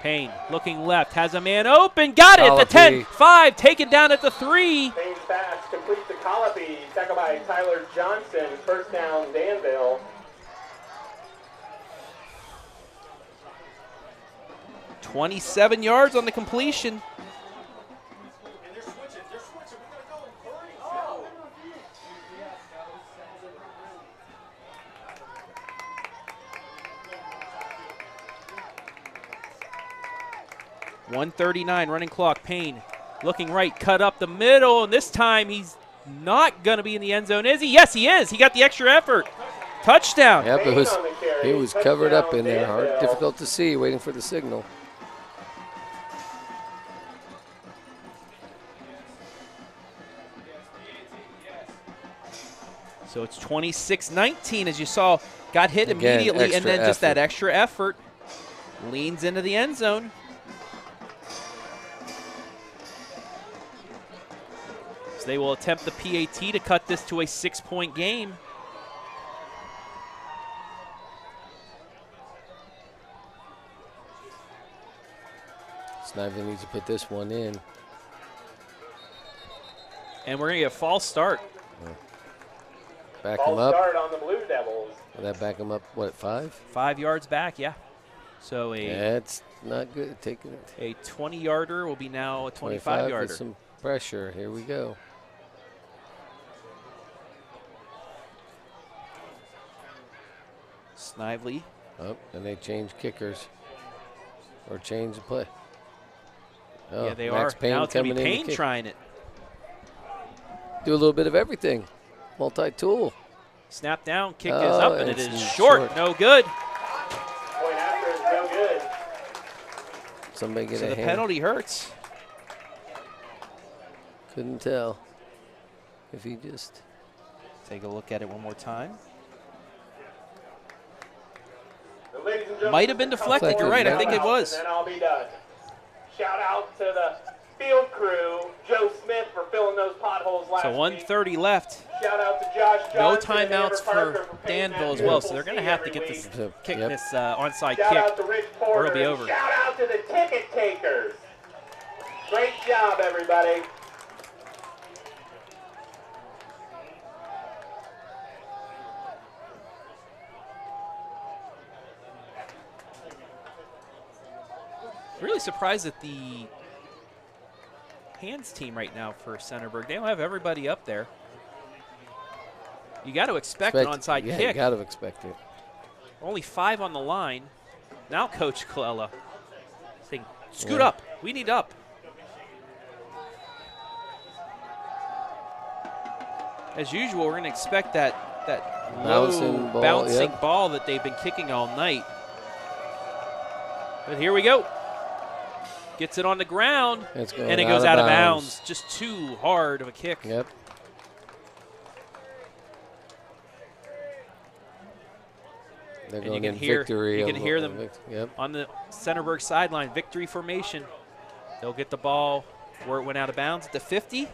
S1: Payne looking left, has a man open, got it at the 10, 5, taken down at the 3.
S5: Payne's pass complete to Colopy, tackled by Tyler Johnson, first down Danville.
S1: 27 yards on the completion.
S8: And they're switching. We gotta go. Hurry.
S1: 1:39 running clock. Payne looking right, cut up the middle, and this time he's not going to be in the end zone, is he? Yes, he is. He got the extra effort. Touchdown.
S4: Yep, it was covered up in there. Hard, difficult to see, waiting for the signal.
S1: So it's 26-19, as you saw. Got hit
S4: Again,
S1: immediately, and then just that
S4: effort.
S1: extra effort. Leans into the end zone. So they will attempt the PAT to cut this to a 6-point game.
S4: Snively needs to put this one in.
S1: And we're going to get a false start.
S4: Back him
S5: False
S4: up.
S5: start on the Blue Devils.
S4: Will that back him up, what, 5?
S1: 5 yards back, yeah. So
S4: That's not good. Taking it.
S1: a 20-yarder will be now a
S4: 25 with
S1: 25-yarder.
S4: some pressure. Here we go.
S1: Snively.
S4: Oh, and they change kickers. Or change the play. Oh,
S1: Yeah, they
S4: Max
S1: are.
S4: Payne
S1: Now it's going to be
S4: coming in to
S1: Payne
S4: kick.
S1: trying it.
S4: Do a little bit of everything. Multi-tool.
S1: Snap down, kick is
S4: Oh,
S1: up, and it
S4: it's
S1: is
S4: short.
S1: short. No good.
S5: Point after is no good.
S4: Somebody get
S1: So
S4: a
S1: the
S4: hand.
S1: penalty hurts.
S4: Couldn't tell if he just.
S1: Take a look at it one more time.
S5: Ladies and gentlemen,
S1: Might have been deflected. You're right. I think it was.
S5: And then I'll be done. Shout out to the field crew, Joe Smith, for filling those potholes last
S1: So
S5: week.
S1: 1:30 left.
S5: Shout out to Josh Johnson.
S1: No
S5: and Amber
S1: timeouts
S5: Parker
S1: for
S5: paying that
S1: Danville as well, so
S5: beautiful
S1: they're going to
S5: C
S1: have to
S5: every
S1: get this
S5: week.
S1: kick,
S4: Yep.
S1: this onside
S5: Shout out
S1: kick.
S5: to Rich
S1: or
S5: Porter.
S1: it'll be
S5: and
S1: over.
S5: Shout out to the ticket takers. Great job, everybody.
S1: Really surprised at the hands team right now for Centerburg. They don't have everybody up there. You got to expect an onside
S4: Yeah,
S1: kick.
S4: you got to expect it.
S1: Only 5 on the line. Now Coach Colella saying, scoot
S4: Yeah.
S1: up. We need up. As usual, we're going to expect that
S4: Bouncing
S1: low
S4: ball,
S1: bouncing
S4: yep.
S1: ball that they've been kicking all night. But here we go. Gets it on the ground,
S4: It's going
S1: and it goes out of bounds. Just too hard of a kick.
S4: Yep. they're
S1: And
S4: going
S1: you
S4: in
S1: can hear,
S4: victory.
S1: you can hear them
S4: Yep.
S1: on the Centerburg sideline, victory formation. They'll get the ball where it went out of bounds at the 50,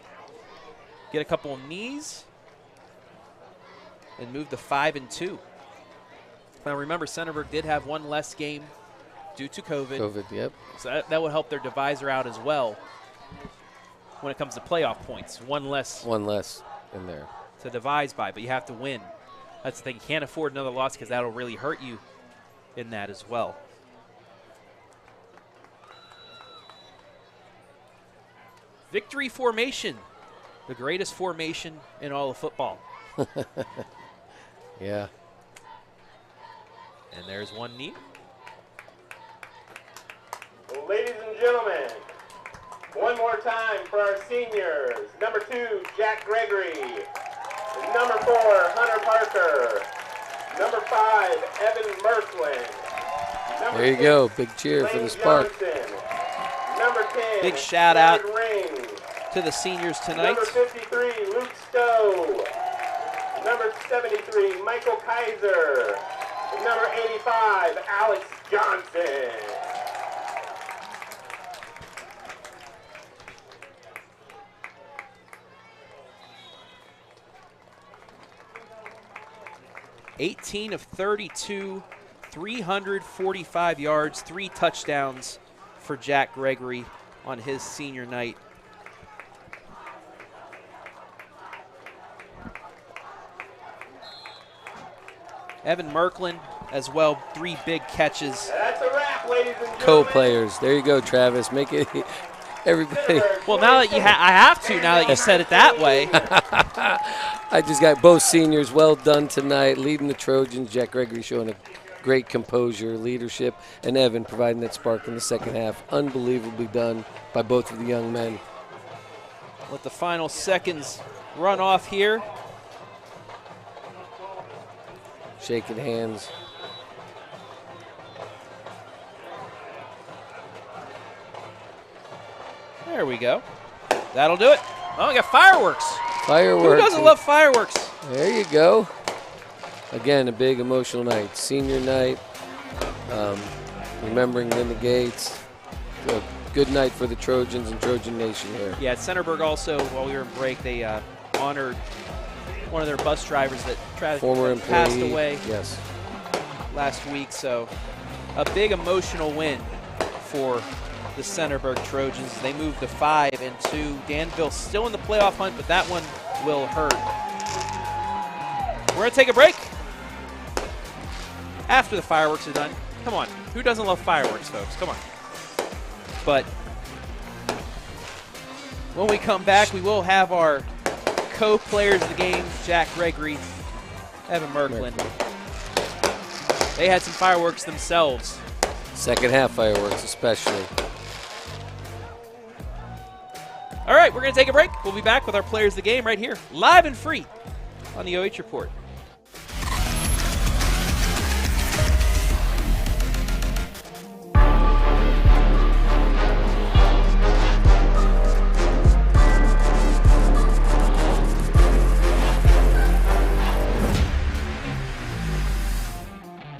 S1: get a couple of knees, and move to 5-2. Now remember, Centerburg did have one less game due to COVID.
S4: Yep.
S1: So that would help their divisor out as well when it comes to playoff points. One less
S4: in there
S1: to devise by, but you have to win. That's the thing. You can't afford another loss because that'll really hurt you in that as well. Victory formation, the greatest formation in all of football.
S4: Yeah.
S1: And there's one knee.
S5: Ladies and gentlemen, one more time for our seniors. Number 2, Jack Gregory. Number 4, Hunter Parker. Number 5, Evan Merklin. Number
S4: There you
S5: 6,
S4: go. Big cheer for
S5: Lane
S4: the Spark.
S5: Johnson. Number 10,
S1: Big shout out
S5: Jared Ring.
S1: to the seniors tonight.
S5: Number 53, Luke Stowe. Number 73, Michael Kaiser. Number 85, Alex Johnson.
S1: (18 of 32, 345 yards, 3 touchdowns for Jack Gregory on his senior night. Evan Merklin as well, 3 big catches.
S5: That's a wrap, ladies and gentlemen.
S4: Co-players. There you go, Travis. Make it everybody.
S1: Well, now that I have to, now that you said it that way.
S4: I just got both seniors well done tonight, leading the Trojans. Jack Gregory showing a great composure, leadership, and Evan providing that spark in the second half. Unbelievably done by both of the young men.
S1: Let the final seconds run off here.
S4: Shaking hands.
S1: There we go. That'll do it. Oh, we got fireworks.
S4: Fireworks.
S1: Who doesn't love fireworks?
S4: There you go. Again, a big emotional night. Senior night. Remembering Linda Gates. A good night for the Trojans and Trojan Nation here.
S1: Yeah, at Centerburg also, while we were in break, they honored one of their bus drivers that
S4: Former
S1: passed
S4: employee.
S1: away
S4: Yes.
S1: last week. So a big emotional win for the Centerburg Trojans. They moved to 5-2. Danville still in the playoff hunt, but that one will hurt. We're going to take a break after the fireworks are done. Come on. Who doesn't love fireworks, folks? Come on. But when we come back, we will have our co-players of the game, Jack Gregory, Evan Merklin. They had some fireworks themselves.
S4: Second half fireworks especially.
S1: All right, we're going to take a break. We'll be back with our players of the game right here, live and free on the OH Report.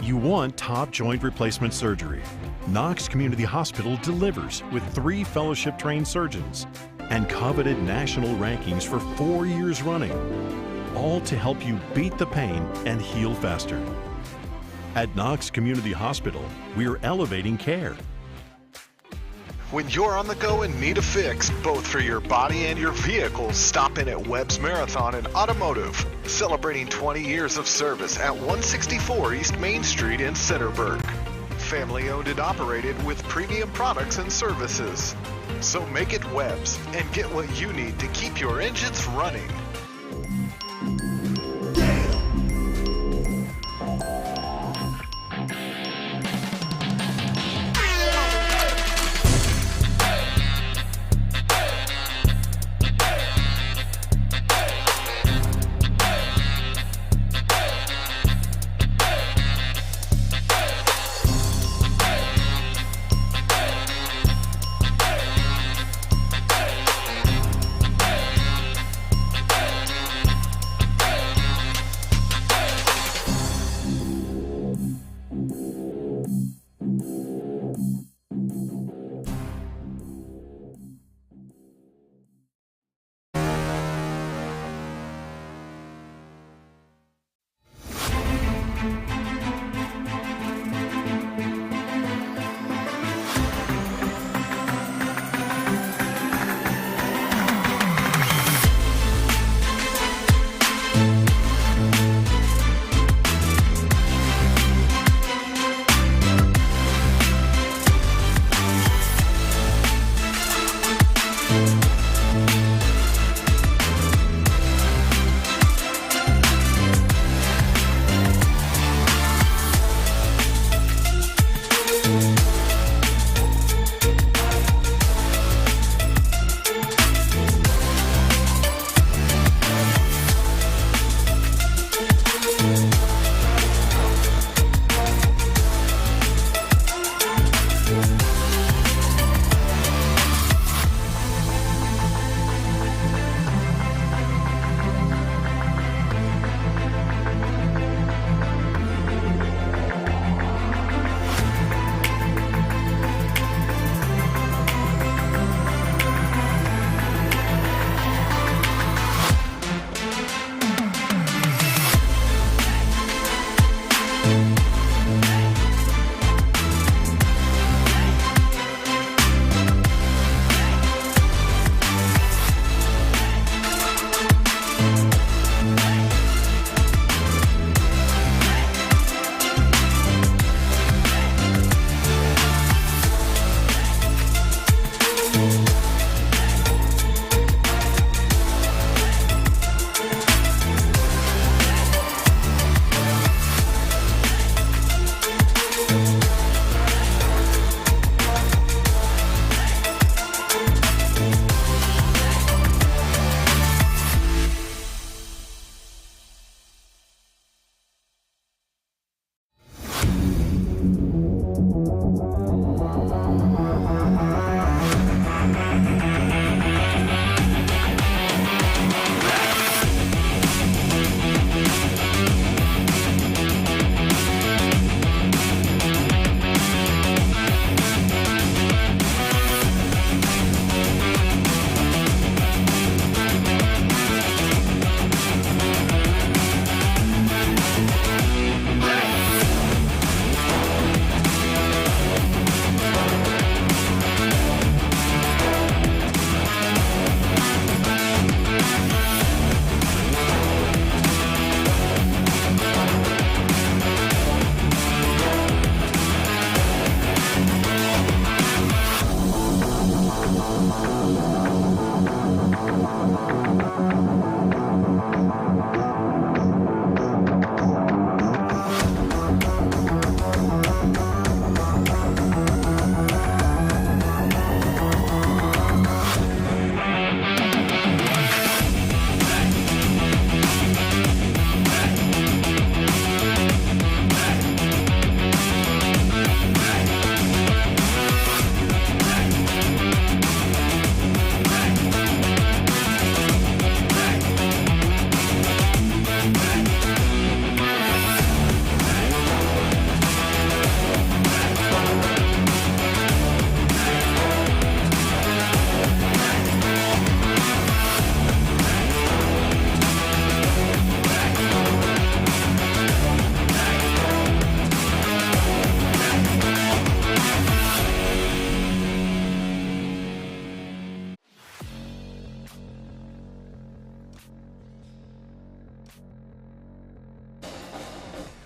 S2: You want top joint replacement surgery. Knox Community Hospital delivers with 3 fellowship-trained surgeons and coveted national rankings for 4 years running, all to help you beat the pain and heal faster. At Knox Community Hospital, we're elevating care.
S3: When you're on the go and need a fix, both for your body and your vehicle, stop in at Webb's Marathon and Automotive, celebrating 20 years of service at 164 East Main Street in Centerburg. Family owned and operated with premium products and services. So make it Webb's and get what you need to keep your engines running.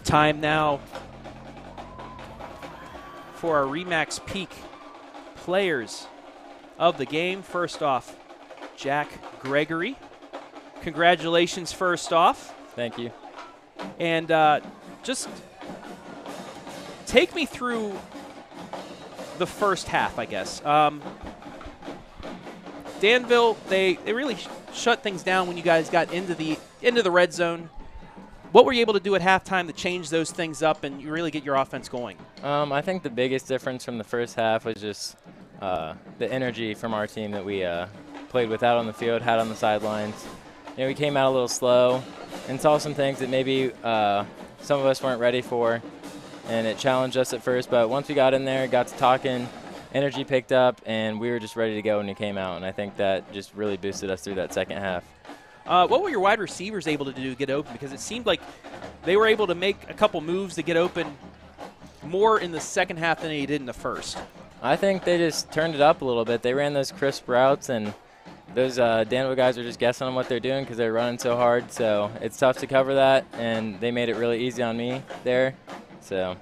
S1: Time now for our RE/MAX Peak players of the game. First off, Jack Gregory. Congratulations first off.
S9: Thank you.
S1: And just take me through the first half, I guess. Danville, they really shut things down when you guys got into the red zone. What were you able to do at halftime to change those things up and you really get your offense going?
S9: I think the biggest difference from the first half was just the energy from our team that we played with out on the field, had on the sidelines. You know, we came out a little slow and saw some things that maybe some of us weren't ready for, and it challenged us at first. But once we got in there, got to talking, energy picked up, and we were just ready to go when we came out. And I think that just really boosted us through that second half.
S1: What were your wide receivers able to do to get open? Because it seemed like they were able to make a couple moves to get open more in the second half than they did in the first.
S9: I think they just turned it up a little bit. They ran those crisp routes, and those Danville guys are just guessing on what they're doing because they're running so hard. So it's tough to cover that, and they made it really easy on me there. So.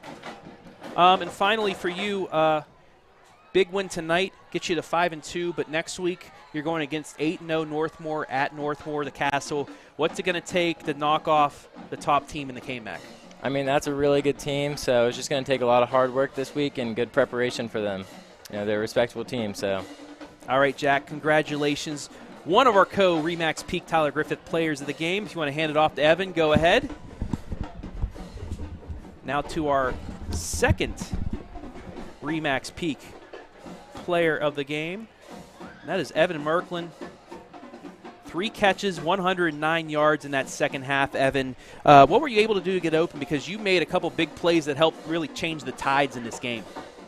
S1: And finally for you, big win tonight, gets you to 5-2, but next week you're going against 8-0 Northmore at Northmore, the Castle. What's it going to take to knock off the top team in the KMAC?
S9: I mean, that's a really good team, so it's just going to take a lot of hard work this week and good preparation for them. You know, they're a respectable team, so.
S1: All right, Jack, congratulations. One of our RE/MAX Peak Tyler Griffith players of the game. If you want to hand it off to Evan, go ahead. Now to our second RE/MAX Peak player of the game. And that is Evan Merklin. 3 catches, 109 yards in that second half, Evan. What were you able to do to get open? Because you made a couple big plays that helped really change the tides in this game.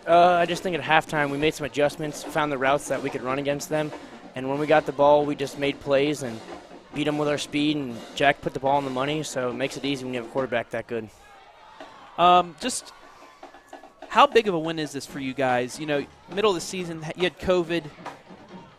S10: I just think at halftime we made some adjustments, found the routes that we could run against them. And when we got the ball, we just made plays and beat them with our speed. And Jack put the ball on the money, so it makes it easy when you have a quarterback that good.
S1: Just how big of a win is this for you guys? You know, middle of the season, you had COVID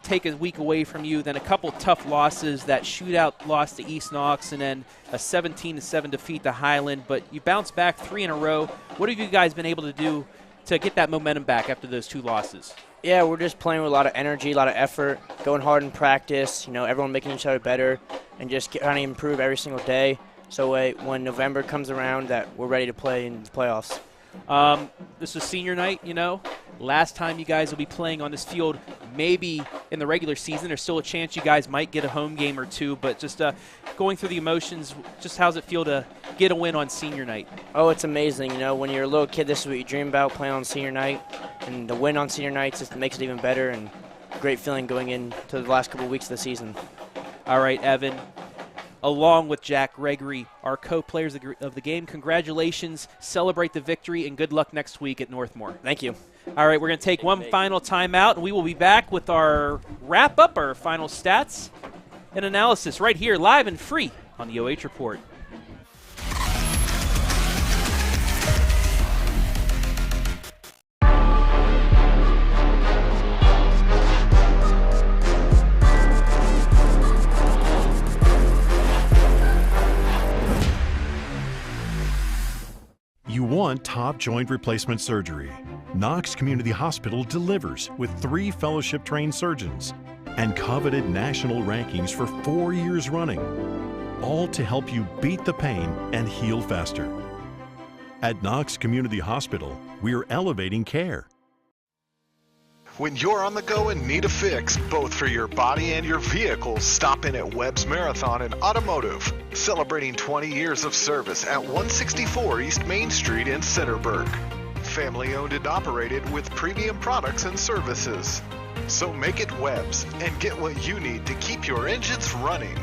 S1: take a week away from you, then a couple tough losses, that shootout loss to East Knox, and then a 17-7 defeat to Highland. But you bounced back 3 in a row. What have you guys been able to do to get that momentum back after those 2 losses?
S10: Yeah, we're just playing with a lot of energy, a lot of effort, going hard in practice, you know, everyone making each other better, and just trying to improve every single day. So when November comes around, that we're ready to play in the playoffs.
S1: This was senior night, you know. Last time you guys will be playing on this field, maybe in the regular season. There's still a chance you guys might get a home game or 2, but just going through the emotions, just how's it feel to get a win on senior night?
S10: Oh, it's amazing. You know, when you're a little kid, this is what you dream about, playing on senior night. And the win on senior night just makes it even better, and great feeling going into the last couple of weeks of the season.
S1: All right, Evan. Along with Jack Gregory, our co-players of the game, congratulations, celebrate the victory, and good luck next week at Northmore.
S10: Thank you.
S1: All right, we're going to take one final timeout, and we will be back with our wrap-up, our final stats and analysis right here, live and free on the OH Report.
S2: You want top joint replacement surgery. Knox Community Hospital delivers with 3 fellowship-trained surgeons and coveted national rankings for 4 years running, all to help you beat the pain and heal faster. At Knox Community Hospital, we're elevating care.
S3: When you're on the go and need a fix, both for your body and your vehicle, stop in at Webb's Marathon and Automotive, celebrating 20 years of service at 164 East Main Street in Centerburg. Family owned and operated with premium products and services. So make it Webb's and get what you need to keep your engines running.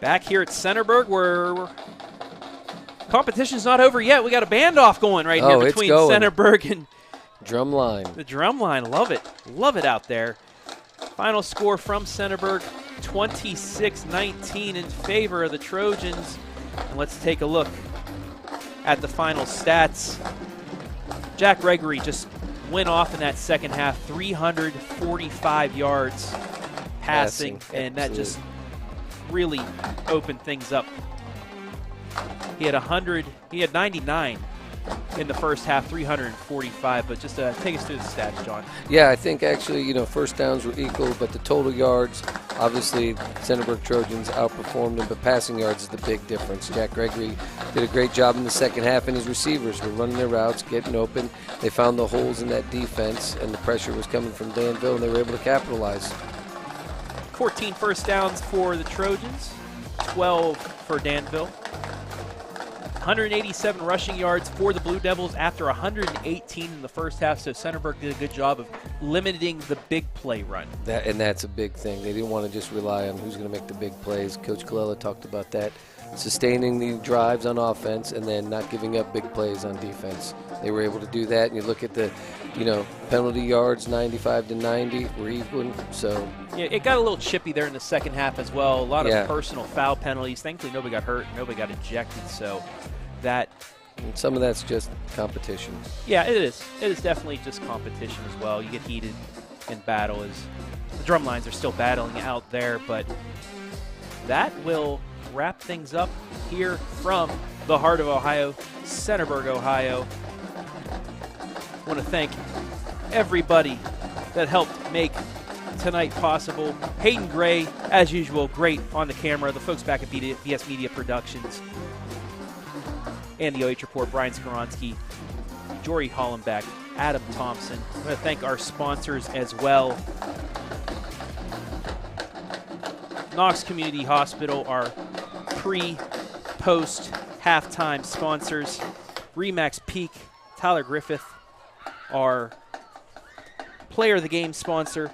S1: Back here at Centerburg, where competition's not over yet. We got a band off going right here between Centerburg and
S4: drum line.
S1: The drum line. Love it. Love it out there. Final score from Centerburg, 26-19 in favor of the Trojans. And let's take a look at the final stats. Jack Gregory just went off in that second half, 345 yards passing, and that just really opened things up. He had 99 in the first half, 345, but just take us through the stats, John.
S4: Yeah, I think actually, first downs were equal, but the total yards, obviously, Centerburg Trojans outperformed them, but passing yards is the big difference. Jack Gregory did a great job in the second half, and his receivers were running their routes, getting open. They found the holes in that defense, and the pressure was coming from Danville, and they were able to capitalize.
S1: 14 first downs for the Trojans, 12 for Danville. 187 rushing yards for the Blue Devils after 118 in the first half, so Centerburg did a good job of limiting the big play run.
S4: And that's a big thing. They didn't want to just rely on who's going to make the big plays. Coach Colella talked about that, sustaining the drives on offense and then not giving up big plays on defense. They were able to do that, and you look at the penalty yards, 95 to 90, were even. So
S1: yeah, it got a little chippy there in the second half as well. A lot of personal foul penalties. Thankfully, nobody got hurt, nobody got ejected. So that.
S4: And some of that's just competition.
S1: Yeah, it is. It is definitely just competition as well. You get heated in battle as the drum lines are still battling out there, but that will wrap things up here from the heart of Ohio, Centerburg, Ohio. I want to thank everybody that helped make tonight possible. Hayden Gray, as usual, great on the camera. The folks back at BS Media Productions and the OH Report, Brian Skoronsky, Jory Hollenbeck, Adam Thompson. I want to thank our sponsors as well. Knox Community Hospital, our pre-post halftime sponsors. Remax Peak, Tyler Griffith, our player of the game sponsor.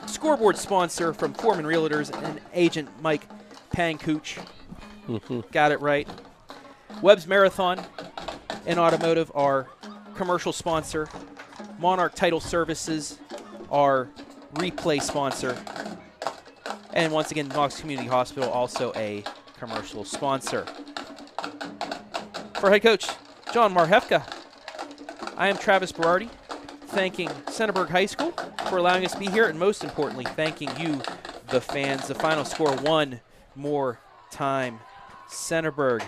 S1: Scoreboard sponsor from Forman Realtors and agent Mike Pankuch. Got it right. Webb's Marathon and Automotive, our commercial sponsor. Monarch Title Services, our replay sponsor. And once again, Knox Community Hospital, also a commercial sponsor. For head coach John Marhefka, I am Travis Berardi, thanking Centerburg High School for allowing us to be here, and most importantly, thanking you, the fans. The final score one more time. Centerburg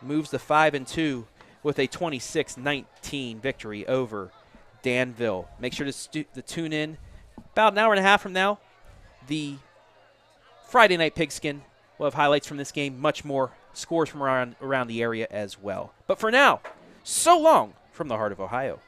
S1: moves to 5-2 with a 26-19 victory over Danville. Make sure to tune in about an hour and a half from now. The Friday Night Pigskin will have highlights from this game, much more, scores from around the area as well. But for now, so long from the heart of Ohio.